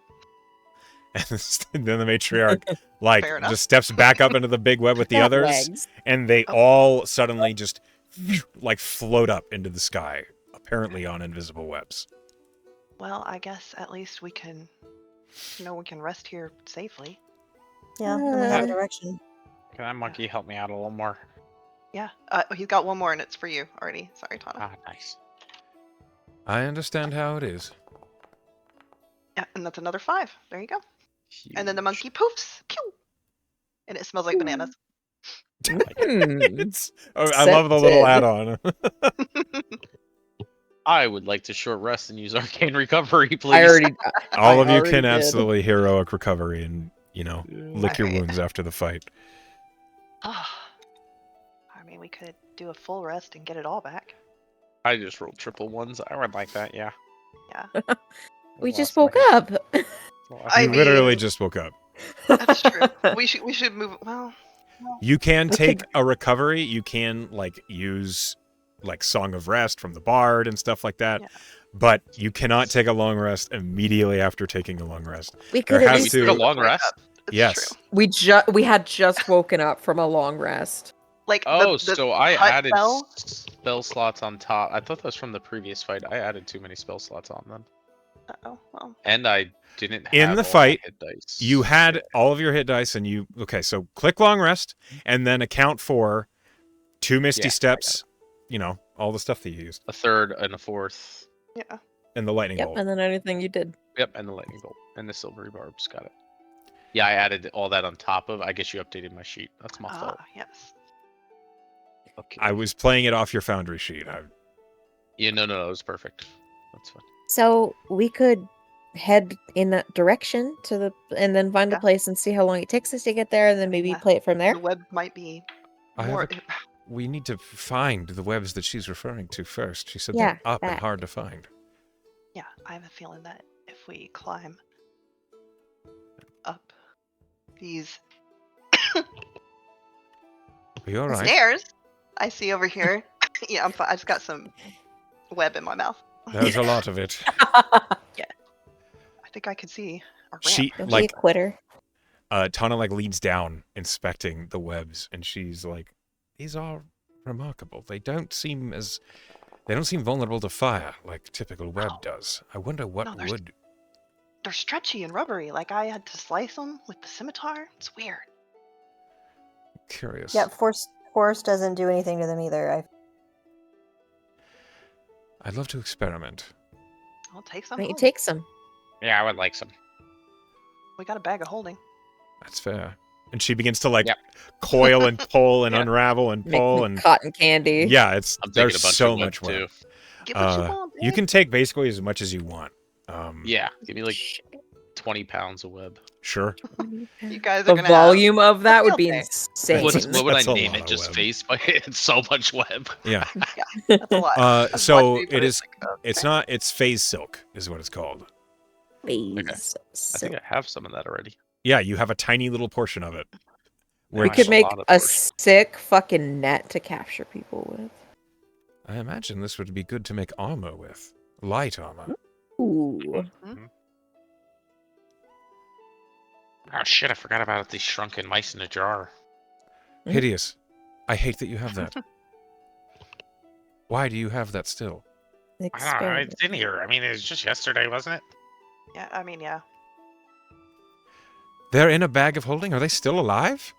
And then the matriarch like Fair enough. just steps back up into the big web with the That others, wags. and they Oh. all suddenly just like float up into the sky, apparently on invisible webs. Well, I guess at least we can rest here safely. Yeah, and we have a Uh, direction. Can that monkey help me out a little more? Yeah. He's got one more, and it's for you already. Sorry, Tana. Ah, nice. I understand how it is. Yeah, and that's another 5. There you go. And then the monkey poofs, pew, and it smells like bananas. It's, I love the little Accepted. add-on. I would like to short rest and use arcane recovery, please. I already. All I of you already can did. absolutely heroic recovery and, lick your Alright. wounds after the fight. I mean, we could do a full rest and get it all back. I just rolled triple ones. I would like that, yeah. Yeah, We Lost just woke my- up. lost I You my- mean- literally just woke up. that's true. we should move. Well, You can We take a recovery. You can use Song of Rest from the Bard and stuff like that. Yeah. But you cannot take a long rest immediately after taking a long rest. We There could at has least. to- Took a long rest. it's Yes. true. We had just woken up from a long rest. Like Oh, the so I hut added spell? spell slots on top. I thought that was from the previous fight. I added too many spell slots on them. Oh well. And I didn't have In the all my fight, hit dice. You had all of your hit dice, and so click long rest, and then account for 2 Misty Yeah, I got Steps, all the stuff that you used, a third and a fourth. Yeah. and the Lightning Yep, Bolt. and then anything you did. Yep, and the lightning bolt and the silvery barbs. Got it. Yeah, I added all that on top of. I guess you updated my sheet. That's my fault. Yes. Okay. I was playing it off your Foundry sheet. Yeah, no, it was perfect. That's fine. So we could head in that direction and then find Yeah. a place and see how long it takes us to get there, and then maybe Yeah. play it from there. The web might be I have more. We need to find the webs that she's referring to first. She said Yeah, they're up and that. hard to find. Yeah, I have a feeling that if we climb up these Are you all right? stairs, I see over here. Yeah, I'm fine. I just got some web in my mouth. There's a lot of it. I think I can see a ramp. She Don't be a quitter. Tana leans down, inspecting the webs, and she's like, "These are remarkable. They don't seem vulnerable to fire like typical web No. does. I wonder what No, there's- would." They're stretchy and rubbery. Like I had to slice them with the scimitar. It's weird. Curious. Yeah, force doesn't do anything to them either. I'd love to experiment. I'll take some. Why don't you home. take some? Yeah, I would like some. We got a bag of holding. That's fair. And she begins to Yep. coil and pull and Yeah. unravel and Make pull me and cotton candy. yeah, I'm taking there's a bunch so of web much web. too. Get what you want. You babe. can take basically as much as you want. Yeah, give me 20 pounds of web. Sure. You guys are The gonna volume of that would be field day. insane. What would I That's a name lot it? of Just web. face by it's so much web. Yeah. Have, that's a lot. That's So watch me put it is. like, It's okay. not. It's phase silk is what it's called. Please. I think I have some of that already. Yeah, you have a tiny little portion of it. We We Nice. could A make lot of a portions. sick fucking net to capture people with. I imagine this would be good to make armor with. Light armor. Ooh. Oh shit, I forgot about these shrunken mice in a jar. Mhm. Hideous. I hate that you have that. Why do you have that still? I don't know, Experiment. it's in here. I mean, it was just yesterday, wasn't it? Yeah, I mean, yeah. They're in a bag of holding. Are they still alive?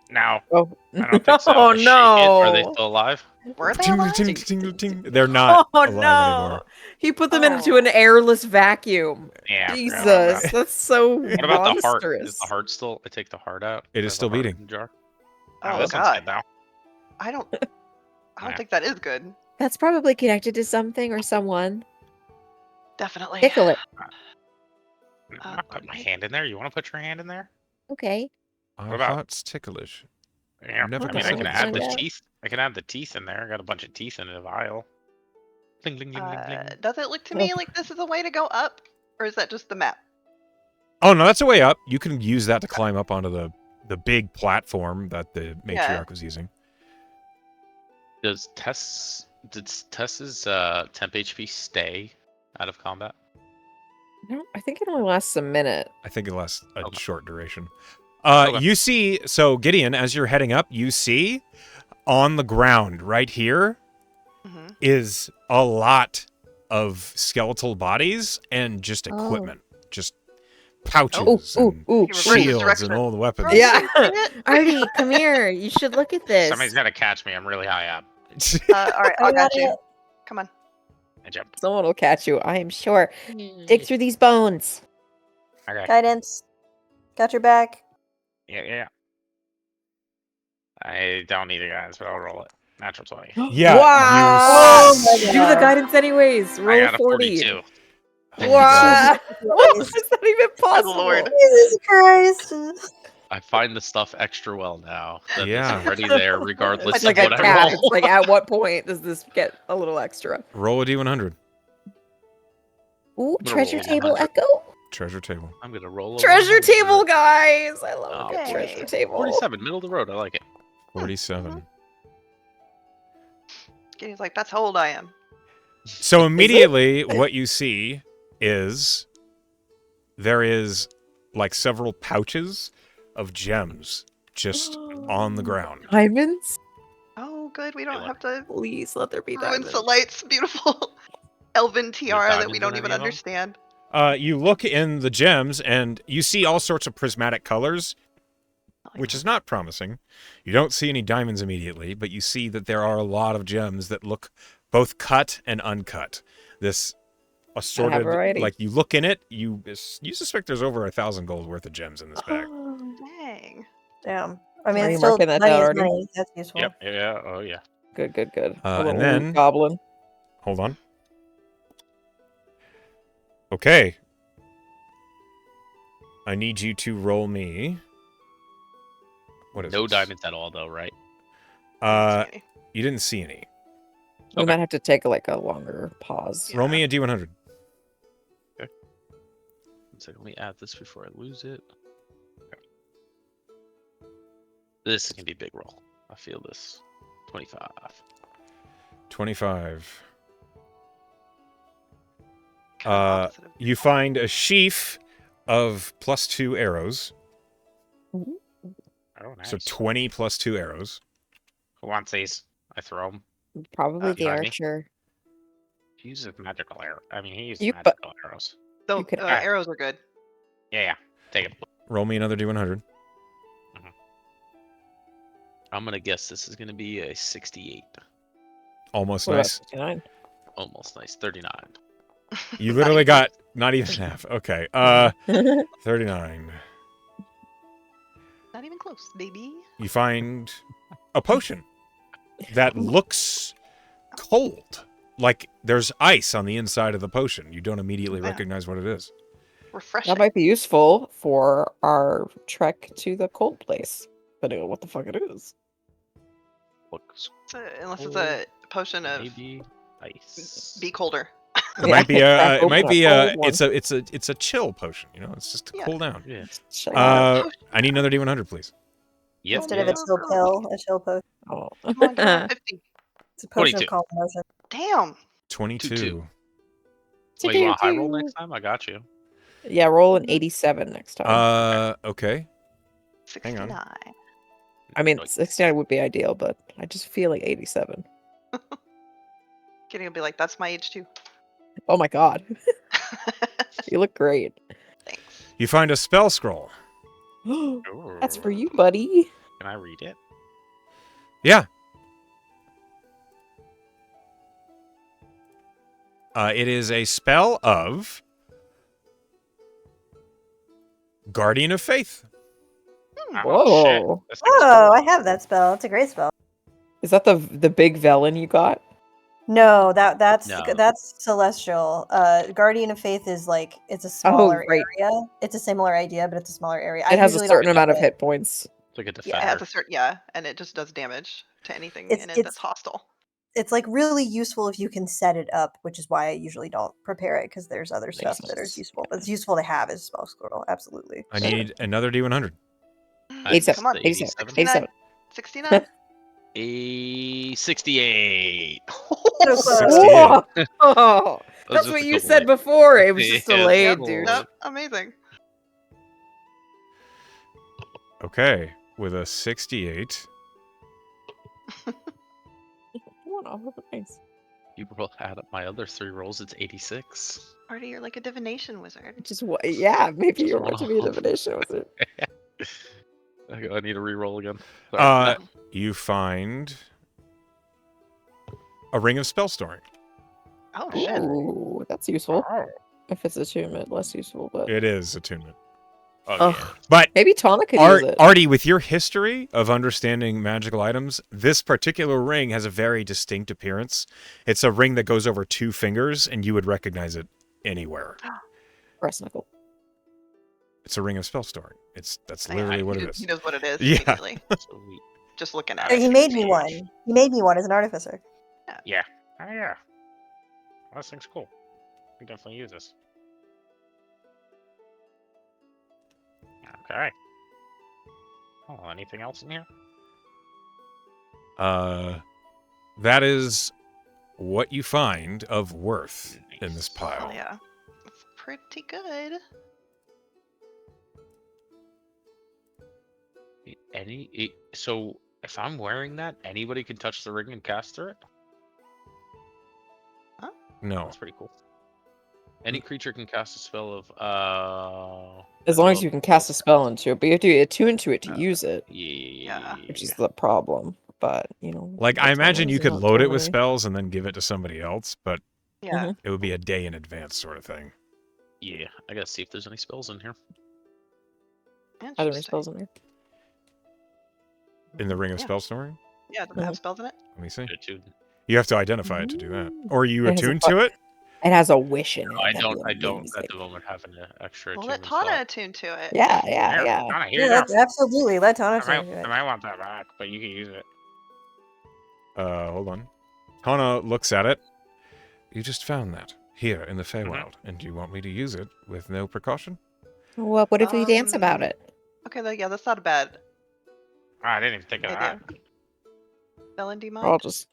No, Oh, I don't think so. oh Shake it. no! Are they still alive? Were they Ting, alive? ting, ting, ting. They're not Oh alive no! anymore. He put them Oh. into an airless vacuum. Yeah. I forgot about Jesus, that. that's so What about the heart? monstrous. Is the heart still? I take the heart out. It is Is the still heart beating. in the jar? Oh, this one's God. good now. I don't Yeah. think that is good. That's probably connected to something or someone. Definitely. Tickle it. I'm not putting my hand in there. You want to put your hand in there? Okay. Our about- heart's ticklish. Yeah. Never I mean, I done can it add the before. teeth. I can add the teeth in there. I got a bunch of teeth in a vial. Bling, bling, bling, bling, bling. Does it look to me like this is a way to go up? Or is that just the map? Oh no, that's a way up. You can use that to climb up onto big platform that the matriarch Yeah. was using. Does Tess's temp HP stay out of combat? No, I think it only lasts a minute. I think it lasts a Okay. short duration. Okay. You see, so Gideon, as you're heading up, you see on the ground right here Mhm. is a lot of skeletal bodies and just equipment, just pouches and Reverse shields direction. and old weapons. Yeah. Artie, come here. You should look at this. Somebody's gotta catch me. I'm really high up. All right, I I got got you. it. Come on. I jump. Someone will catch you, I am sure. Dig through these bones. Okay. Guidance. Got your back. Yeah. I don't need it, guys, but I'll roll it. Natural 20. Yeah, Wow! Oh my Do the God. guidance anyways. I Roll got a 40. 42. Wow! Christ. Is that even possible? Lord. Jesus Christ. I find the stuff extra well now. That Yeah. it's already there, regardless It's like of a what I cap. roll. It's like, at what point does this get a little extra? Roll a d100. Ooh, gonna treasure roll table 100. echo. Treasure table. I'm gonna roll a Treasure 100. table, guys! I love a good Oh, treasure boy. table. 47, middle of the road. I like it. 47. He's like, that's how old I am. So immediately what you see is there is like several pouches of gems just on the ground. Diamonds? Oh, good. We don't Taylor. have to Please let there be ruin diamonds. Solight's beautiful elven tiara that we diamonds don't in even any of them? understand. You look in the gems and you see all sorts of prismatic colors, which is not promising. You don't see any diamonds immediately, but you see that there are a lot of gems that look both cut and uncut. This assorted, variety. like you look in it, you suspect there's over 1,000 gold worth of gems in this bag. Dang. Damn. I mean, Are it's you still marking that money down is already? money. That's useful. Yep. Yeah. Oh, yeah. Good. A And little then- loot goblin. Hold on. Okay. I need you to roll me. What is No this? diamonds at all, though, right? You didn't see any. We Okay. might have to take like a longer pause. Roll me a d100. So let me add this before I lose it. Okay. This is gonna be a big roll. I feel this. 25. 25. Kind of opposite of- You find a sheaf of +2 arrows. Oh, nice. So 20 plus 2 arrows. Who wants these? I throw them. Probably the Behind me? archer. He uses magical arrow. I mean, he uses You- magical arrows. So, You could- arrows are good. Yeah. Take it. Roll me another d100. I'm gonna guess this is gonna be a 68. Almost What about nice. 59? Almost nice. 39. You literally got not even half. Okay. 39. Not even close, baby. You find a potion that looks cold. Like there's ice on the inside of the potion. You don't immediately Yeah. recognize what it is. Refreshing. That might be useful for our trek to the cold place. Depending on what the fuck it is. Looks Unless it's a potion of maybe ice. be colder. It might be a. exactly. It might be Cold a. one. It's a chill potion. You know, it's just to Yeah. cool down. Yeah. Chill I need another d100, please. Yep. Instead of a Yeah. chill pill, a chill potion. Oh. Come on, come on, 50. It's a potion 22. of calm motion. Damn. 22. Wait, you want high roll next time? I got you. Yeah, roll an 87 next time. Okay. 69. I mean, Like, 69 would be ideal, but I just feel like 87. Kitty will be like, that's my age too. Oh my god. You look great. Thanks. You find a spell scroll. That's for you, buddy. Can I read it? Yeah. It is a spell of Guardian of Faith. Oh, Whoa. shit. This thing's Oh, I cool. have that spell. It's a great spell. Is that the big Velen you got? No, that's No. that's celestial. Guardian of Faith is like it's a smaller right. area. It's a similar idea, but it's a smaller area. It has a usually don't certain amount of use hit points. It's like a Yeah, defender. it has a certain and it just does damage to anything It's- in it it's- that's hostile. It's like really useful if you can set it up, which is why I usually don't prepare it because there's other stuff that is sense. useful. But it's useful to have as a spell scroll. Absolutely. I need another D100. 87. Come on. 87. 69. 69. A 68. So close. 68. Oh, That was that's just what a you couple said late. before. It was just Yeah, delayed, it's dude. cool. Nope. Amazing. Okay, with a 68. Nice. You both add up my other 3 rolls, it's 86. Artie, you're like a divination wizard. Just what? Yeah, maybe Just you're meant to be a one. divination wizard. I need to re-roll again. Sorry. You find a ring of spell storing. Oh shit. Ooh, that's useful. Oh. If it's attunement, less useful, but It is attunement. Oh, Ugh. yeah. But maybe Tana could use it. Artie, with your history of understanding magical items, this particular ring has a very distinct appearance. It's a ring that goes over 2 fingers, and you would recognize it anywhere. Breast knuckle. It's a ring of spell storing. That's Yeah, literally what he, it is. he knows what it is Yeah. immediately. Sweet. Just looking at Oh, it. he made me one. He made me one as an artificer. Yeah. Oh yeah. This thing's cool. We can definitely use this. Okay. Oh, anything else in here? That is what you find of worth in this Oh pile. yeah. That's pretty good. So if I'm wearing that, anybody can touch the ring and cast through it? No. That's pretty cool. Any creature can cast a spell of As long as you can cast a spell into it, but you have to be attuned to it to use it, Yeah. which is the problem. But you know, Like, I that's imagine always you could not load it with totally- spells and then give it to somebody else, but Yeah. Mhm. it would be a day in advance sort of thing. Yeah. I gotta see if there's any spells in here. Are there any Interesting. spells in there? In the ring of Yeah. spell storing? Yeah, does it have spells in it? Let me see. Dude. You have to identify it to do that. Or you It has a attune fu- to it? It has a wish in it. I That'd don't be at the amazing. moment have an extra Well, let attunement Tana spell. attune to it. Yeah. Donna, here Yeah, you go. that's absolutely. Let Tana I attune to might, it. I might want that back, but you can use it. Hold on. Hana looks at it. You just found that here in the Feywild, and you want me to use it with no precaution? What if we dance about it? Okay, yeah, that's not a bad Oh, I didn't even think of idea. that. Belen, do you Or mind? I'll just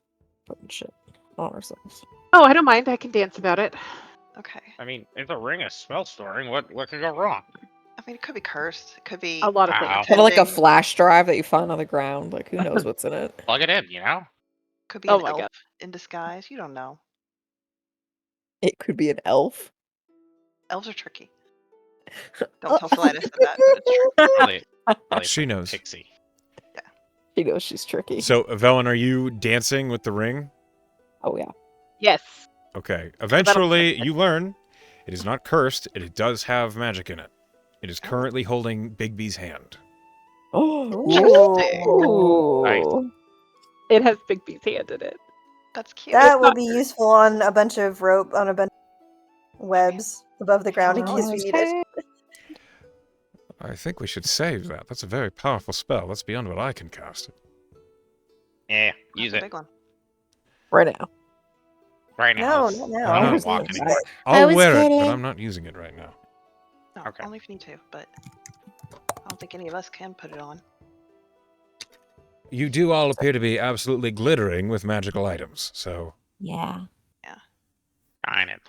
put shit on ourselves. Oh, I don't mind. I can dance about it. Okay. I mean, it's a ring of spell storing. What could go wrong? I mean, it could be cursed. It could be A lot of Ow. things. Kind of like a Attending. flash drive that you find on the ground. Like who knows what's in it? Plug it in, you know? could be Oh an my elf God. in disguise. You don't know. It could be an elf. Elves are tricky. Don't tell Celeste said that, but it's true. Probably a She knows. pixie. She knows she's tricky. So, Velen, are you dancing with the ring? Oh yeah. Yes. Okay. Eventually, you learn it is not cursed. It does have magic in it. It is currently holding Bigby's hand. Oh. Nice. It has Big B's hand in it. That's cute. That will not be useful on a bunch of webs above the ground in case we need it. I think we should save that. That's a very powerful spell. That's beyond what I can cast. Yeah, That's use a it big one. Right now. right now. No, not now. I'm not not walking using anymore. it. I'll was wear it, but kidding. I'm not using it right now. No, Okay. only if you need to, but I don't think any of us can put it on. You do all appear to be absolutely glittering with magical items, so Yeah. Fine it.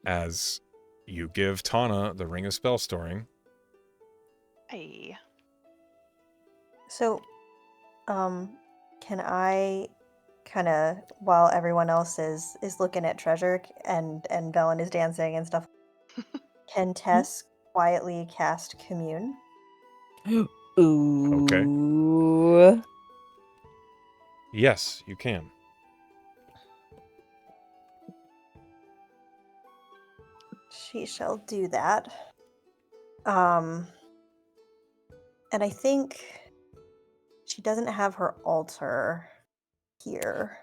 as you give Tana the ring of spell storing, Hey. So, can I kind of, while everyone else is looking at treasure and Velen is dancing and stuff, can Tess quietly cast commune? Ooh. yes, you can. She shall do that. And I think she doesn't have her altar here.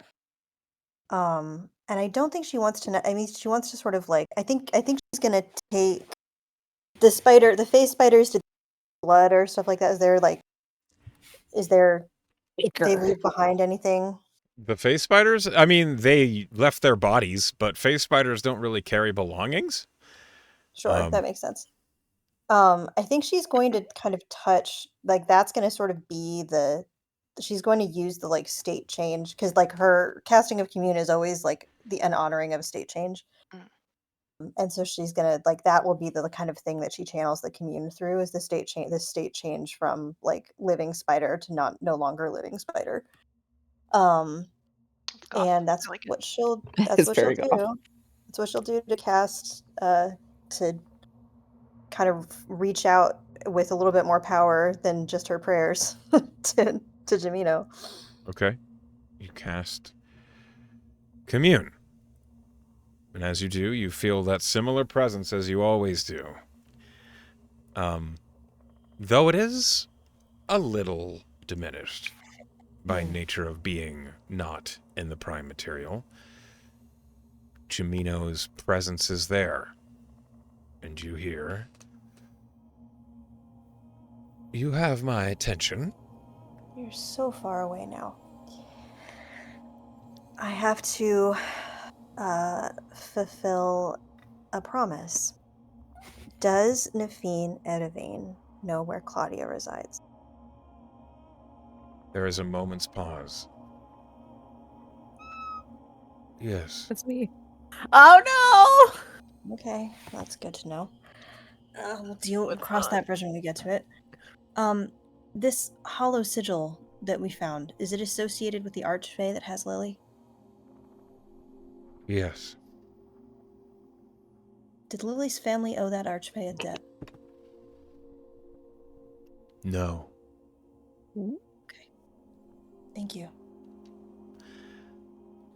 And I don't think she wants to. I mean, she wants to sort of like. I think she's gonna take the face spiders to blood or stuff like that. Is there? They leave behind anything? The face spiders? I mean, they left their bodies, but face spiders don't really carry belongings. Sure, Um, that makes sense. I think she's going to kind of touch, like, that's going to sort of be she's going to use the, like, state change, because, like, her casting of commune is always, like, an honoring of a state change. And so she's gonna, like, that will be the kind of thing that she channels the commune through, is the state change from, like, living spider to no longer living spider. It's goth. And I like it. that's It's what she'll very do. goth. That's what she'll do to cast, to kind of reach out with a little bit more power than just her prayers to Jamino. Okay. You cast Commune. And as you do, you feel that similar presence as you always do. Though it is a little diminished by nature of being not in the prime material, Jamino's presence is there. And you hear, "You have my attention." You're so far away now. I have to fulfill a promise. Does Nafine Edivane know where Claudia resides? There is a moment's pause. Yes. That's me. Oh Okay, that's good to know. We'll With cross fun. that bridge when we get to it. This hollow sigil that we found, is it associated with the archfey that has Lily? Yes. Did Lily's family owe that archfey a debt? No. Okay. Thank you.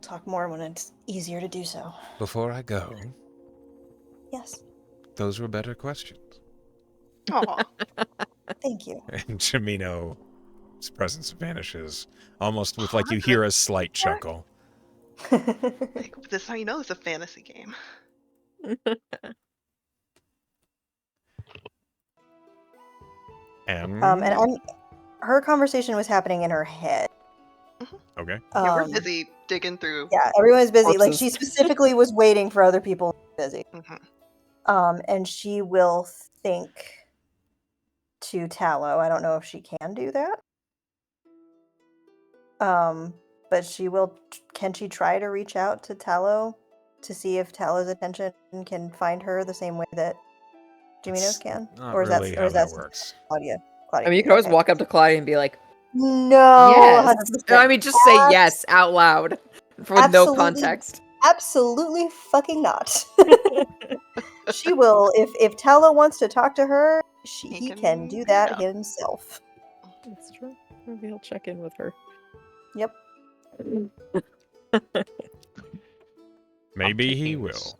Talk more when it's easier to do so. Before I go, Yes. those were better questions. Aw. Thank you. And Jamino's presence vanishes, almost with like you hear a slight chuckle. Like, this is how you know it's a fantasy game. And her conversation was happening in her head. okay. Yeah, we're Um, busy digging through. Yeah, everyone's busy. Like, Corpses. she specifically was waiting for other people to be busy. Mhm. And she will think to Tallow. I don't know if she can do that. But she will. Can she try to reach out to Tallow to see if Tallow's attention can find her the same way that Jamino's can? Not Or is really that how that something works. Claudia? I mean, you can always okay. walk up to Claudia and be like, No. yes. 100%. I mean, just say yes out loud with no Absolutely. context. Absolutely fucking not. She will. If Tallow wants to talk to her, he can do that himself. That's true. Maybe he'll check in with her. Yep. Maybe I'm he thinking this- will.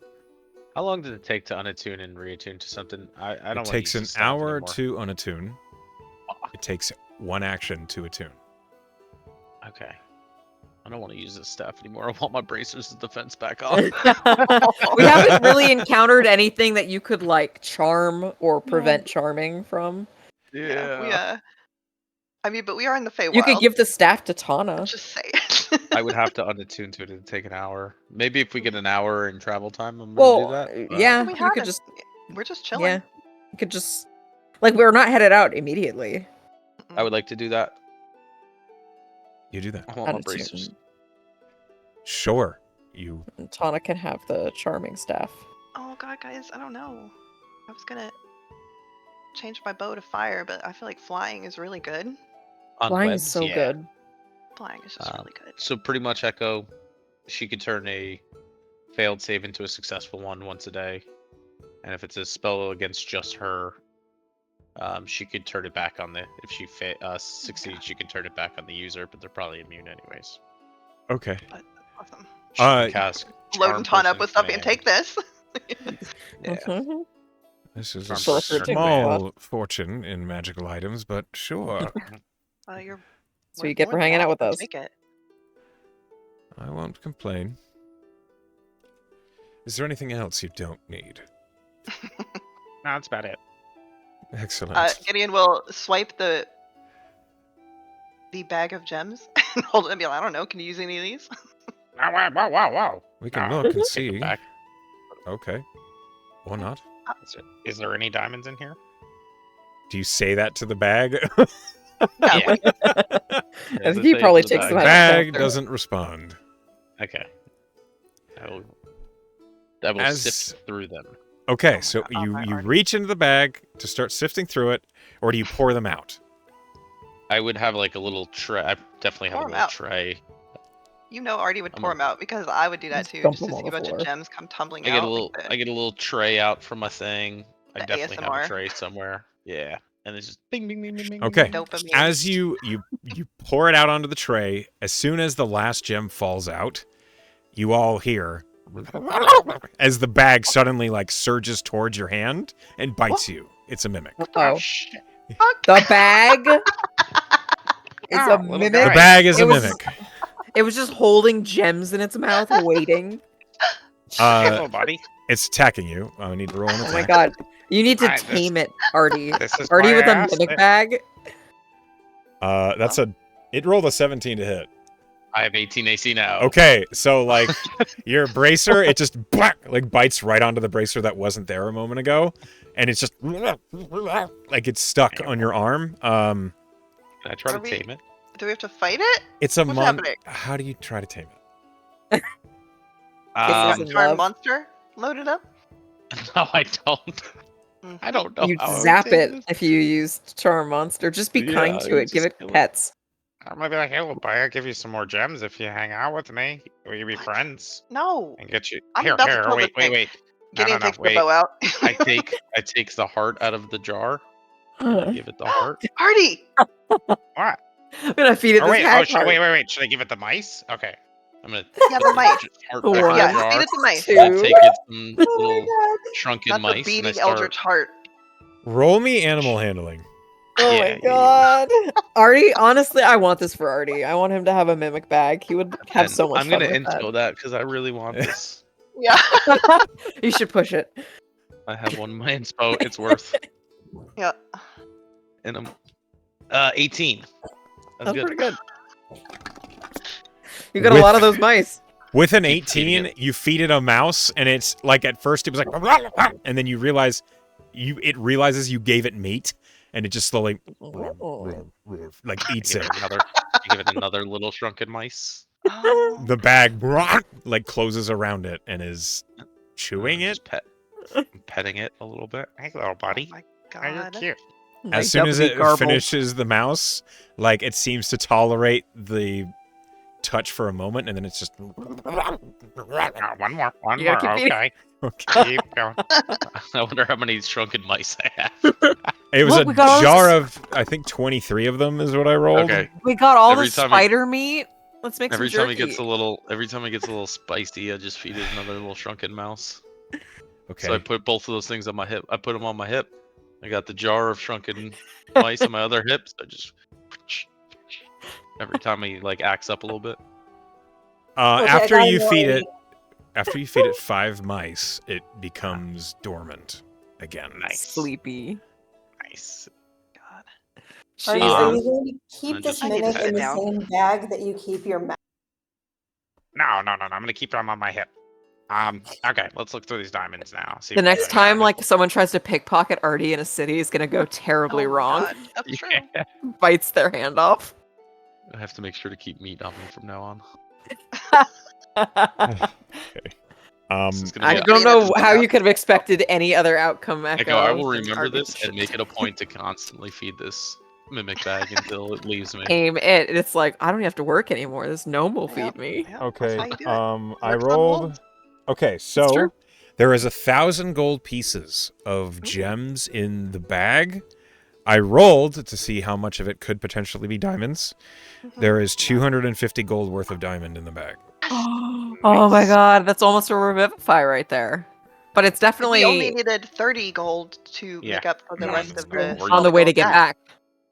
How long did it take to unattune and reattune to something? I don't It want takes to an use the staff hour anymore. to unattune. It takes one action to attune. Okay. I don't want to use this staff anymore. I want my bracers and defense back on. We haven't really encountered anything that you could like charm or prevent charming from. Yeah. I mean, but we are in the Feywild. You could give the staff to Tana. Just say it. I would have to unattune to it. It'd take an hour. Maybe if we get an hour in travel time, I'm gonna Well, do that. but- yeah, We you have could it. just We're just chilling. yeah, you could just like we're not headed out immediately. I would like to do that. You do that. I want my Unattune. bracers. Sure. You And Tana can have the charming staff. Oh god, guys, I don't know. I was gonna change my bow to fire, but I feel like flying is really good. On Flying webs, is so yeah. good. Flying is just really good. So pretty much Echo, she could turn a failed save into a successful one once a day. And if it's a spell against just her, she could turn it back on the. If she succeeds, she can turn it back on the user, but they're probably immune anyways. okay? Awesome. She can cast Loading Charm Tana up Person with stuff and Command. take this. Yeah. Mhm. This is Charm a Person small fortune in magical items, but sure. You're So you get for hanging out with us. Take it. I won't complain. Is there anything else you don't need? No, that's about it. Excellent. Gideon will swipe the bag of gems and hold it and be like, I don't know, can you use any of these? Wow. We can No, look and take it see. back. Okay. Or not. Is there any diamonds in here? Do you say that to the bag? Yeah. I think he probably takes The them out. bag doesn't respond. Okay. I will As- sift through them. Okay, my so God. Oh, my you Artie. reach into the bag to start sifting through it, or do you pour them out? I would have like a little tray. I definitely have Pour a 'em little out. tray. You know Artie would I'm pour a- them out because I would do that Just too, dump just to 'em on see a the bunch of floor. gems come tumbling I out. get a little. like I get a little tray out from my thing. I the definitely have a ASMR. tray somewhere. Yeah, and it's just bing, bing, bing, bing, bing. Okay. bing, bing. Dopamine. As you pour it out onto the tray, as soon as the last gem falls out, you all hear as the bag suddenly like surges towards your hand and bites you. It's a mimic. Oh, shit. the bag is Oh, a little mimic. The guy. bag is It a was- mimic. It was just holding gems in its mouth, waiting. Hello, buddy. It's attacking you. I need to roll an Oh attack. my god. You need to Alright, this- tame it, Artie. This is Artie why with I a asked mimic it. bag. That's it rolled a 17 to hit. I have 18 AC now. Okay, so like your bracer, it just like bites right onto the bracer that wasn't there a moment ago, and it's just like it's stuck on your arm. Can I try Are to we- tame it? Do we have to fight it? It's a What's mon. happening? How do you try to tame it? Kisses Um, and Charm love. monster loaded up? no, I don't. Mhm. I don't know. You'd how I would zap tame it this. if you used Charm Monster. Just be kind Yeah, to you it. Give just it kill it. pets. I'm gonna be like, hey, little boy, I'll give you some more gems if you hang out with me. We can be What? friends No. and get you. I'm Here, about to here, pull wait, this thing. wait. Gideon no, takes the wait. bow out. I take the heart out of the jar. And I give it the heart. Artie! What? I'm gonna feed it Oh this wait, hag heart. wait. Should I give it the mice? Okay. I'm gonna Yeah, put the mice. heart back in One, the Yeah, jar. feed it the mice. two. I take it some Oh little my shrunken That's a mice and I beating start. eldritch heart. Roll me animal handling. Oh Yeah, my yeah. god. Artie, honestly, I want this for Artie. I want him to have a mimic bag. He would have And so much I'm fun gonna with inspo that because I really want this. Yeah. that. You should push it. I have one in my inspo. It's worth. Yeah. And I'm 18. That's That's good. pretty good. You got a lot of those mice. With an Keep feeding 18, you feed it a mouse, and it's like at first it was like, and then you realize it realizes you gave it meat, and it just slowly like eats Give it. it another. Give it another little shrunken mice. Oh, The bag like closes around it and is chewing it. Just petting it a little bit. Hey, little buddy. my Oh, you're god. cute. As soon as it finishes the mouse, like it seems to tolerate the touch for a moment, and then it's just One more. You gotta keep Okay. okay. Keep going. I wonder how many shrunken mice I have. It was Look, a we got all jar this- of, I think, 23 of them is what I rolled. Okay. We got all Every the time spider meat. Let's make Every some time jerky. it gets a little spicy, I just feed it another little shrunken mouse. Okay. So I put both of those things on my hip. I put them on my hip. I got the jar of shrunken mice on my other hip. So I just every time he like acts up a little bit. Okay, after I you know feed I- it, after you feed it 5 mice, it becomes dormant again. Nice. Sleepy. Nice. God. Are you, Um, are you going to keep I this just I need to mimic sit in the down. same bag that you keep your map? No. I'm gonna keep them on my hip. Okay, let's look through these diamonds now. See The if we next got time, any like someone tries to pickpocket Artie in a city, is gonna go terribly Oh my wrong. God, That's true. Yeah. Bites their hand off. I have to make sure to keep meat on me from now on. This is gonna I be a- don't know It's how like you could have expected any other outcome, Echo. Echo, I will than remember Artie this and make it a point to constantly feed this mimic bag until it leaves me. Aim it. It's like I don't have to work anymore. This gnome will feed Yep, me. yep, that's Okay. how you do it. I Works on rolled. wolves. Okay, so true. there is 1,000 gold pieces of gems in the bag. I rolled to see how much of it could potentially be diamonds. Mhm. There is 250 gold worth of diamond in the bag. Oh my god, that's almost a revivify right there. But it's definitely We only needed 30 gold to Yeah. make up for the Yeah, rest that's of good. the. We're on the way to gold get back.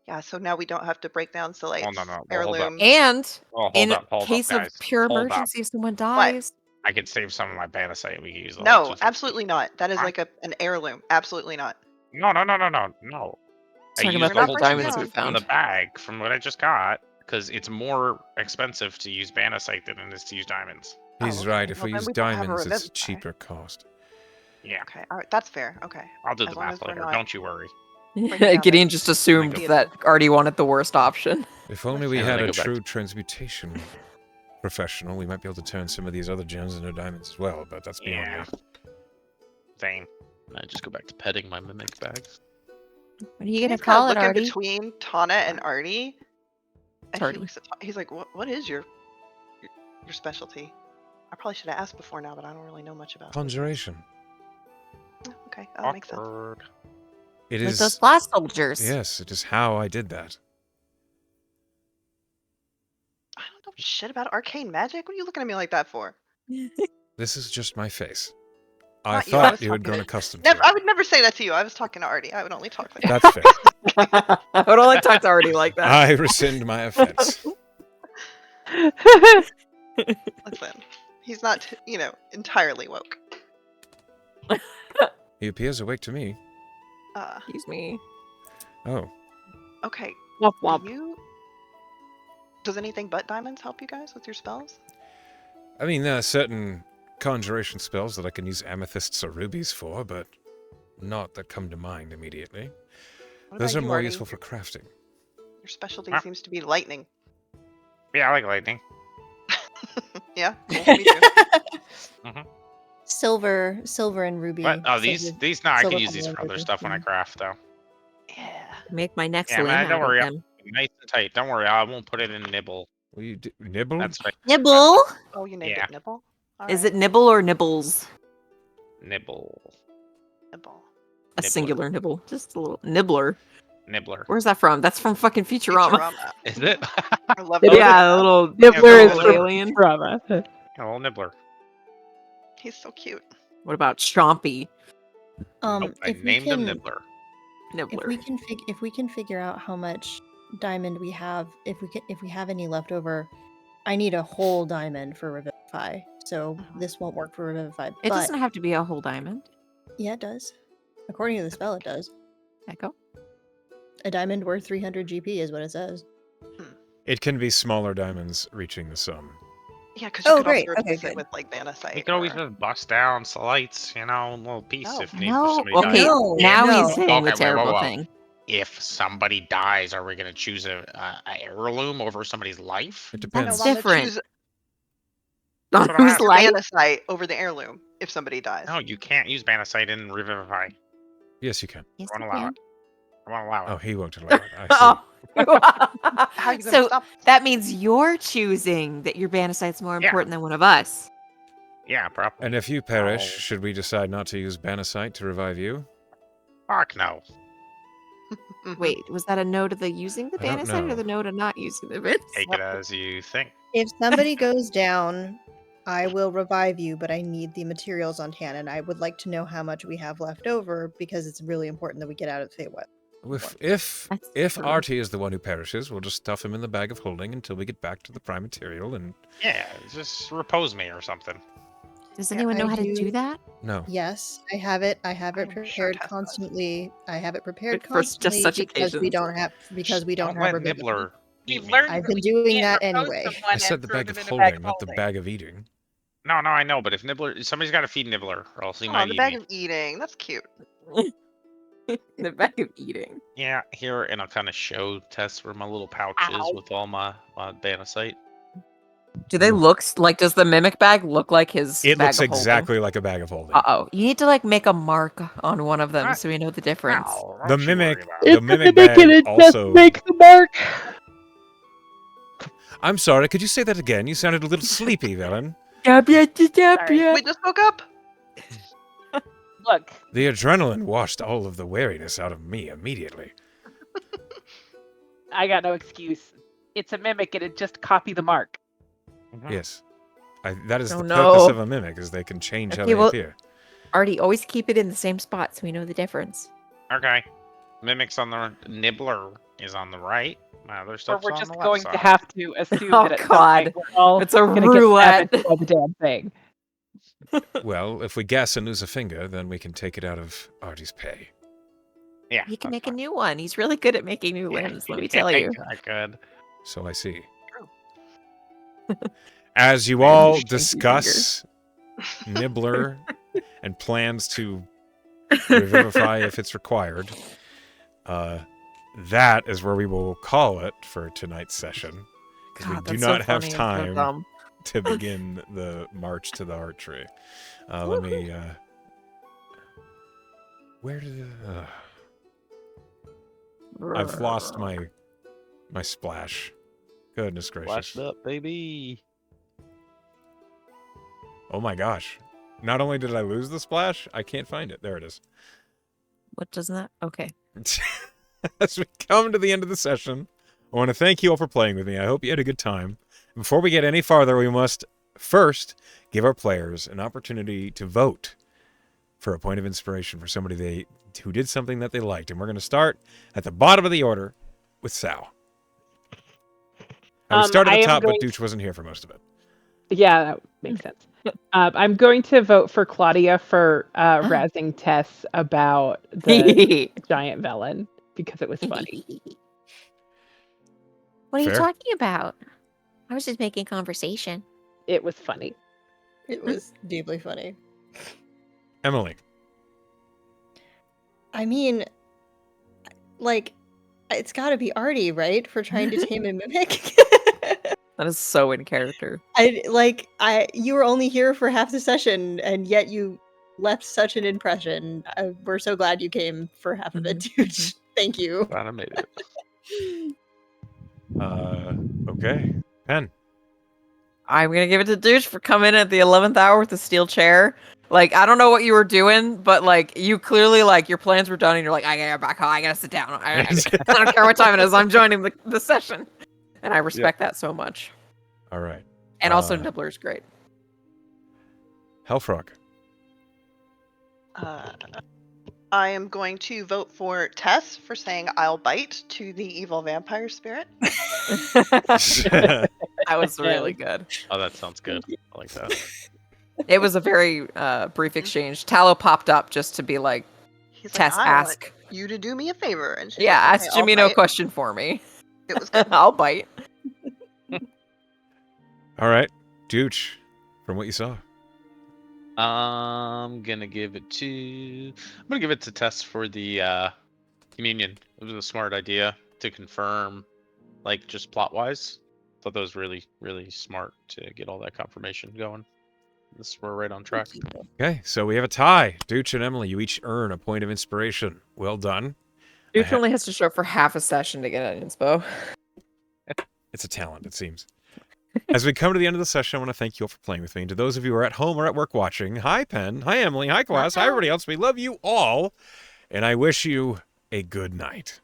Yeah, so now we don't have to break down Soleil's no. Well, hold up. heirloom. And Oh, hold in up, hold case up, of guys. pure Hold up. emergency, if someone dies. I could save some of my banasite. We could use the No, 250. absolutely not. That is Huh? like an heirloom. Absolutely not. No. Talking I about used the the whole whole diamonds we 250 from found. the bag from what I just got because it's more expensive to use banasite than it is to use diamonds. He's okay. right. If Well, we then use we don't have a diamonds, it's a revivify. cheaper cost. Yeah, Okay, all right, that's fair. Okay. I'll do As the long math as we're later. not- Don't you worry. Breaking down Gideon the- just assumed Like a- that Artie wanted the worst option. If only we And then had I a go back true to- transmutation professional, we might be able to turn some of these other gems into diamonds as well, but that's beyond Yeah. me. Same. And I just go back to petting my mimic bags. What are you gonna He's call it, looking Artie? between Tana and Artie. And Artie. he looks at he's like, "What is your specialty?" I probably should have asked before now, but I don't really know much about it. Conjuration. Okay, that makes sense. Awkward. It Like is. those glass soldiers. Yes, it is how I did that. I don't know shit about arcane magic. What are you looking at me like that for? This is just my face. I Not you, I thought was you had talking grown to- accustomed Never, to I it. would never say that to you. I was talking to Artie. I would only talk like that. That's fair. I would only talk to Artie like that. I rescind my offense. Listen, he's not, entirely woke. He appears awake to me. Excuse me. Oh, Okay. Womp do womp. Does anything but diamonds help you guys with your spells? I mean, there are certain conjuration spells that I can use amethysts or rubies for, but not that come to mind immediately. What Those about are you, more Artie? useful for crafting. Your specialty Ah. seems to be lightning. Yeah, I like lightning. Yeah, cool. Me too. Silver and ruby. But oh, these no, I can silver use these colour for other ruby. stuff when I craft though. Yeah. Make my next Yeah, limb man, out don't of worry. them. Nice and tight. Don't worry, I won't put it in nibble. Will you nibble? That's right, Nibble? Oh, you named Yeah. it nibble? Is it nibble or nibbles? nibble, nibble? A Nibbler. singular nibble. Just a little nibbler. nibbler. Where's that from? That's from fucking Futurama. Futurama. Is it? I love It that. is. Yeah, a little Nibbler is little from alien. Futurama. A little nibbler. He's so cute. What about Chompy? Oh, I If we named him can, Nibbler. Nibbler. if we can figure out how much diamond we have, if we have any left over, I need a whole diamond for Revivify. So this won't work for Revivify. It but doesn't have to be a whole diamond. yeah, it does. According to the spell, it does. Echo. A diamond worth 300 GP is what it says. It can be smaller diamonds reaching the sum. Yeah, because Oh, you could great. also Okay, replace it good. with like Vanacite. You can always or- just bust down slights, a little piece No. if need No. if somebody Okay, dies. No, now no. he's saying the Okay, wait, terrible whoa. thing. If somebody dies, are we going to choose a heirloom over somebody's life? It I depends. don't wanna different. choose On That's what I whose asked. life? Vanacite over the heirloom if somebody dies. No, you can't use Banacite in Revivify. Yes, you can. Yes, I you won't allow can. it. I won't allow it. Oh, he won't allow it. I see. Oh. How are you gonna So stop? that means you're choosing that your Banacite's more Yeah. important than one of us. Yeah, probably. And if you perish, Oh. should we decide not to use Banacite to revive you? Fuck no. Mhm. Wait, was that a no to the using the I don't Banacite know. or the no to not using the bits? Take it as you think. If somebody goes down, I will revive you, but I need the materials on hand, and I would like to know how much we have left over because it's really important that we get out of the Feywild. If That's true. Artie is the one who perishes, we'll just stuff him in the bag of holding until we get back to the prime material. And Yeah, just repose me or something. Does Yeah, anyone know I how to do- do that? no, Yes, I have it. I have it I'm sure prepared Tess does. constantly. I have it prepared For just constantly such because we occasions. don't have Don't have let Revivify. Nibbler eat We've me. learned I've that been we doing can't that repose anyway. someone I said and the throw bag them of in a bag holding, of not the holding. bag of eating. No, I know, but if Nibbler, somebody's got to feed Nibbler, or else he might the eat bag me. of eating. That's cute. The bag of eating. Yeah, here, and I'll kind of show Tess where my little pouch is Ow. with all my Banacite. Do they look like? Does the mimic bag look like his? It bag looks of holding? exactly like a bag of holding. Uh-oh. You need to make a mark on one of them What? so we know the difference. No, The don't you worry mimic- about The it. It's mimic mimic and bag it also- just makes the mark. I'm sorry, could you say that again? You sounded a little sleepy, Velen. Sorry. We just woke up. Look, The adrenaline washed all of the wariness out of me immediately. I got no excuse. It's a mimic and it just copy the mark. Yes. That is Oh, the no. purpose of a mimic, is they can change how Okay, they well- appear. Artie, always keep it in the same spot so we know the difference. Okay. Mimic's on the Nibbler is on the right. My other Or stuff's we're on just the left going side. to have to assume Oh, that at some God. point we're all It's a gonna roulette. get savaged by the damn thing. Well, if we guess and lose a finger, then we can take it out of Artie's pay. Yeah. He can that's make a fine. new one. He's really good at making new Yeah, limbs, let me tell you. I could. So I see. True. As you I all understand your discuss Nibbler and plans to revivify if it's required, that is where we will call it for tonight's session. Because we God, do that's not so have funny and so time dumb. to begin the march to the heart tree. Let me... where did... I've lost my splash. Goodness gracious. Flashed up, baby. Oh my gosh. Not only did I lose the splash, I can't find it. There it is. What doesn't that? Okay. As we come to the end of the session, I want to thank you all for playing with me. I hope you had a good time. Before we get any farther, we must first give our players an opportunity to vote for a point of inspiration for somebody who did something that they liked. And we're going to start at the bottom of the order with Sal. I would start at the top, but Dooch wasn't here for most of it. Yeah, that makes sense. I'm going to vote for Claudia for razzing Tess about the giant Velen because it was funny. What are you Fair. talking about? I was just making conversation. It was funny. It was deeply funny. Emily. I mean, like, it's got to be Artie, right, for trying to tame a mimic. That is so in character. You were only here for half the session, and yet you left such an impression. We're so glad you came for half of it, dude. Thank you. Glad I made it. Okay. Pen. I'm gonna give it to Douche for coming in at the 11th hour with the steel chair. Like, I don't know what you were doing, but like, you clearly like your plans were done, and you're like, I gotta back home. I gotta sit down. I don't care what time it is. I'm joining the session, and I respect that so much. All right. And also, Nibbler's great. Hellfrog. I am going to vote for Tess for saying "I'll bite" to the evil vampire spirit. That was really good. Oh, that sounds good. I like that. It was a very brief exchange. Tallow popped up just to be like, He's Tess, like, I want ask. you to do me a favor, and she's Yeah, like, ask "Okay, I'll Jimmy no bite." question for me. It was good. I'll bite. All right. Dooch, from what you saw. I'm gonna give it to Tess for the communion. It was a smart idea to confirm, like, just plot wise. Thought that was really, really smart to get all that confirmation going. We're right on track. Okay, so we have a tie. Dooch and Emily, you each earn a point of inspiration. Well done. Douche only has to show up for half a session to get an inspo. It's a talent, it seems. As we come to the end of the session, I want to thank you all for playing with me. And to those of you who are at home or at work watching, hi, Pen. Hi, Emily. Hi, class. Hi, everybody else. We love you all. And I wish you a good night.